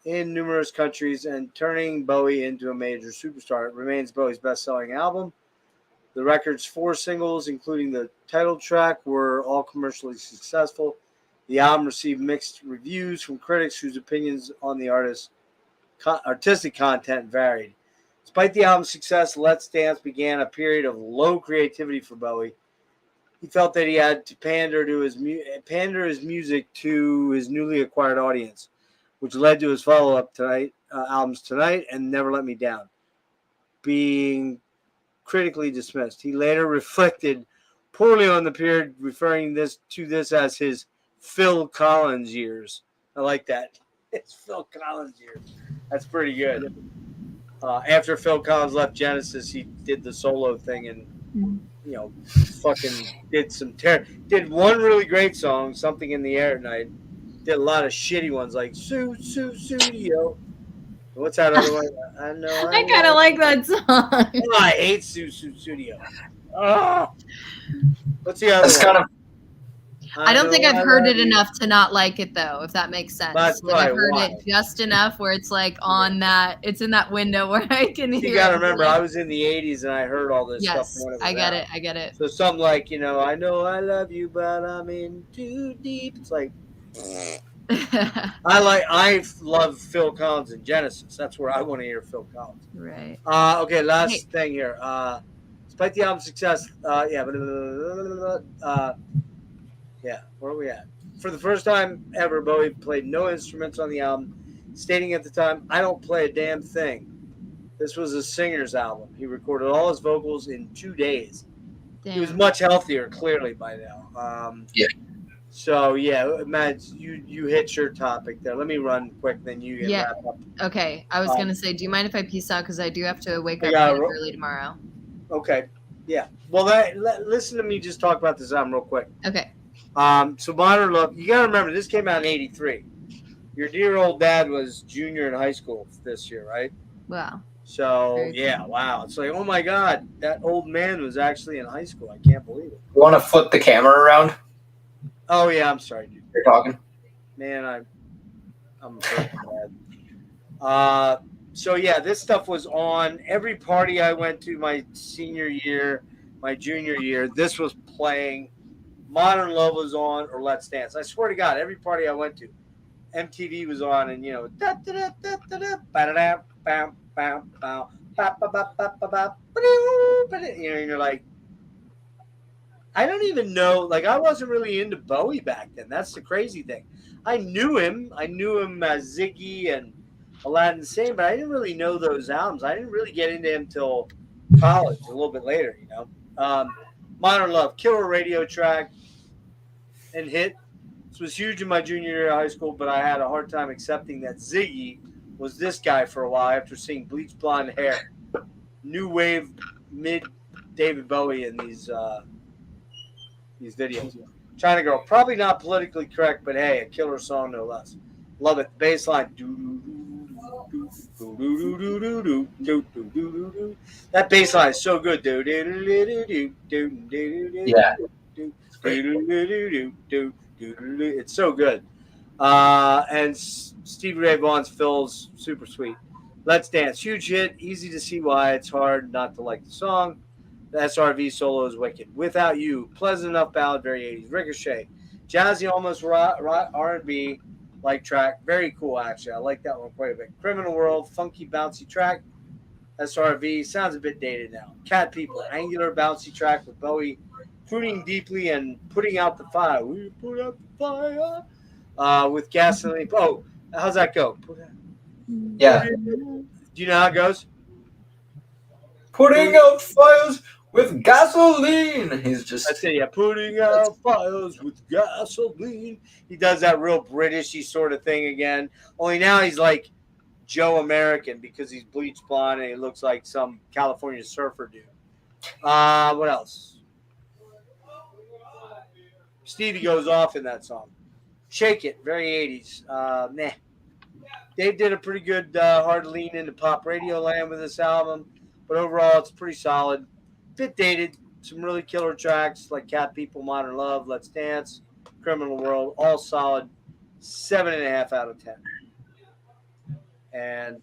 in numerous countries and turning Bowie into a major superstar. It remains Bowie's best-selling album. The record's 4 singles, including the title track, were all commercially successful. The album received mixed reviews from critics whose opinions on the artistic content varied. Despite the album's success, Let's Dance began a period of low creativity for Bowie. He felt that he had to pander his music to his newly acquired audience, which led to his follow-up albums Tonight and Never Let Me Down being critically dismissed. He later reflected poorly on the period, referring to this as his Phil Collins years. I like that. It's Phil Collins years. That's pretty good. After Phil Collins left Genesis, he did the solo thing and fucking did one really great song, Something in the Air at Night. Did a lot of shitty ones like Studio. What's that other one? I know. I kind of like that song. Oh, I hate Studio. Oh. What's the other one? Kind of. I don't think I've heard it enough to not like it, though, if that makes sense. That's I've heard it just enough where it's like on that, it's in that window where I can hear it. You got to remember, I was in the 80s and I heard all this stuff. Yes, I get it. So something like, I know I love you, but I'm in too deep. It's like, I love Phil Collins and Genesis. That's where I want to hear Phil Collins. Right. Okay, last thing here. Despite the album's success, where are we at? For the first time ever, Bowie played no instruments on the album, stating at the time, "I don't play a damn thing." This was a singer's album. He recorded all his vocals in 2 days. Damn. He was much healthier, clearly, by now. Yeah. So, yeah, Matt, you hit your topic there. Let me run quick, then you can wrap up. Okay. I was going to say, do you mind if I peace out? Because I do have to wake up early tomorrow. Okay. Yeah. Well, listen to me just talk about this album real quick. Okay. So Modern Love, you got to remember, this came out in 83. Your dear old dad was junior in high school this year, right? Wow. So, Very yeah, cool. wow. It's like, oh, my God, that old man was actually in high school. I can't believe it. You want to flip the camera around? Oh, yeah, I'm sorry, dude. You're talking. Man, I'm very bad. So, yeah, this stuff was on every party I went to my senior year, my junior year. This was playing. Modern Love was on, or Let's Dance. I swear to God, every party I went to, MTV was on, and, you know, and you're like, I don't even know. Like, I wasn't really into Bowie back then. That's the crazy thing. I knew him as Ziggy and Aladdin Sane, but I didn't really know those albums. I didn't really get into him till college, a little bit later, you know. Modern Love, killer radio track and hit. This was huge in my junior year of high school, but I had a hard time accepting that Ziggy was this guy for a while after seeing bleach blonde hair. New wave, mid David Bowie in these videos. China Girl, probably not politically correct, but hey, a killer song no less. Love it. Bass line. That bass line is so good, dude. Yeah. It's so good. And Stevie Ray Vaughan's Phil's super sweet. Let's Dance. Huge hit. Easy to see why it's hard not to like the song. The SRV solo is wicked. Without You, pleasant enough ballad, very 80s. Ricochet, jazzy, almost R&B like track, very cool actually. I like that one quite a bit. Criminal World, funky bouncy track. SRV sounds a bit dated now. Cat People, angular bouncy track with Bowie crooning deeply and putting out the fire. We put out the fire with gasoline. Oh, how's that go? Yeah. Do you know how it goes? Putting out fires with gasoline. He's just. That's it, yeah. Putting out fires with gasoline. He does that real Britishy sort of thing again. Only now he's like Joe American because he's bleach blonde and he looks like some California surfer dude. What else? Stevie goes off in that song. Shake It, very 80s. Meh. Dave did a pretty good hard lean into pop radio land with this album, but overall it's pretty solid. Bit dated, some really killer tracks like Cat People, Modern Love, Let's Dance, Criminal World, all solid. 7.5 out of 10. And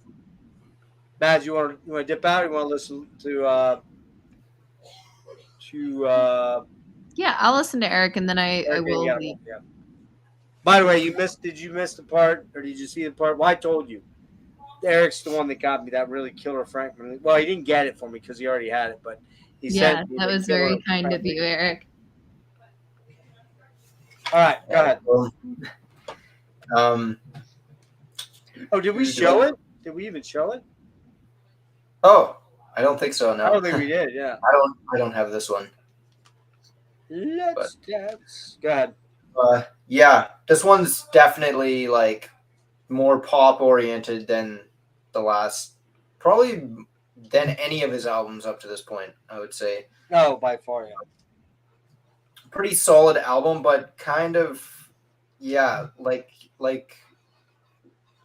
Mads, you want to dip out? Or you want to listen to? Yeah, I'll listen to Erik, and then I will leave. Yeah. By the way, did you miss the part, or did you see the part? Well, I told you. Erik's the one that got me that really killer Franklin. Well, he didn't get it for me because he already had it, but he sent me that was very kind of you, Erik. All right, go ahead. Oh, did we show it? Did we even show it? Oh, I don't think so. No, I don't think we did. Yeah, I don't have this one. Let's dance. Go ahead. Yeah, this one's definitely like more pop oriented than the last, probably than any of his albums up to this point, I would say. Oh, by far, yeah. Pretty solid album, but kind of, yeah, like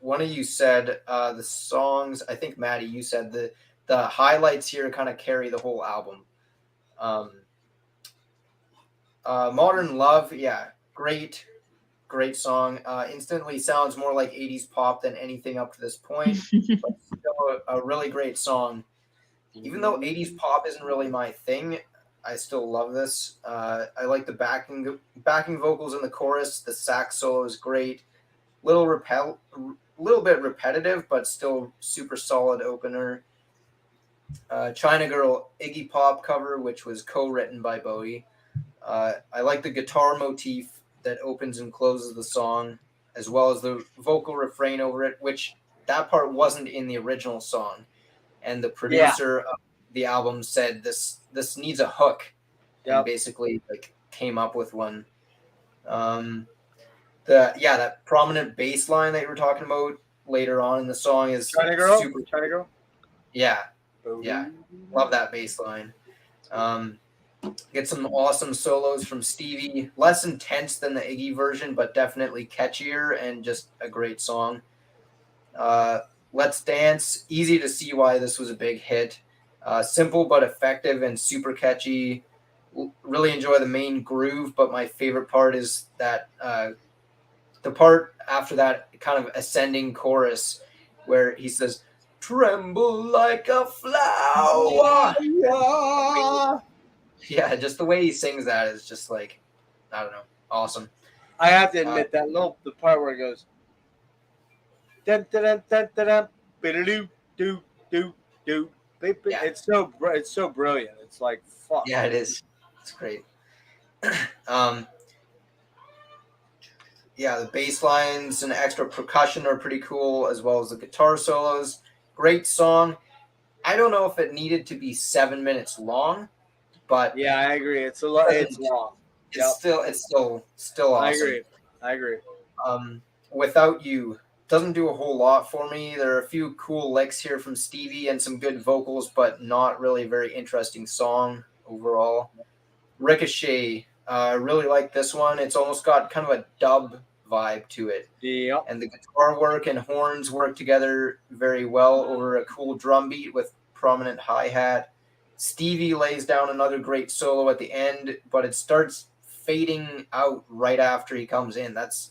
one of you said, the songs, I think Maddie, you said the highlights here kind of carry the whole album. Modern Love, yeah, great song. Instantly sounds more like 80s pop than anything up to this point, but still a really great song. Even though 80s pop isn't really my thing, I still love this. I like the backing vocals in the chorus. The sax solo is great. Little bit repetitive, but still super solid opener. China Girl Iggy Pop cover, which was co-written by Bowie. I like the guitar motif that opens and closes the song, as well as the vocal refrain over it, which that part wasn't in the original song. and the producer of the album said this needs a hook, and basically like came up with one. That prominent bass line that you were talking about later on in the song is China Girl? super. China Girl? Yeah, love that bass line. Get some awesome solos from Stevie. Less intense than the Iggy version, but definitely catchier and just a great song. Let's Dance. Easy to see why this was a big hit. Simple but effective and super catchy. Really enjoy the main groove, but my favorite part is that the part after that kind of ascending chorus where he says, "Tremble like a flower." Yeah, just the way he sings that is just like, I don't know, awesome. I have to admit that the part where it goes, dun, dun, dun, dun, dun, dun, do do do do. It's so brilliant. It's like fuck. Yeah, it is. It's great. Yeah, the bass lines and extra percussion are pretty cool, as well as the guitar solos. Great song. I don't know if it needed to be 7 minutes long, but yeah, I agree. It's a lot. It's long. It's still awesome. I agree. Without You doesn't do a whole lot for me. There are a few cool licks here from Stevie and some good vocals, but not really a very interesting song overall. Ricochet, I really like this one. It's almost got kind of a dub vibe to it. Yep. And the guitar work and horns work together very well over a cool drum beat with prominent hi-hat. Stevie lays down another great solo at the end, but it starts fading out right after he comes in. That's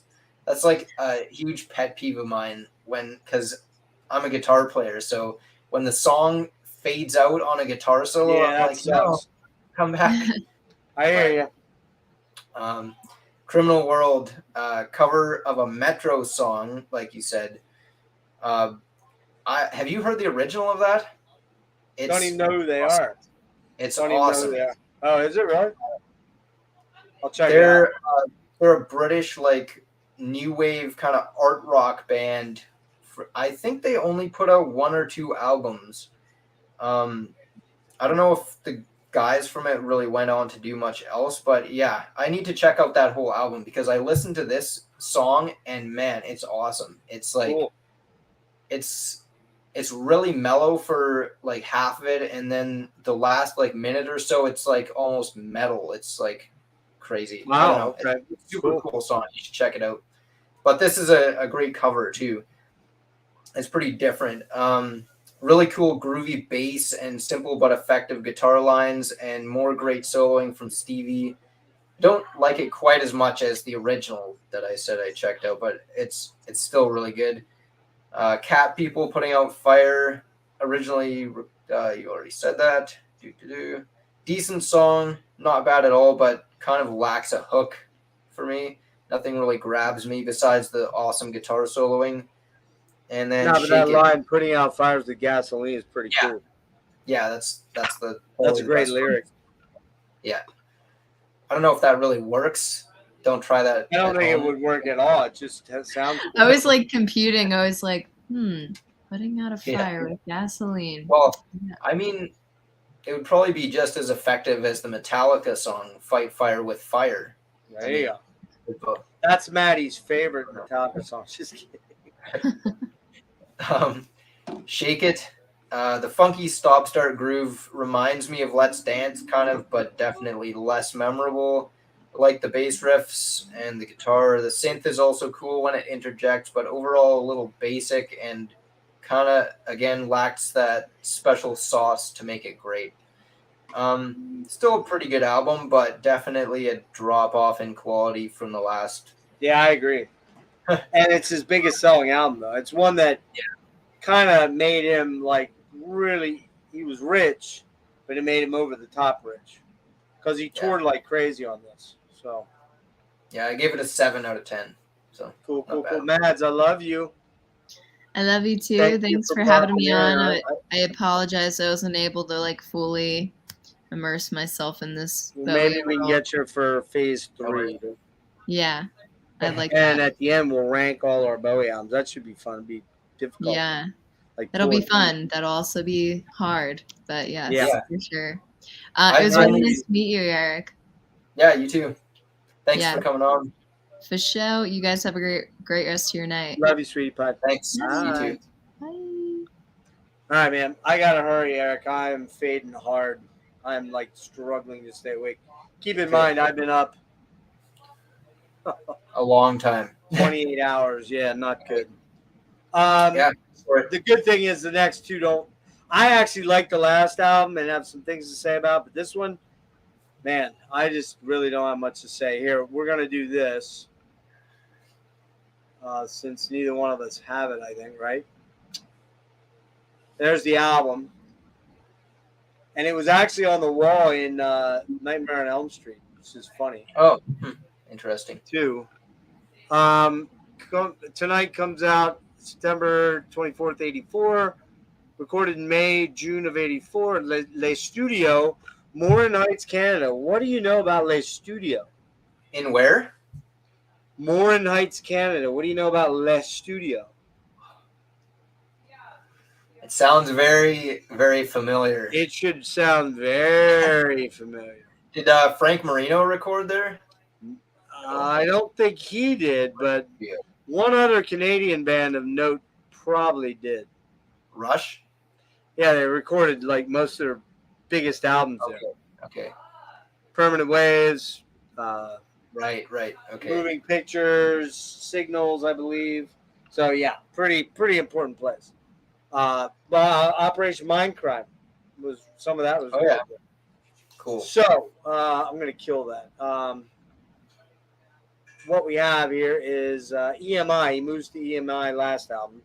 like a huge pet peeve of mine because I'm a guitar player. So when the song fades out on a guitar solo, I'm like, no, come back. I hear you. Criminal World, cover of a Metro song, like you said. Have you heard the original of that? Don't even know who they are. It's don't awesome. Even know who they are. Oh, is it really? I'll check it out. They're a British like new wave kind of art rock band. I think they only put out 1 or 2 albums. I don't know if the guys from it really went on to do much else, but yeah, I need to check out that whole album because I listened to this song and man, it's awesome. It's like cool. It's really mellow for like half of it, and then the last like minute or so it's like almost metal. It's like crazy. Wow. I don't know. Okay. It's a super cool song. You should check it out. But this is a great cover too. It's pretty different. Really cool groovy bass and simple but effective guitar lines and more great soloing from Stevie. Don't like it quite as much as the original that I said I checked out, but it's still really good. Cat People putting out Fire. Originally, you already said that. Decent song, not bad at all, but kind of lacks a hook for me. Nothing really grabs me besides the awesome guitar soloing. And then but that line, putting out fires with gasoline, is pretty cool. Yeah, that's a great lyric. Yeah. I don't know if that really works. Don't try that. I don't think it would work at all. It just sounds cool. I was like computing. I was like, putting out a fire with gasoline. Well, I mean, it would probably be just as effective as the Metallica song "Fight Fire with Fire." There you go. That's Maddie's favorite Metallica song. Just kidding. Shake It. The funky stop-start groove reminds me of Let's Dance, kind of, but definitely less memorable. I like the bass riffs and the guitar. The synth is also cool when it interjects, but overall a little basic and kind of, again, lacks that special sauce to make it great. Still a pretty good album, but definitely a drop-off in quality from the last. Yeah, I agree. And it's his biggest selling album, though. It's one that kind of made him, like, really, he was rich, but it made him over the top rich. Because he toured like crazy on this. So, yeah, I gave it a 7 out of 10. So cool. Mads, I love you. I love you too. Thanks for having me on. I apologize I wasn't able to, like, fully immerse myself in this. Maybe we can get you for phase 3. Yeah. I'd like and at the end, we'll rank all our Bowie albums. That should be fun. It'd be difficult. Yeah. Like That'll be fun. That'll also be hard, but yes, Yeah. for sure. It was really nice to meet you, Erik. Yeah, you too. Thanks for coming on. For sure. You guys have a great rest of your night. Love you, sweetie pie. Thanks. You too. Bye. All right, man. I gotta hurry, Erik. I am fading hard. I'm like struggling to stay awake. Keep in mind, I've been up a long time. 28 hours. Yeah, not good. Yeah. The good thing is the next two don't. I actually like the last album and have some things to say about, but this one, man, I just really don't have much to say. Here, we're gonna do this since neither one of us have it. I think, right? There's the album, and it was actually on the wall in Nightmare on Elm Street, which is funny. Oh, interesting. Too. Tonight comes out September 24th, 84. Recorded in May, June of 84. Les Studio, Morin Heights, Canada. What do you know about Les Studio? In where? Morin Heights, Canada. What do you know about Les Studio? It sounds very, very familiar. It should sound very familiar. Did Frank Marino record there? I don't think he did, but one other Canadian band of note probably did. Rush? Yeah, they recorded like most of their biggest albums there. Okay. Permanent Waves. Right. Okay. Moving Pictures, Signals, I believe. So yeah, pretty important place. But Operation Mindcrime was some of that was. Oh yeah. Cool. So I'm gonna kill that. What we have here is EMI. He moves to EMI last album,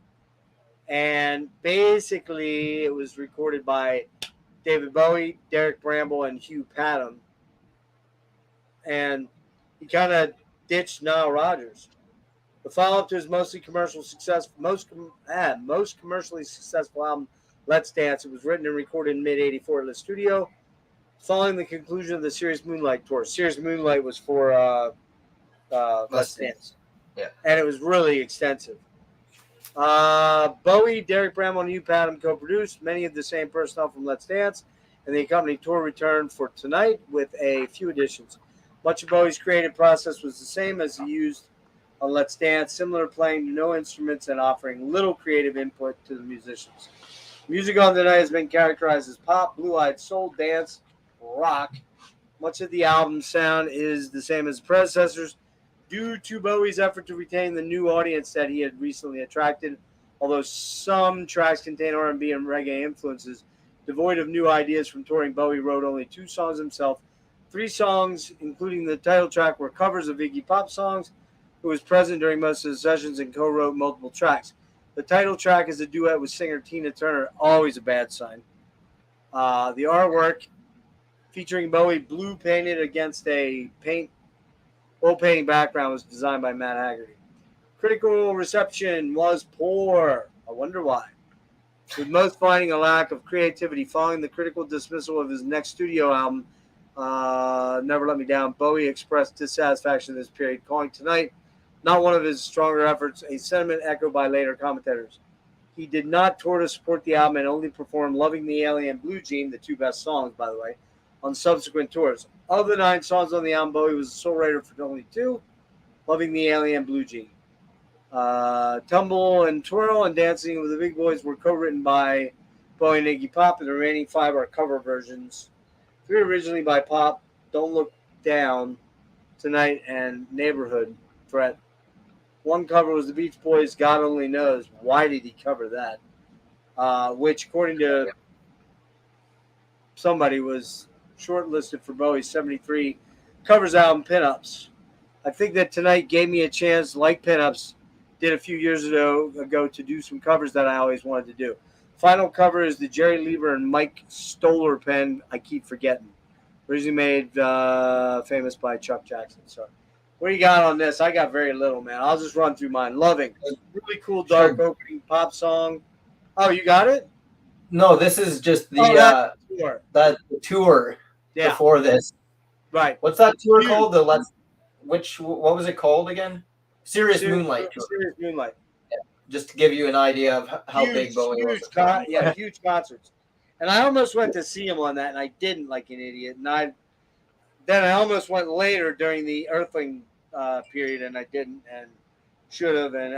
and basically it was recorded by David Bowie, Derek Bramble, and Hugh Padgham, and he kind of ditched Nile Rodgers. The follow-up to his most commercially successful album, Let's Dance. It was written and recorded in mid-'84 at the studio, following the conclusion of the Serious Moonlight tour. Serious Moonlight was for Let's Dance. Yeah. And it was really extensive. Bowie, Derek Bramble, and Hugh Padgham co-produced, many of the same personnel from Let's Dance, and the accompanying tour returned for Tonight with a few additions. Much of Bowie's creative process was the same as he used on Let's Dance, similar playing to no instruments and offering little creative input to the musicians. Music on Tonight has been characterized as pop, blue-eyed soul, dance, rock. Much of the album's sound is the same as the predecessors, due to Bowie's effort to retain the new audience that he had recently attracted. Although some tracks contain R&B and reggae influences, devoid of new ideas from touring, Bowie wrote only 2 songs himself. 3 songs, including the title track, were covers of Iggy Pop songs, who was present during most of the sessions and co-wrote multiple tracks. The title track is a duet with singer Tina Turner, always a bad sign. The artwork, featuring Bowie blue painted against a oil painting background, was designed by Matt Haggerty. Critical reception was poor. I wonder why. With most finding a lack of creativity following the critical dismissal of his next studio album, Never Let Me Down, Bowie expressed dissatisfaction in this period, calling Tonight not one of his stronger efforts, a sentiment echoed by later commentators. He did not tour to support the album and only performed Loving the Alien, Blue Jean, the 2 best songs, by the way, on subsequent tours. Of the 9 songs on the album, Bowie was the sole writer for only 2, Loving the Alien, Blue Jean. Tumble and Twirl and Dancing with the Big Boys were co-written by Bowie and Iggy Pop, and the remaining 5 are cover versions. 3 originally by Pop, Don't Look Down, Tonight, and Neighborhood Threat. 1 cover was the Beach Boys' God Only Knows. Why did he cover that? Which, according to somebody, was shortlisted for Bowie's 73 covers album, Pinups. I think that Tonight gave me a chance, like Pinups did a few years ago, to do some covers that I always wanted to do. Final cover is the Jerry Lieber and Mike Stoller pen, I Keep Forgetting. Originally made famous by Chuck Jackson. So, what do you got on this? I got very little, man. I'll just run through mine. Loving. Really cool, dark opening pop song. Oh, you got it? No, this is just the tour. That tour before this. Right. What's that tour called? What was it called again? Serious Moonlight tour. Serious Moonlight. Yeah. just to give you an idea of how big Bowie was. Huge concerts. And I almost went to see him on that, and I didn't, like an idiot. And I almost went later during the Earthling period, and I didn't, and should have. And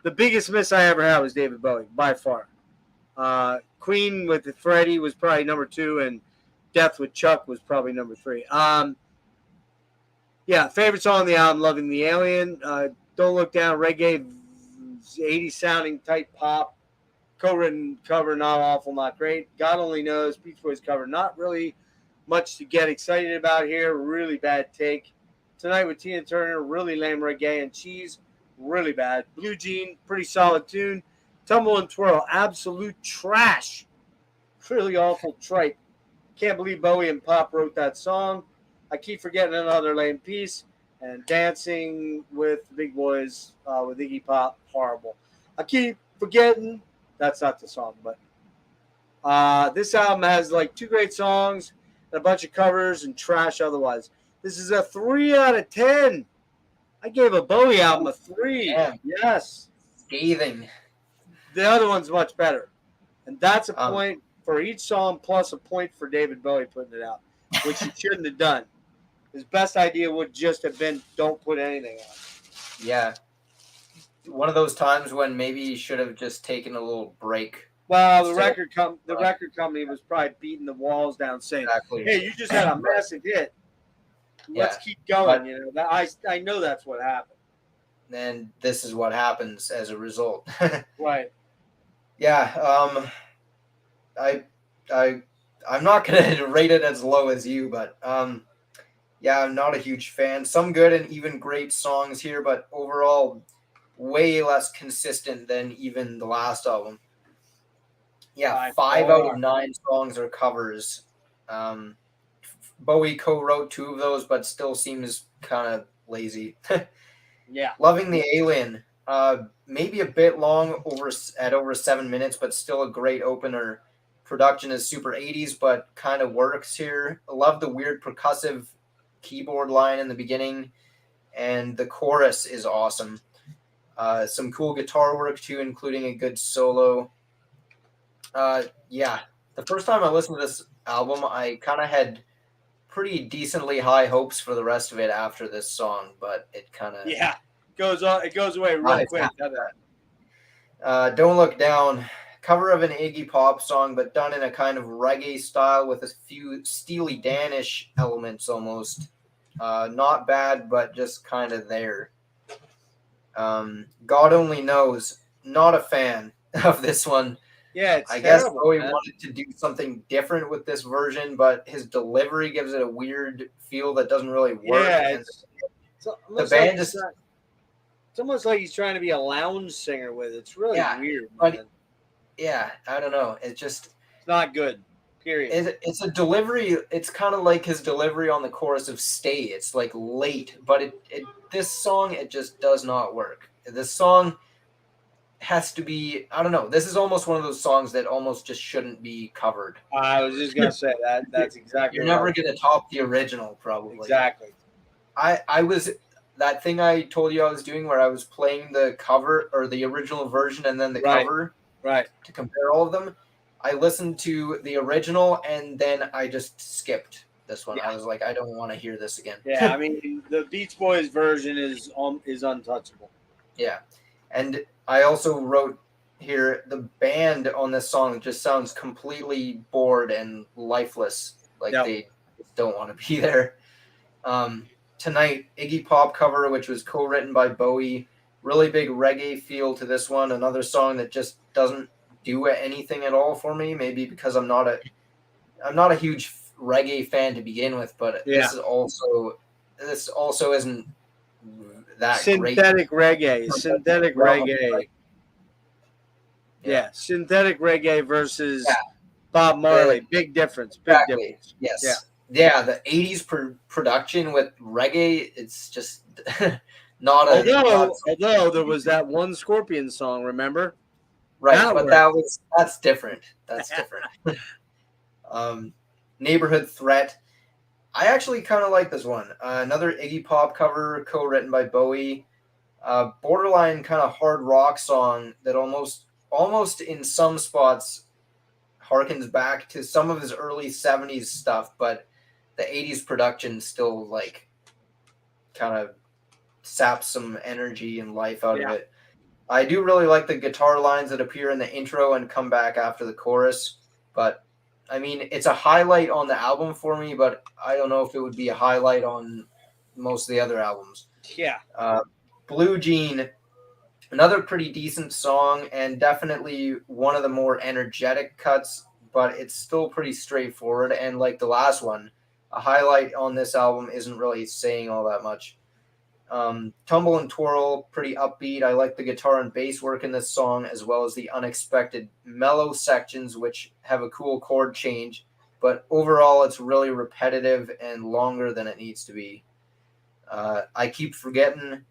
the biggest miss I ever had was David Bowie by far. Queen with Freddie was probably number 2, and Death with Chuck was probably number 3. Favorite song on the album, Loving the Alien. Don't Look Down, reggae, 80s sounding type pop. Co-written cover, not awful, not great. God Only Knows, Beach Boys cover, not really much to get excited about here. Really bad take. Tonight with Tina Turner, really lame reggae. And Cheese, really bad. Blue Jean, pretty solid tune. Tumble and Twirl, absolute trash. Really awful tripe. Can't believe Bowie and Pop wrote that song. I keep forgetting Another Lame Piece. And Dancing with the Big Boys with Iggy Pop, horrible. I keep forgetting. That's not the song, but this album has like 2 great songs and a bunch of covers and trash otherwise. This is a 3 out of 10. I gave a Bowie album a 3. Damn. Yes. Scathing. The other one's much better. And that's a point for each song plus a point for David Bowie putting it out, which he shouldn't have done. His best idea would just have been don't put anything on. Yeah. One of those times when maybe you should have just taken a little break. Well, the record company was probably beating the walls down, saying, Exactly. "Hey, you just had a massive hit. Let's keep going." But, I know that's what happened. And this is what happens as a result. Right. Yeah. I'm not gonna rate it as low as you, but I'm not a huge fan. Some good and even great songs here, but overall, way less consistent than even the last album. Yeah, 5 out of 9 songs are covers. Bowie co-wrote 2 of those, but still seems kind of lazy. Yeah. Loving the Alien. Maybe a bit long at over 7 minutes, but still a great opener. Production is super 80s, but kind of works here. I love the weird percussive keyboard line in the beginning, and the chorus is awesome. Some cool guitar work too, including a good solo. The first time I listened to this album, I kind of had pretty decently high hopes for the rest of it after this song, but it kind of goes away real quick. Don't Look Down, cover of an Iggy Pop song, but done in a kind of reggae style with a few Steely Dan-ish elements almost. Not bad, but just kind of there. God Only Knows, not a fan of this one. Yeah, I guess Bowie wanted to do something different with this version, but his delivery gives it a weird feel that doesn't really work. Yeah, the band just... It's almost like he's trying to be a lounge singer with it. It's really weird. But I don't know. It's not good. Period. It's a delivery. It's kind of like his delivery on the chorus of Stay. It's like late, but this song, it just does not work. This song has to be, I don't know. This is almost one of those songs that almost just shouldn't be covered. I was just going to say that. That's exactly You're never going to top the original, probably. Exactly. I was, that thing I told you I was doing where I was playing the cover or the original version and then the cover. Right. To compare all of them. I listened to the original and then I just skipped this one. I was like, I don't want to hear this again. Yeah, I mean, the Beach Boys version is untouchable. Yeah. And I also wrote here, the band on this song just sounds completely bored and lifeless. Like they just don't want to be there. Tonight, Iggy Pop cover, which was co-written by Bowie. Really big reggae feel to this one. Another song that just doesn't do anything at all for me. Maybe because I'm not a huge reggae fan to begin with, but this also isn't that synthetic great. Reggae. Synthetic reggae. Yeah, synthetic reggae versus Bob Marley. Big difference. Big difference. Yes. Yeah, the 80s production with reggae, it's just not a... Although there was that one Scorpion song, remember? Right, that's different. That's different. Neighborhood Threat. I actually kind of like this one. Another Iggy Pop cover, co-written by Bowie. borderline kind of hard rock song that almost in some spots harkens back to some of his early 70s stuff, but the 80s production still like kind of saps some energy and life out of it. I do really like the guitar lines that appear in the intro and come back after the chorus, but I mean, it's a highlight on the album for me, but I don't know if it would be a highlight on most of the other albums. Yeah. Blue Jean, another pretty decent song and definitely one of the more energetic cuts, but it's still pretty straightforward. And like the last one, a highlight on this album isn't really saying all that much. Tumble and Twirl, pretty upbeat. I like the guitar and bass work in this song, as well as the unexpected mellow sections, which have a cool chord change. But overall, it's really repetitive and longer than it needs to be. I Keep Forgetting,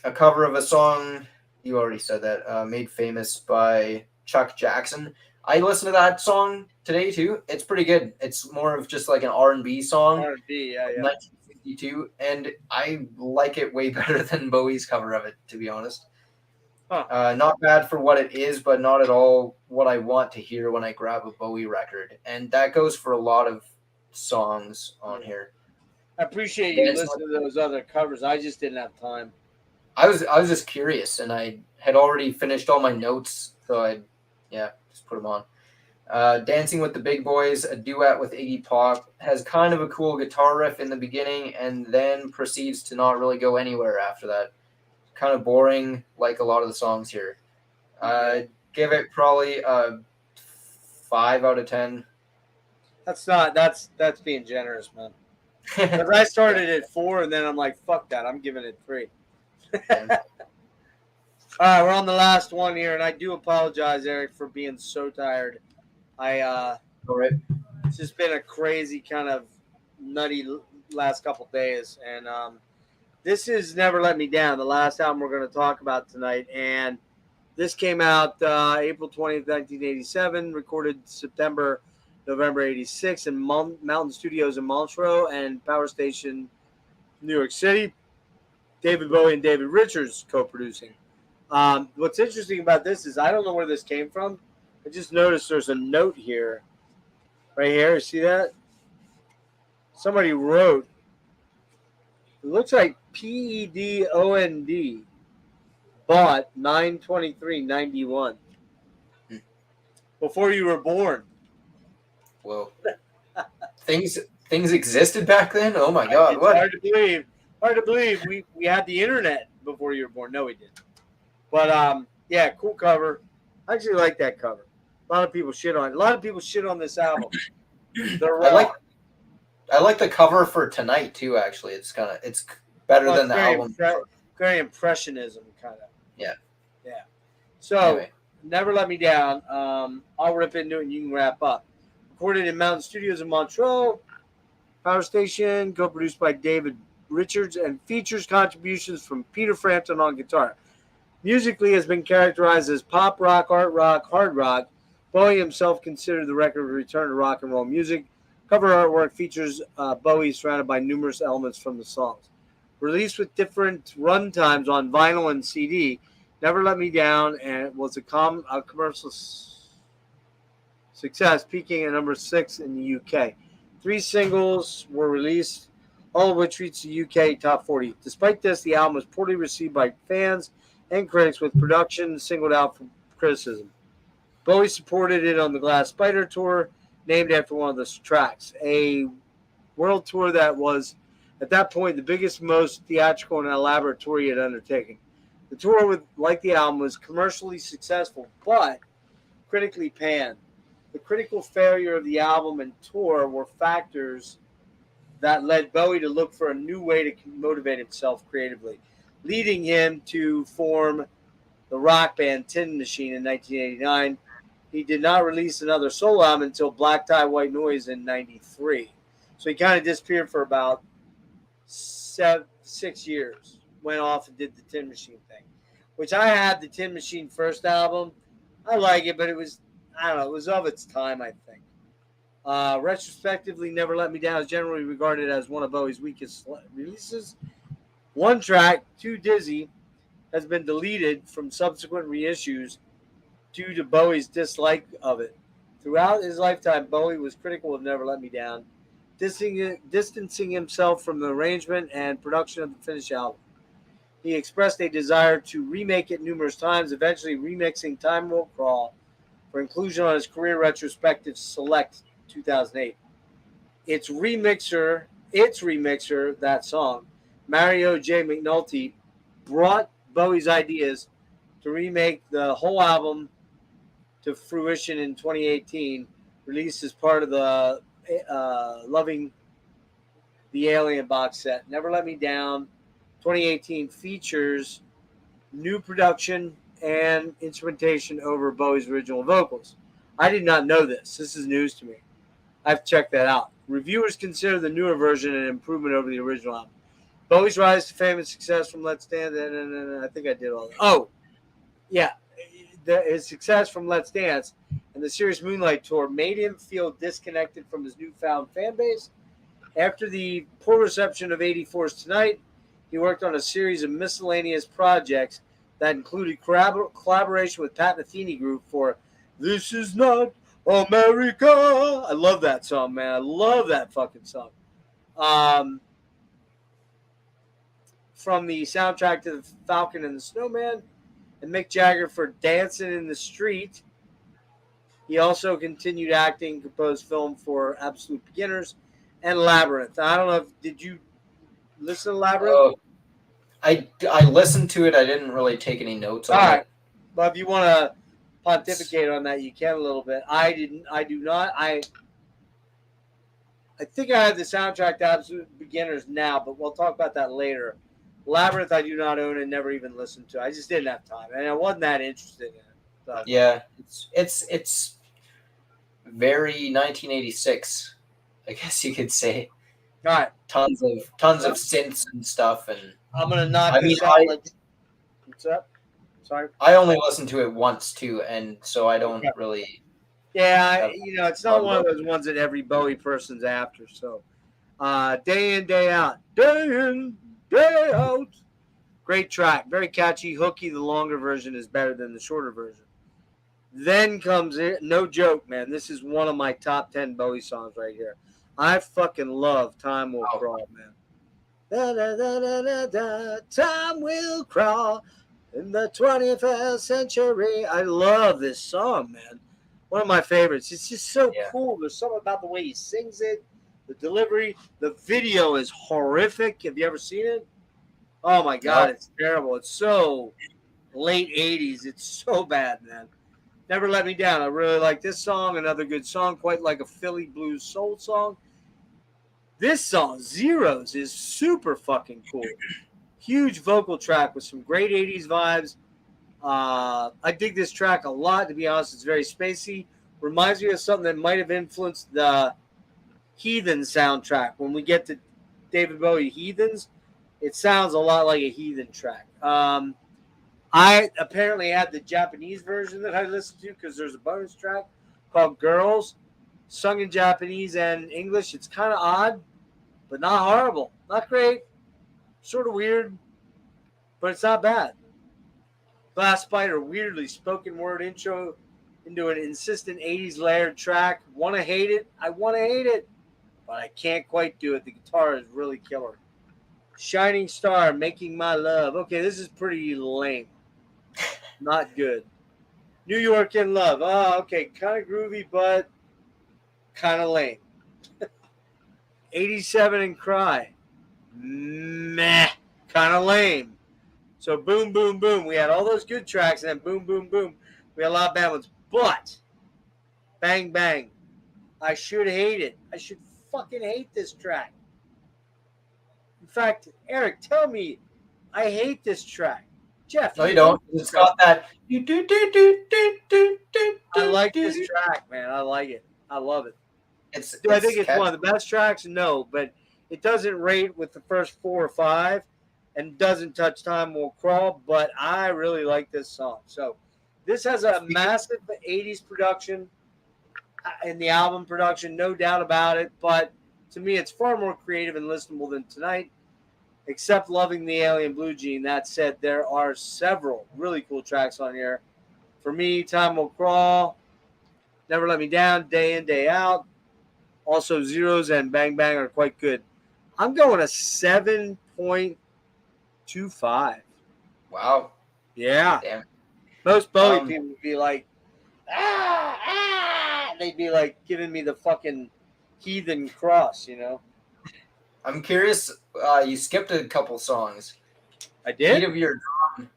a cover of a song, you already said that, made famous by Chuck Jackson. I listened to that song today, too. It's pretty good. It's more of just like an R&B song. R&B, yeah. 1952, and I like it way better than Bowie's cover of it, to be honest. Not bad for what it is, but not at all what I want to hear when I grab a Bowie record. And that goes for a lot of songs on here. I appreciate you listening to those other covers. I just didn't have time. I was just curious, and I had already finished all my notes, so I just put them on. Dancing with the Big Boys, a duet with Iggy Pop, has kind of a cool guitar riff in the beginning and then proceeds to not really go anywhere after that. Kind of boring, like a lot of the songs here. Give it probably a 5 out of 10. That's being generous, man. Because I started at 4, and then I'm like, fuck that. I'm giving it 3. All right, we're on the last one here, and I do apologize, Erik, for being so tired. All right. It's just been a crazy kind of nutty last couple days, and this is Never Let Me Down, the last album we're going to talk about tonight, and this came out April 20th, 1987, recorded November 86 in Mountain Studios in Montreux and Power Station, New York City. David Bowie and David Richards co-producing. What's interesting about this is I don't know where this came from. I just noticed there's a note here. Right here. See that? Somebody wrote. It looks like PEDOND. Bought 9/23/91. Before you were born. Well, things existed back then? Oh my God. It's hard to believe. Hard to believe we had the internet before you were born. No, we didn't. But yeah, cool cover. I actually like that cover. A lot of people shit on it. A lot of people shit on this album. They're wrong. I like the cover for Tonight too. Actually, it's better than the album. Very impressionism kind of. Yeah. So anyway. Never Let Me Down. I'll rip into it and you can wrap up. Recorded in Mountain Studios in Montreux, Power Station, co-produced by David Richards, and features contributions from Peter Frampton on guitar. Musically has been characterized as pop rock, art rock, hard rock. Bowie himself considered the record a return to rock and roll music. Cover artwork features Bowie surrounded by numerous elements from the songs. Released with different run times on vinyl and CD, Never Let Me Down and was a commercial success, peaking at number 6 in the UK. 3 singles were released, all of which reached the UK top 40. Despite this, the album was poorly received by fans and critics, with production singled out for criticism. Bowie supported it on the Glass Spider Tour, named after one of the tracks, a world tour that was, at that point, the biggest, most theatrical and elaborate tour he had undertaken. The tour, like the album, was commercially successful, but critically panned. The critical failure of the album and tour were factors that led Bowie to look for a new way to motivate himself creatively, leading him to form the rock band Tin Machine in 1989. He did not release another solo album until Black Tie, White Noise in 93. So he kind of disappeared for about 6 years. Went off and did the Tin Machine thing, which I had the Tin Machine first album. I like it, but it was, I don't know, it was of its time, I think. Retrospectively, Never Let Me Down is generally regarded as one of Bowie's weakest releases. One track, Too Dizzy, has been deleted from subsequent reissues due to Bowie's dislike of it. Throughout his lifetime, Bowie was critical of Never Let Me Down, distancing himself from the arrangement and production of the finished album. He expressed a desire to remake it numerous times, eventually remixing Time Will Crawl for inclusion on his career retrospective Select 2008. Its remixer, that song, Mario J. McNulty, brought Bowie's ideas to remake the whole album to fruition in 2018, released as part of the Loving the Alien box set. Never Let Me Down 2018 features new production and instrumentation over Bowie's original vocals. I did not know this. This is news to me. I've checked that out. Reviewers consider the newer version an improvement over the original album. Bowie's rise to fame and success from Let's Dance. I think I did all that. Oh, yeah. His success from Let's Dance and the Serious Moonlight tour made him feel disconnected from his newfound fan base. After the poor reception of 84's Tonight, he worked on a series of miscellaneous projects that included collaboration with Pat Metheny Group for This Is Not America. I love that song, man. I love that fucking song. From the soundtrack to The Falcon and the Snowman, and Mick Jagger for Dancing in the Street. He also continued acting, composed film for Absolute Beginners and Labyrinth. I don't know did you listen to Labyrinth? I listened to it. I didn't really take any notes on it. All right. But if you want to pontificate on that, you can a little bit. I do not. I think I have the soundtrack to Absolute Beginners now, but we'll talk about that later. Labyrinth I do not own and never even listened to. I just didn't have time, and I wasn't that interested in it. So. Yeah, it's very 1986, I guess you could say. All right, tons of synths and stuff, and I'm gonna knock this out. What's up? Sorry. I only listened to it once too, and so I don't really. Yeah, it's not one of those ones that every Bowie person's after. So, day in, day out, day in, day out. Great track, very catchy, hooky. The longer version is better than the shorter version. Then comes it, no joke, man. This is one of my top 10 Bowie songs right here. I fucking love Time Will Crawl, man. Da, da, da, da, da, da. Time will crawl in the 21st century. I love this song, man. One of my favorites. It's just so cool. There's something about the way he sings it, the delivery. The video is horrific. Have you ever seen it? Oh, my God. It's terrible. It's so late 80s. It's so bad, man. Never Let Me Down. I really like this song. Another good song, quite like a Philly blues soul song. This song, Zeros, is super fucking cool. Huge vocal track with some great 80s vibes. I dig this track a lot, to be honest. It's very spacey. Reminds me of something that might have influenced the Heathen soundtrack. When we get to David Bowie Heathens, it sounds a lot like a Heathen track. I apparently had the Japanese version that I listened to because there's a bonus track called Girls, sung in Japanese and English. It's kind of odd, but not horrible. Not great. Sort of weird, but it's not bad. Glass Spider, weirdly spoken word intro into an insistent 80s layered track. Want to hate it? I want to hate it, but I can't quite do it. The guitar is really killer. Shining Star, Making My Love. Okay, this is pretty lame. Not good. New York in Love. Oh, okay. Kind of groovy, but kind of lame. 87 and Cry. Meh. Kind of lame. So boom, boom, boom. We had all those good tracks, and then boom, boom, boom. We had a lot of bad ones. But Bang Bang. I should hate it. I should fucking hate this track. In fact, Eric, tell me I hate this track. Jeff. No, you don't. It's got that. I like this track, man. I like it. I love it. Do I think it's one of the best tracks? No, but it doesn't rate with the first 4 or 5 and doesn't touch Time Will Crawl, but I really like this song. So this has a massive 80s production in the album production, no doubt about it, but to me it's far more creative and listenable than Tonight. except Loving the Alien Blue Jean. That said, there are several really cool tracks on here. For me, Time Will Crawl, Never Let Me Down, Day In, Day Out. Also, Zeros and Bang Bang are quite good. I'm going a 7.25. Wow. Yeah. Damn. Most Bowie people would be like, they'd be like giving me the fucking heathen cross, you know? I'm curious. You skipped a couple songs. I did? Beat of Your Drum.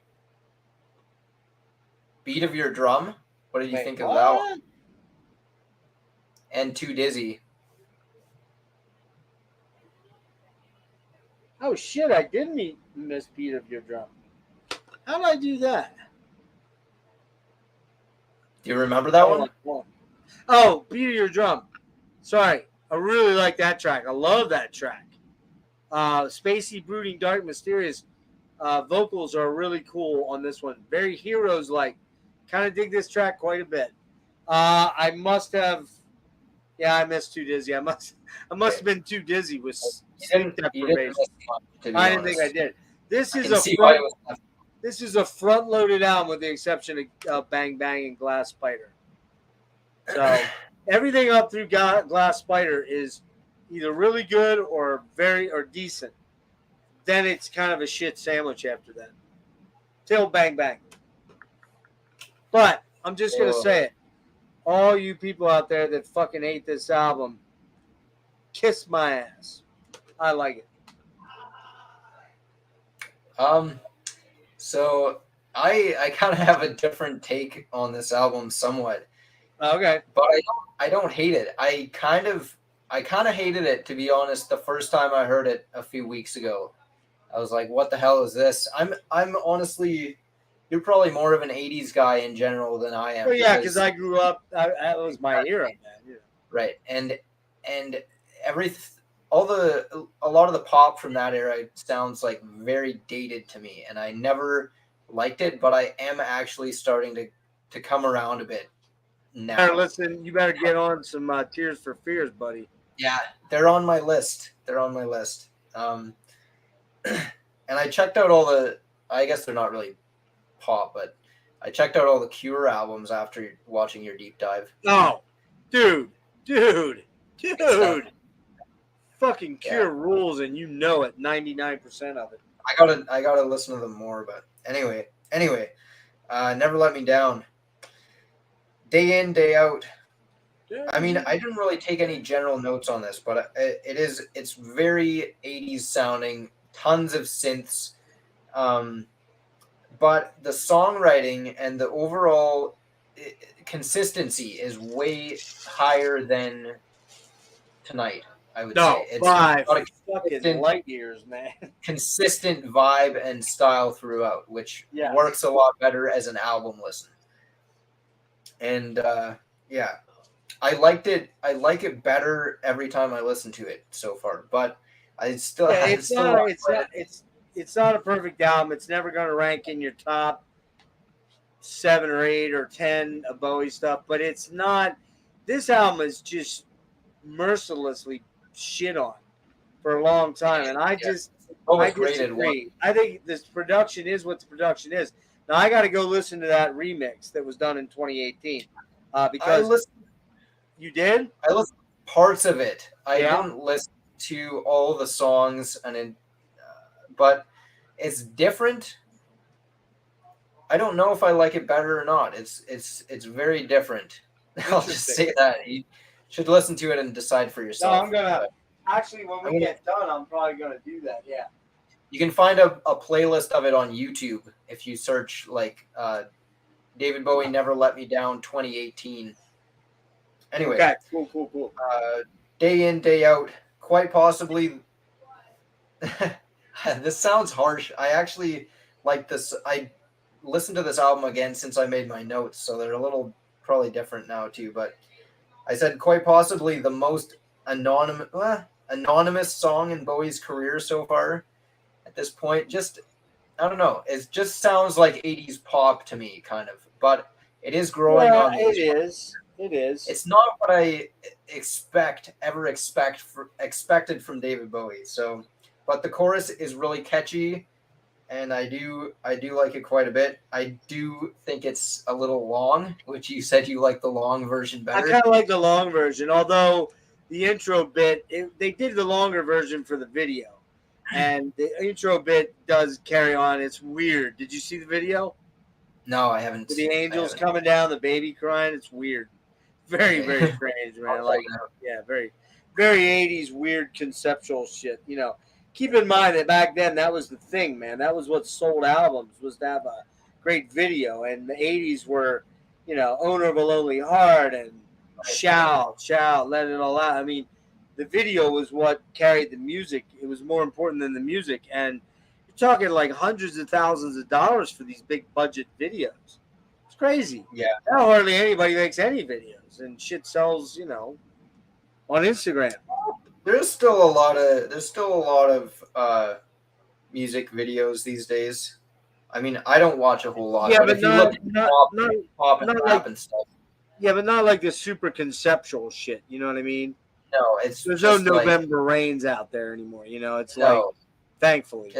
Beat of Your Drum. What did you think of that one? And Too Dizzy. Oh shit! I did miss Beat of Your Drum. How did I do that? Do you remember that one? Oh, Beat of Your Drum. Sorry, I really like that track. I love that track. Spacey, brooding, dark, mysterious. Vocals are really cool on this one. Very Heroes-like. Kind of dig this track quite a bit. I must have. Yeah, I missed Too Dizzy. I must have been too dizzy with sleep deprivation. I didn't think I did. This is a front-loaded album with the exception of Bang Bang and Glass Spider. So everything up through Glass Spider is either really good or decent. Then it's kind of a shit sandwich after that. Till Bang Bang. But I'm just gonna say it. All you people out there that fucking hate this album, kiss my ass. I like it. So I kind of have a different take on this album somewhat. Okay. But I don't hate it. I kind of hated it, to be honest, the first time I heard it a few weeks ago. I was like, what the hell is this? I'm honestly, you're probably more of an 80s guy in general than I am. Well, yeah, because I grew up, that was my era, man. Yeah. Right. And a lot of the pop from that era sounds like very dated to me, and I never liked it, but I am actually starting to come around a bit now. You better get on some Tears for Fears, buddy. Yeah, they're on my list. And I checked out all I guess they're not really pop, but I checked out all the Cure albums after watching your deep dive. Oh, dude. Fucking Cure rules, and you know it, 99% of it. I gotta listen to them more, but anyway, Never Let Me Down. Day In, Day Out. I mean, I didn't really take any general notes on this, but it's very 80s sounding, tons of synths. But the songwriting and the overall consistency is way higher than Tonight, I would say. It's got a fucking light years, man. Consistent vibe and style throughout, which works a lot better as an album listen. And I liked it. I like it better every time I listen to it so far. But I still, it's not a perfect album. It's never going to rank in your top 7 or 8 or 10 of Bowie stuff. But it's not. This album is just mercilessly shit on for a long time, and I disagree. I think this production is what the production is. Now I got to go listen to that remix that was done in 2018 because you did. I listened to parts of it. I didn't listen to all the songs, but it's different. I don't know if I like it better or not. It's very different. I'll just say that. You should listen to it and decide for yourself. No, I'm gonna actually when we get done, I'm probably gonna do that. Yeah. You can find a playlist of it on YouTube if you search like David Bowie Never Let Me Down 2018. Anyway. Okay. Cool. Day In, Day Out. Quite possibly. This sounds harsh. I actually like this. I listened to this album again since I made my notes, so they're a little probably different now too. But I said quite possibly the most anonymous song in Bowie's career so far at this point. Just, I don't know. It just sounds like 80s pop to me, kind of. But it is growing on me. It is. It's not what I expected from David Bowie. So but the chorus is really catchy, and I do like it quite a bit. I do think it's a little long, which you said you like the long version I better. kind of like the long version, although the intro bit, they did the longer version for the video. And the intro bit does carry on. It's weird. Did you see the video? No, I haven't. With the angels I haven't. coming down, the baby crying. It's weird. Very, Okay. very strange, man. I'll Like, check it out. yeah, very, very 80s weird conceptual shit. You know, keep in mind that back then that was the thing, man. That was what sold albums, was to have a great video. And the 80s were, you know, Owner of a Lonely Heart and Shout, Let It All Out. I mean, the video was what carried the music. It was more important than the music. And you're talking like hundreds of thousands of dollars for these big budget videos. It's crazy. Yeah. Now hardly anybody makes any videos, and shit sells, you know, on Instagram. There's still a lot of music videos these days. I mean, I don't watch a whole lot, Yeah, but but if you look at pop and not rap like and stuff, yeah, but not like the super conceptual shit. You know what I mean? no, it's There's no just like November Rains out there anymore. You know, it's like, no, thankfully.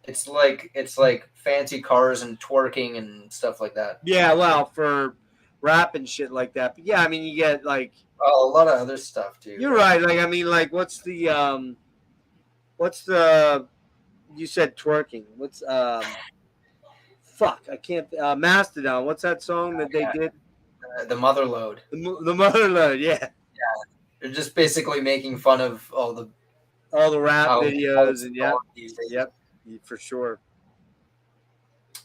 it's like fancy cars and twerking and stuff like that. Yeah, well, for rap and shit like that. But yeah, I mean, you get like, Oh, a lot of other stuff too. you're right. Like, I mean, like, what's the you said twerking? What's fuck, I can't. Mastodon. What's that song that they did? The Motherload. The Motherload. Yeah. They're just basically making fun of all the rap how videos and yeah. yep, for sure.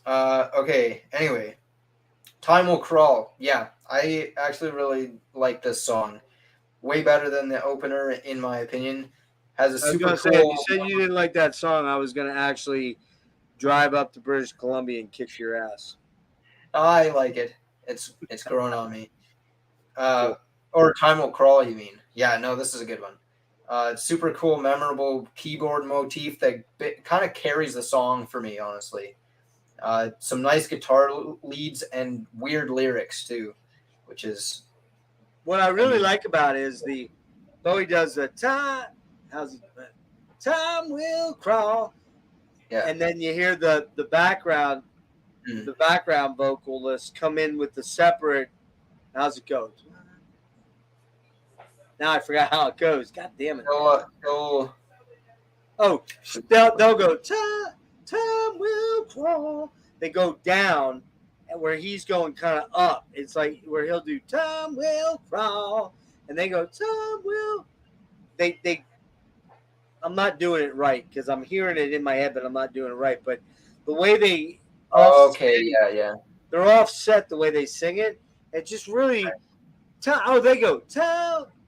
Okay. Anyway, Time Will Crawl. Yeah, I actually really like this song. Way better than the opener, in my opinion. Has a super cool. Say, if you said you didn't like that song, I was gonna actually drive up to British Columbia and kick your ass. I like it. It's growing on me. Cool. Or Time Will Crawl, you mean? Yeah, no, this is a good one. Super cool, memorable keyboard motif that kind of carries the song for me, honestly. Some nice guitar leads and weird lyrics too, which is what I really like about it is the Bowie does the time. How's it? Time will crawl. Yeah. And then you hear the background, the background vocalist come in with the separate. How's it go? Now I forgot how it goes. God damn it! They'll go. Time will crawl. They go down, and where he's going kind of up. It's like where he'll do time will crawl, and they go time will. They. I'm not doing it right because I'm hearing it in my head, but I'm not doing it right. But the way they. yeah. They're offset the way they sing it. It just really. They go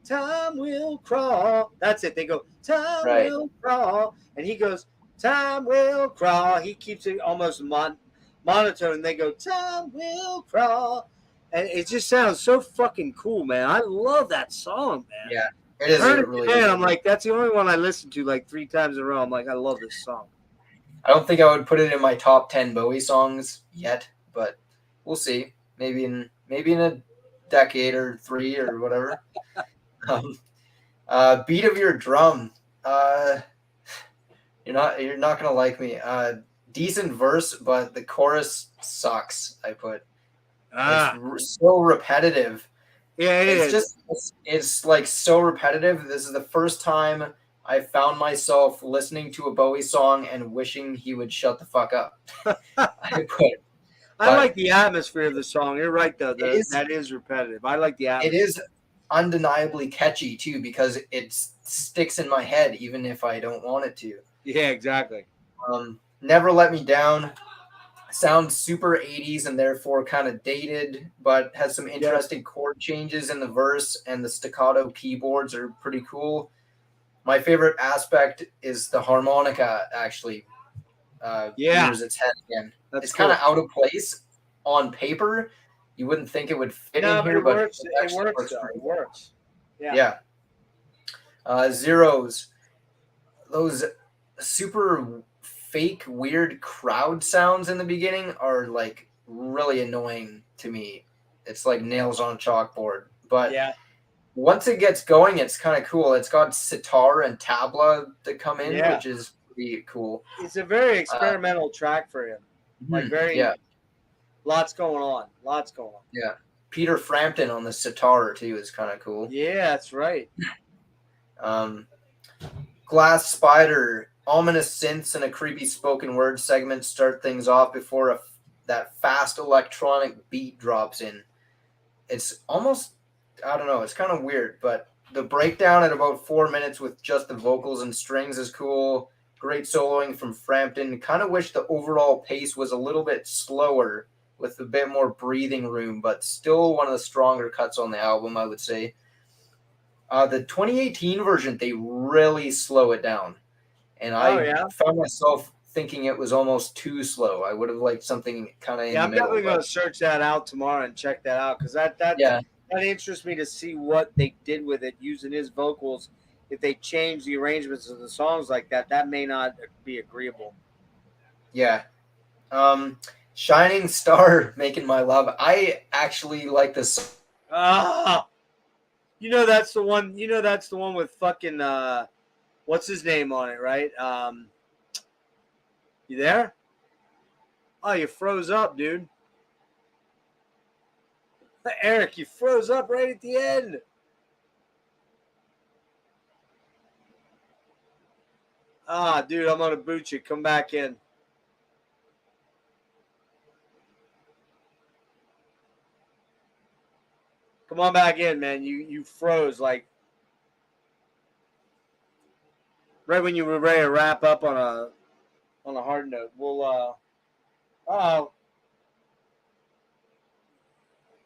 time will crawl. That's it. They go time will crawl, and he goes time will crawl. He keeps it almost monotone. They go time will crawl, and it just sounds so fucking cool, man. I love that song, man. Yeah, it is. Heard it really today, I'm like, that's the only one I listened to like 3 times in a row. I'm like, I love this song. I don't think I would put it in my top 10 Bowie songs yet, but we'll see. Maybe in a decade or 3 or whatever. Beat of Your Drum. You're not gonna like me. Decent verse, but the chorus sucks. I put. It's so repetitive. Yeah, it's like so repetitive. This is the first time I found myself listening to a Bowie song and wishing he would shut the fuck up. I like the atmosphere of the song. You're right, though. That is repetitive. I like the atmosphere. It is undeniably catchy, too, because it sticks in my head, even if I don't want it to. Yeah, exactly. Never Let Me Down sounds super 80s and therefore kind of dated, but has some interesting chord changes in the verse, and the staccato keyboards are pretty cool. My favorite aspect is the harmonica actually rears its head again. It's kind of out of place on paper. You wouldn't think it would fit in here, but it works. Yeah. Zeros. Those super fake, weird crowd sounds in the beginning are like really annoying to me. It's like nails on a chalkboard. But once it gets going, it's kind of cool. It's got sitar and tabla that come in, which is be cool. It's a very experimental track for him. Like yeah. Lots going on. Yeah. Peter Frampton on the sitar too is kind of cool. Yeah, that's right. Glass Spider, ominous synths and a creepy spoken word segment start things off before that fast electronic beat drops in. It's almost, I don't know, it's kind of weird, but the breakdown at about 4 minutes with just the vocals and strings is cool. Great soloing from Frampton. Kind of wish the overall pace was a little bit slower with a bit more breathing room, but still one of the stronger cuts on the album, I would say. The 2018 version, they really slow it down. And I found myself thinking it was almost too slow. I would have liked something kind of in the middle. I'm definitely going to search that out tomorrow and check that out because that interests me to see what they did with it using his vocals. If they change the arrangements of the songs like that, that may not be agreeable. Yeah. Shining Star, Making My Love. I actually like this. That's the one. That's the one with fucking what's his name on it, right? You there? Oh, you froze up, dude. Erik, you froze up right at the end. Dude, I'm gonna boot you. Come back in. Come on back in, man. You froze like right when you were ready to wrap up on a hard note. We'll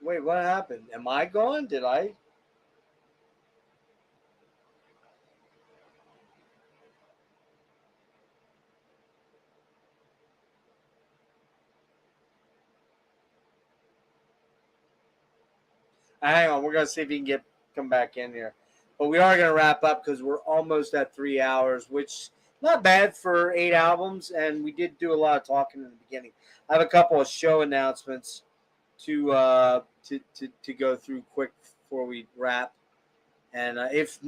wait, what happened? Am I gone? Did I? Hang on, we're gonna see if he can come back in here. But we are gonna wrap up because we're almost at 3 hours, which not bad for 8 albums, and we did do a lot of talking in the beginning. I have a couple of show announcements to go through quick before we wrap. And if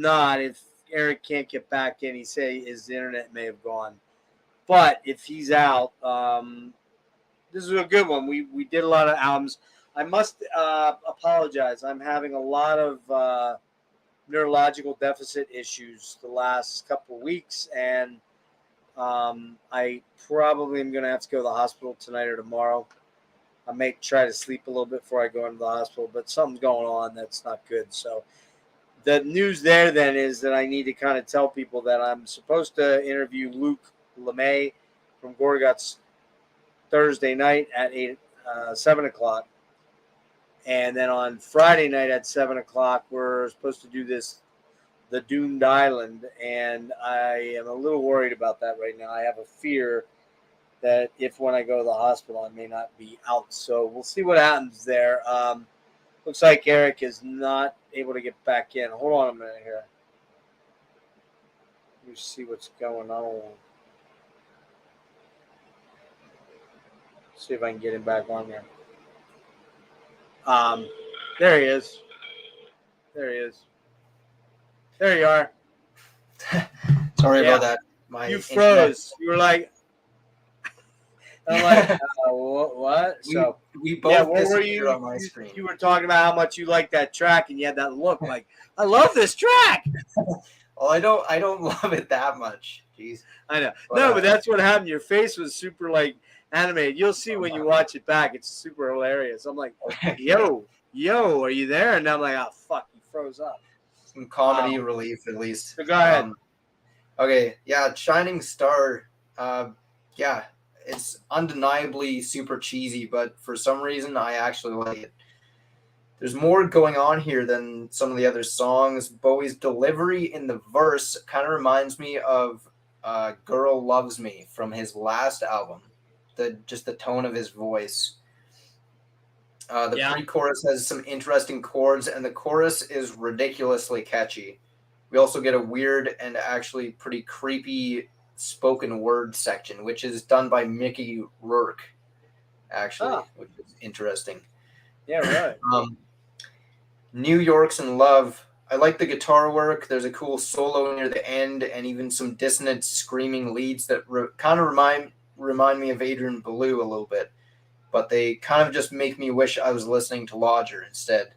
Erik can't get back in, he say his internet may have gone. But if he's out, this is a good one. We did a lot of albums. I must apologize. I'm having a lot of neurological deficit issues the last couple of weeks, and I probably am going to have to go to the hospital tonight or tomorrow. I may try to sleep a little bit before I go into the hospital, but something's going on that's not good. So the news there then is that I need to kind of tell people that I'm supposed to interview Luke LeMay from Gorguts Thursday night at 7 o'clock. And then on Friday night at 7 o'clock, we're supposed to do the Doomed Island. And I am a little worried about that right now. I have a fear that when I go to the hospital, I may not be out. So we'll see what happens there. Looks like Erik is not able to get back in. Hold on a minute here. Let me see what's going on. See if I can get him back on there. There he is. There you are. Sorry about that. You froze. You were like, I'm like, what? So we both what were you on my screen. You were talking about how much you like that track, and you had that look like, I love this track. Well, I don't love it that much. Jeez. I know. But that's what happened. Your face was super like animated. You'll see when you watch it back. It's super hilarious. I'm like, yo, are you there? And I'm like, oh fuck, you froze up. Some comedy relief at least. So go ahead. Okay, yeah, Shining Star. It's undeniably super cheesy, but for some reason I actually like it. There's more going on here than some of the other songs. Bowie's delivery in the verse kind of reminds me of Girl Loves Me from his last album. Just the tone of his voice. The pre-chorus has some interesting chords, and the chorus is ridiculously catchy. We also get a weird and actually pretty creepy spoken word section, which is done by Mickey Rourke, actually, which is interesting. Yeah, right. New York's in Love. I like the guitar work. There's a cool solo near the end, and even some dissonant screaming leads that kind of remind me of Adrian Belew a little bit, but they kind of just make me wish I was listening to Lodger instead.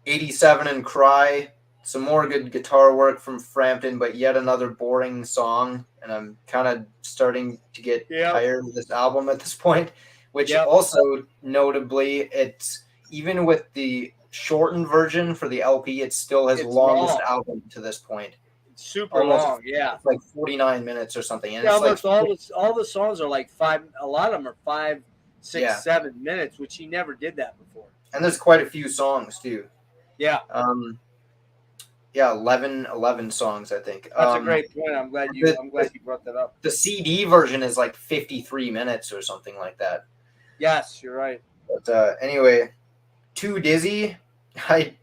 87 and Cry, some more good guitar work from Frampton, but yet another boring song, and I'm kind of starting to get tired of this album at this point, which also notably, it's even with the shortened version for the LP, it still has longest album to this point. It's super long, It's like 49 minutes or something. And yeah, it's almost all the songs are like 5, a lot of them are 5, 6, 7 minutes, which he never did that before. And there's quite a few songs too. Yeah. 11 songs, I think. That's a great point. I'm glad you brought that up. The CD version is like 53 minutes or something like that. Yes, you're right. But anyway, Too Dizzy, I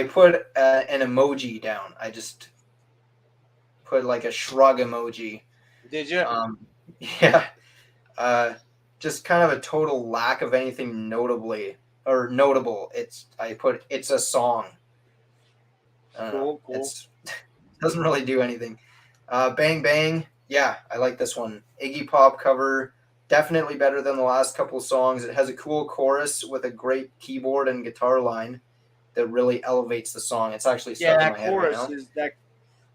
put an emoji down. I just put like a shrug emoji. Did you? Yeah. Just kind of a total lack of anything notable. It's a song. Cool. It doesn't really do anything. Bang Bang. Yeah, I like this one. Iggy Pop cover. Definitely better than the last couple songs. It has a cool chorus with a great keyboard and guitar line that really elevates the song. It's actually stuck in my head right now.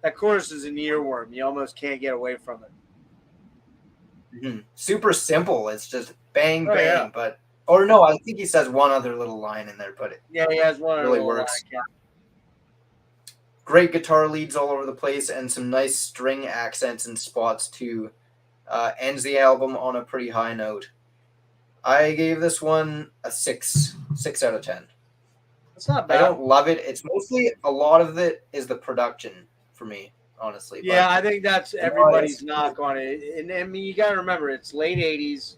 That chorus is an earworm. You almost can't get away from it. Mm-hmm. Super simple. It's just bang, bang. Yeah. I think he says one other little line in there, but he has one really works. Great guitar leads all over the place and some nice string accents and spots too. Ends the album on a pretty high note. I gave this one a 6 out of 10. That's not bad. I don't love it. It's mostly, a lot of it is the production for me, honestly. Yeah, I think that's everybody's knock on it. And I mean, you got to remember, it's late 80s.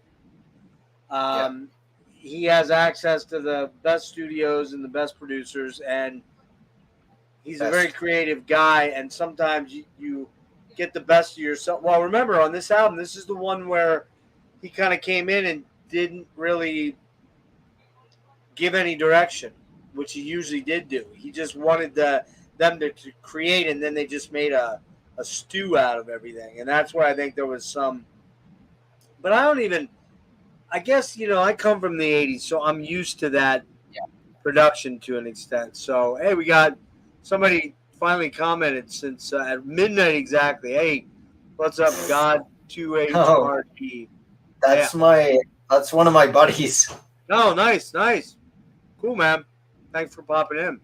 He has access to the best studios and the best producers, and he's a very creative guy, and sometimes you get the best of yourself. Well, remember, on this album, this is the one where he kind of came in and didn't really give any direction, which he usually did do. He just wanted them to create, and then they just made a stew out of everything. And that's where I think there was some – but I guess, I come from the 80s, so I'm used to that production to an extent. So, hey, we got somebody – finally commented since at midnight exactly. Hey, what's up, God? 2HRT. That's that's one of my buddies. Oh, nice. Cool, man. Thanks for popping in.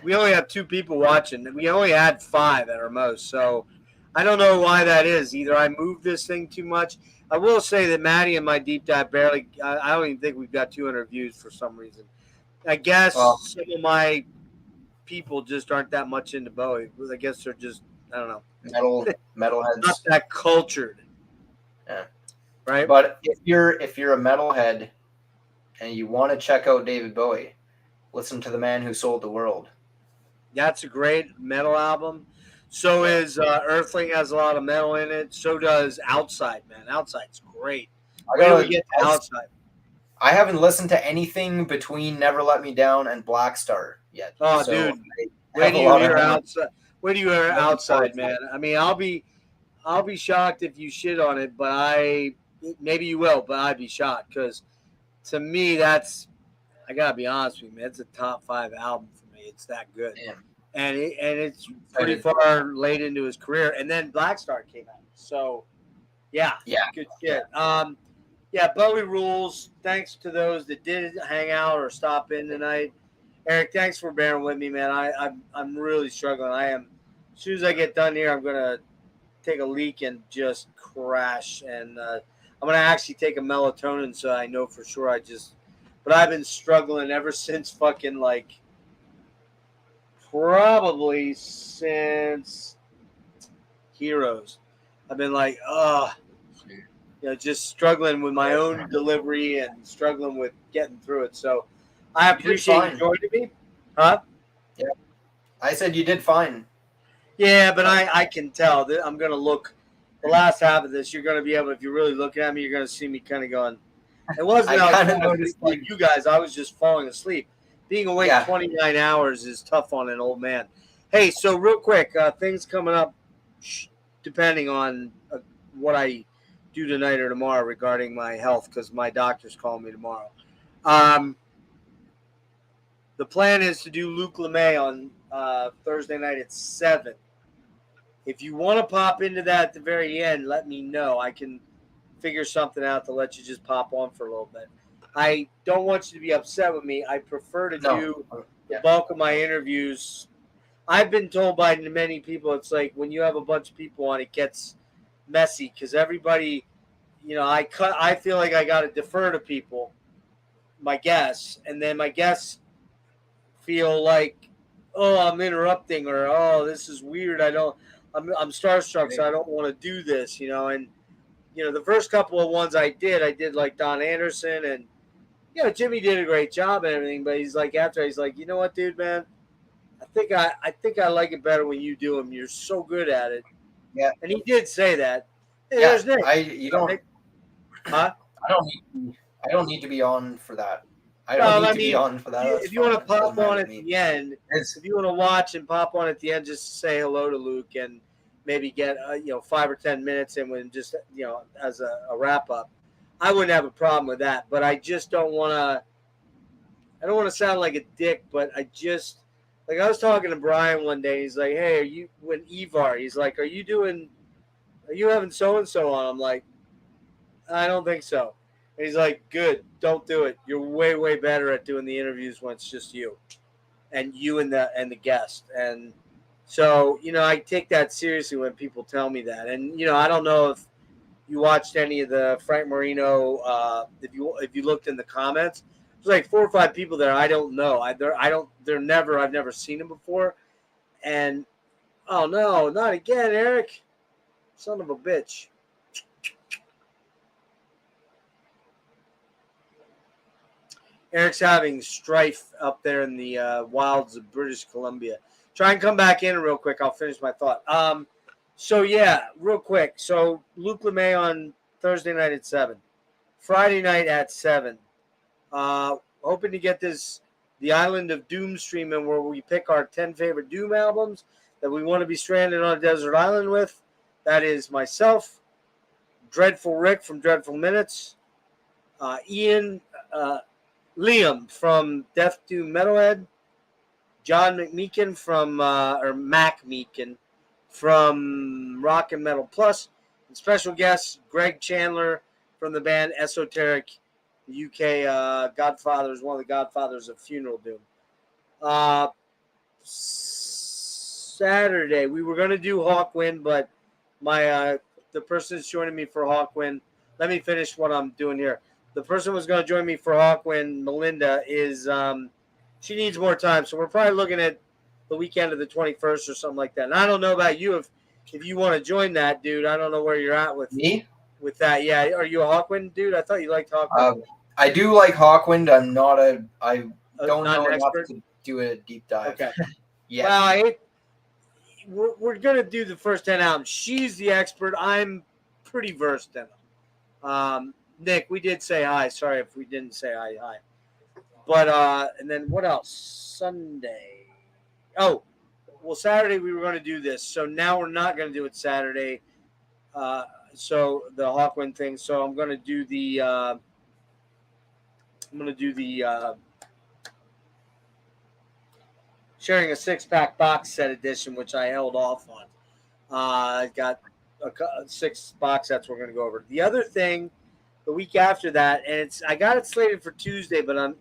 We only have 2 people watching. We only had 5 at our most, so I don't know why that is. Either I moved this thing too much. I will say that Maddie and my deep dive barely. I don't even think we've got 200 views for some reason. I guess some of my people just aren't that much into Bowie. I guess they're just, I don't know, metalheads, not that cultured. Yeah, right. But if you're a metalhead and you want to check out David Bowie, listen to The Man Who Sold the World. That's a great metal album. So is Earthling, has a lot of metal in it. So does Outside, man. Outside's great. Where do we get to Outside? I haven't listened to anything between Never Let Me Down and Black Star yet. Oh, so dude, where do you hear Outside? Where do you hear Outside, man? I mean, I'll be shocked if you shit on it, but maybe you will, but I'd be shocked because to me I gotta be honest with you, man. It's a top 5 album for me. It's that good, and it's pretty far late into his career. And then Black Star came out, so yeah, good shit. Yeah, Bowie rules. Thanks to those that did hang out or stop in tonight. Erik, thanks for bearing with me, man. I'm really struggling. I am. As soon as I get done here, I'm gonna take a leak and just crash. And I'm gonna actually take a melatonin so I know for sure. But I've been struggling ever since fucking probably since Heroes. I've been just struggling with my own delivery and struggling with getting through it. So I appreciate you joining me. Huh? Yeah. I said you did fine. Yeah, but I can tell that I'm going to look the last half of this. You're going to be able, if you're really looking at me, you're going to see me kind of going. It wasn't I was falling asleep like you guys. I was just falling asleep. being awake 29 hours is tough on an old man. Hey, so real quick, things coming up, depending on what I do tonight or tomorrow regarding my health, because my doctor's calling me tomorrow. The plan is to do Luke LeMay on Thursday night at 7. If you want to pop into that at the very end, let me know. I can figure something out to let you just pop on for a little bit. I don't want you to be upset with me. I prefer to do the bulk of my interviews. I've been told by many people, it's like when you have a bunch of people on, it gets messy because everybody, I feel like I got to defer to people, my guests, and then my guests feel like, oh, I'm interrupting, or oh, this is weird. I'm starstruck, so I don't want to do this, and the first couple of ones I did like Don Anderson, and Jimmy did a great job and everything, but he's like, you know what, dude, man, I think I like it better when you do them. You're so good at it. Yeah. And he did say that. Hey, yeah. There's Nick. I don't need to be on for that. I don't need to be on for that. If you want to pop on at the end, if you want to watch and pop on at the end, just say hello to Luke and maybe get 5 or 10 minutes in with just as a wrap up. I wouldn't have a problem with that, but I just don't want to. I don't want to sound like a dick, but I was talking to Brian one day. He's like, "Hey, are you Evar?" He's like, "Are you having so and so on?" I'm like, "I don't think so." And he's like, "Good, don't do it. You're way, way better at doing the interviews when it's just you and the guest." And so, I take that seriously when people tell me that. And I don't know if you watched any of the Frank Marino. If you looked in the comments, there's like 4 or 5 people there I don't know. I've never seen them before. And oh no, not again, Erik, son of a bitch. Erik's having strife up there in the wilds of British Columbia. Try and come back in real quick. I'll finish my thought. So, yeah, real quick. So, Luke LeMay on Thursday night at 7. Friday night at 7. Hoping to get the Island of Doom streaming where we pick our 10 favorite Doom albums that we want to be stranded on a desert island with. That is myself, Dreadful Rick from Dreadful Minutes, Liam from Death Doom Metalhead, John McMeekin Mac Meekin from Rock and Metal Plus, and special guest Greg Chandler from the band Esoteric, the UK Godfathers, one of the Godfathers of Funeral Doom. Saturday we were going to do Hawkwind, but the person that's joining me for Hawkwind. Let me finish what I'm doing here. The person who was going to join me for Hawkwind, Melinda, is she needs more time, so we're probably looking at the weekend of the 21st or something like that. And I don't know about you if you want to join that, dude. I don't know where you're at with me with that. Yeah, are you a Hawkwind dude? I thought you liked Hawkwind. I do like Hawkwind. I don't know enough to do a deep dive. Okay. Yeah. Well, we're gonna do the first 10 albums. She's the expert. I'm pretty versed in them. Nick, we did say hi. Sorry if we didn't say hi. But and then what else? Sunday. Oh, well, Saturday we were going to do this, so now we're not going to do it Saturday. So the Hawkwind thing. So I'm going to do the. Sharing a 6-pack box set edition, which I held off on. I got 6 box sets we're going to go over. The other thing, the week after that, and I got it slated for Tuesday, but I'm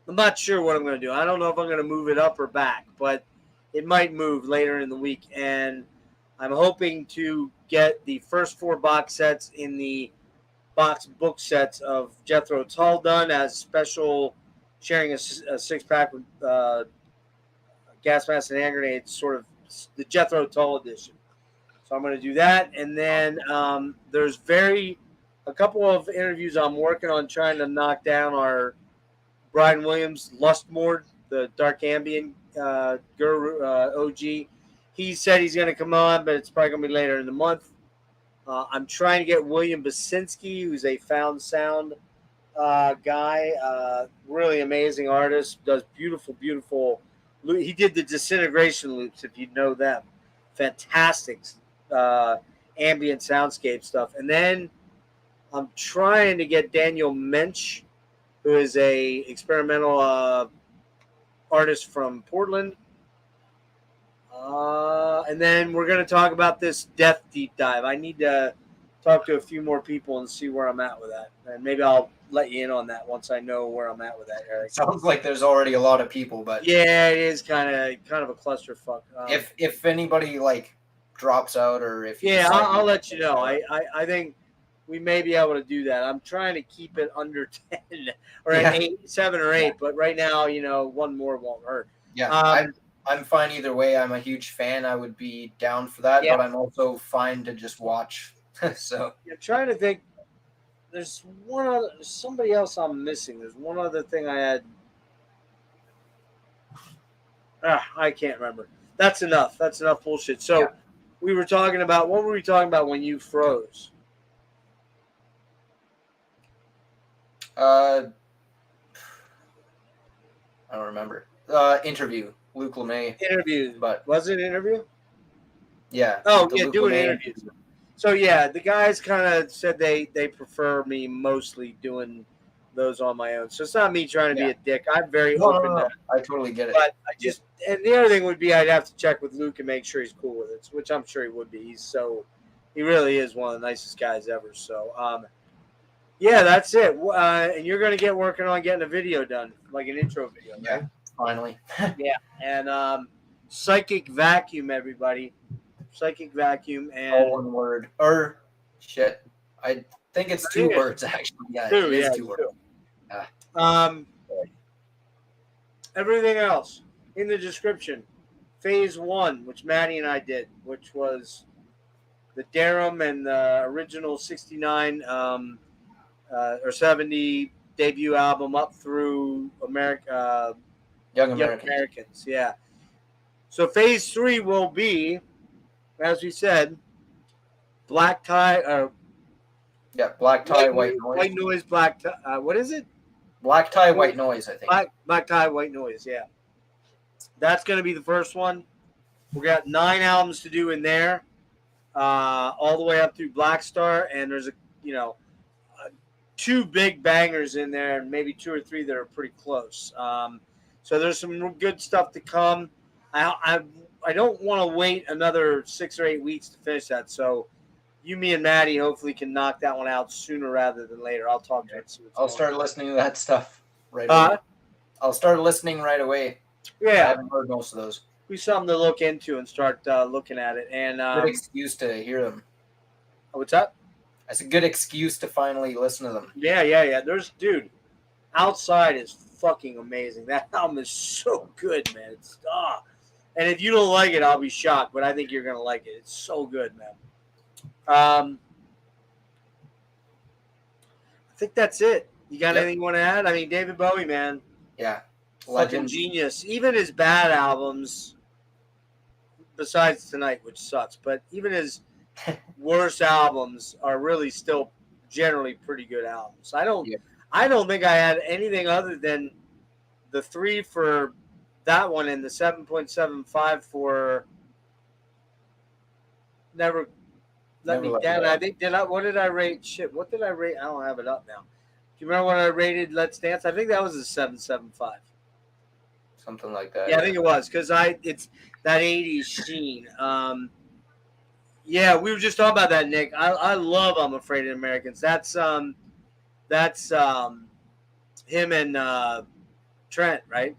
not sure what I'm going to do. I don't know if I'm going to move it up or back, but it might move later in the week. And I'm hoping to get the first 4 box sets in the box book sets of Jethro Tull done as special, sharing a 6-pack with Gas Mask and Hand Grenades, sort of the Jethro Tull edition. So I'm going to do that. And then there's a couple of interviews I'm working on trying to knock down our Brian Williams, Lustmord, the Dark Ambient guru, OG. He said he's going to come on, but it's probably going to be later in the month. I'm trying to get William Basinski, who's a Found Sound guy, really amazing artist, does beautiful, beautiful. He did the disintegration loops, if you know them. Fantastic ambient soundscape stuff. And then I'm trying to get Daniel Mensch, who is a experimental artist from Portland. And then we're going to talk about this death deep dive. I need to talk to a few more people and see where I'm at with that. And maybe I'll let you in on that once I know where I'm at with that, Eric. Sounds like there's already a lot of people, but yeah, it is kind of a clusterfuck. If anybody like drops out or if you decide I'll let you know. I think we may be able to do that. I'm trying to keep it under 10 or at 7 or 8, but right now, one more won't hurt. Yeah, I'm fine either way. I'm a huge fan. I would be down for that, but I'm also fine to just watch. So I'm trying to think. There's somebody else I'm missing. There's one other thing I had. I can't remember. That's enough. That's enough bullshit. So we were talking about, what were we talking about when you froze? I don't remember. Interview. Luke LeMay. Interviews. But was it an interview? Yeah. Oh, yeah, doing interviews. So, yeah, the guys kind of said they prefer me mostly doing those on my own. So it's not me trying to be a dick. I'm very open to I totally get it. But I just, and the other thing would be I'd have to check with Luke and make sure he's cool with it, which I'm sure he would be. He really is one of the nicest guys ever. So, yeah, that's it. And you're going to get working on getting a video done, like an intro video, right? Yeah, finally. Yeah. And Psychic Vacuum, everybody. Psychic Vacuum. And all one word. Or, shit. I think it's 2 words, actually. Yeah, it is 2 words. Everything else in the description. Phase 1, which Maddie and I did, which was the Darum and the original 69 or 70 debut album up through Young Americans. Yeah. So phase 3 will be, as we said, Black Tie. Black Tie, White Noise. White Noise, Black Tie. What is it? Black Tie, White Noise, I think. Black Tie, White Noise, yeah. That's going to be the first one. We got 9 albums to do in there, all the way up through Black Star, and there's 2 big bangers in there, and maybe 2 or 3 that are pretty close. So there's some good stuff to come. I don't want to wait another 6 or 8 weeks to finish that. So you, me, and Maddie hopefully can knock that one out sooner rather than later. I'll talk to it. I'll start listening to that stuff right away. I'll start listening right away. Yeah, I haven't heard most of those. Be something to look into and start looking at it. And good excuse to hear them. What's that? It's a good excuse to finally listen to them. Yeah. Outside is fucking amazing. That album is so good, man. It's and if you don't like it, I'll be shocked. But I think you're gonna like it. It's so good, man. I think that's it. You got anything you want to add? I mean, David Bowie, man. Yeah. Fucking genius. Even his bad albums, besides Tonight, which sucks, but even his worst albums are really still generally pretty good albums. I don't think I had anything other than the 3 for that one and the 7.75 for Never Let Me Down. I think what did I rate? Shit, what did I rate? I don't have it up now. Do you remember what I rated Let's Dance? I think that was a 7.75. Something like that. Yeah, I think it was because it's that 80s sheen. Yeah, we were just talking about that, Nick. I love I'm Afraid of Americans. That's him and Trent, right?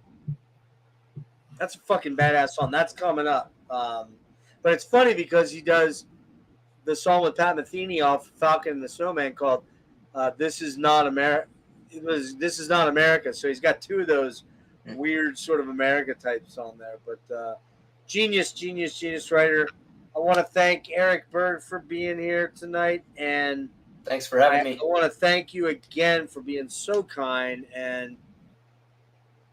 That's a fucking badass song. That's coming up. But it's funny because he does the song with Pat Metheny off Falcon and the Snowman called This Is Not America. This Is Not America. So he's got 2 of those weird sort of America types on there. But genius writer. I want to thank Erik Berg for being here tonight. And thanks for having me. I want to thank you again for being so kind and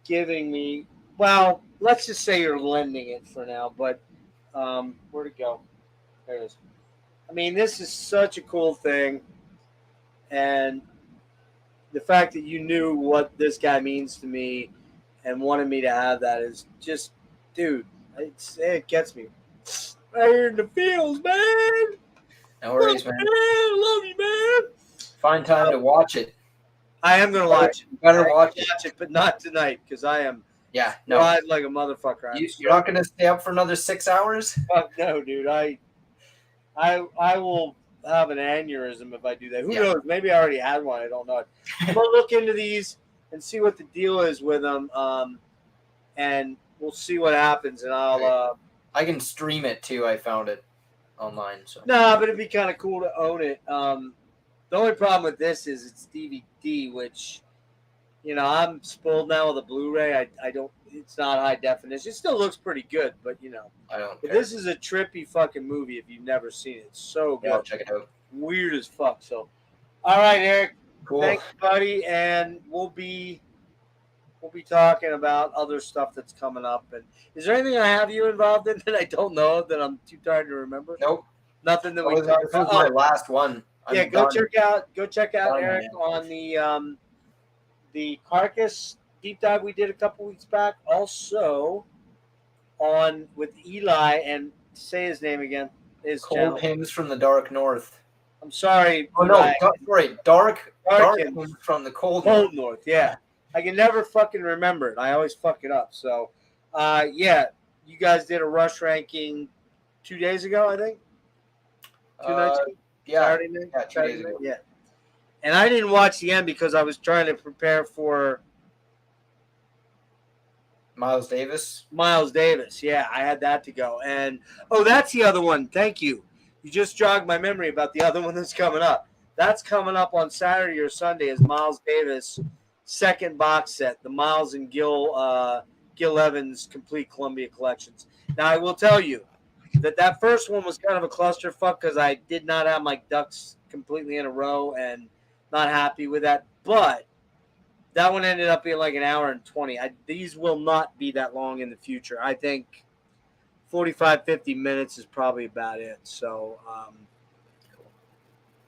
giving me, well, let's just say you're lending it for now. But where'd it go? There it is. I mean, this is such a cool thing. And the fact that you knew what this guy means to me and wanted me to have that is just, dude, it gets me right here in the feels, man. No worries, man. I love you, man. Find time to watch it. I am gonna watch it. You better I watch can it. watch it, but not tonight because I am Yeah, no. fried like a motherfucker. You're not gonna stay up for another 6 hours? Fuck no, dude. I will have an aneurysm if I do that. Who Yeah. knows? Maybe I already had one. I don't know. I'm gonna look into these and see what the deal is with them, and we'll see what happens. And I'll. I can stream it too. I found it online. So. Nah, but it'd be kind of cool to own it. The only problem with this is it's DVD, which, you know, I'm spoiled now with a Blu-ray. I don't. It's not high definition. It still looks pretty good, but you know. I don't But care. this is a trippy fucking movie if you've never seen it. It's so good. Yeah, I'll check it out. Weird as fuck. So, all right, Eric. Cool. Thanks, buddy, and we'll be talking about other stuff that's coming up. And is there anything I have you involved in that I don't know of that I'm too tired to remember? Nope. Nothing that we This talked was about. my last one. Yeah, I'm go done. check out Done, Eric man. on the Carcass deep dive we did a couple weeks back. Also on with Eli, and say his name again. His Cold channel. Hymns from the Dark North. I'm sorry. Oh no, Eli. sorry, Dark Hymns. Hymns from the Cold Cold North. North, yeah. I can never fucking remember it. I always fuck it up. So, yeah, you guys did a rush ranking 2 days ago, I think. 2 nights ago. Yeah, Saturday night? yeah, 2 Saturday days night? ago. Yeah. And I didn't watch the end because I was trying to prepare for Miles Davis. Miles Davis. Yeah, I had that to go. And, oh, that's the other one. Thank you. You just jogged my memory about the other one that's coming up. That's coming up on Saturday or Sunday is Miles Davis' second box set, the Miles and Gil Evans Complete Columbia Collections. Now, I will tell you that first one was kind of a clusterfuck because I did not have my ducks completely in a row and not happy with that. But that one ended up being like an hour and 20. These will not be that long in the future. I think 45, 50 minutes is probably about it. So,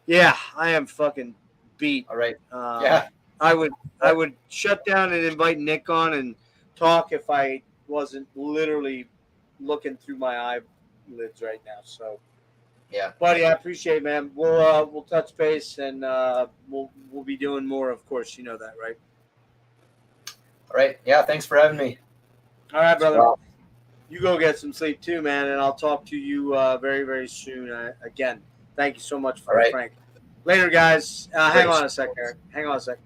yeah, I am fucking beat. All right. Yeah. I would shut down and invite Nick on and talk if I wasn't literally looking through my eyelids right now. So, yeah, buddy, I appreciate it, man. We'll touch base and we'll be doing more. Of course, you know that, right? All right. Yeah. Thanks for having me. All right, brother. Wow. You go get some sleep too, man, and I'll talk to you very, very soon. Again, thank you so much for Frank. Later, guys. Hang on a sec, Eric. Hang on a sec.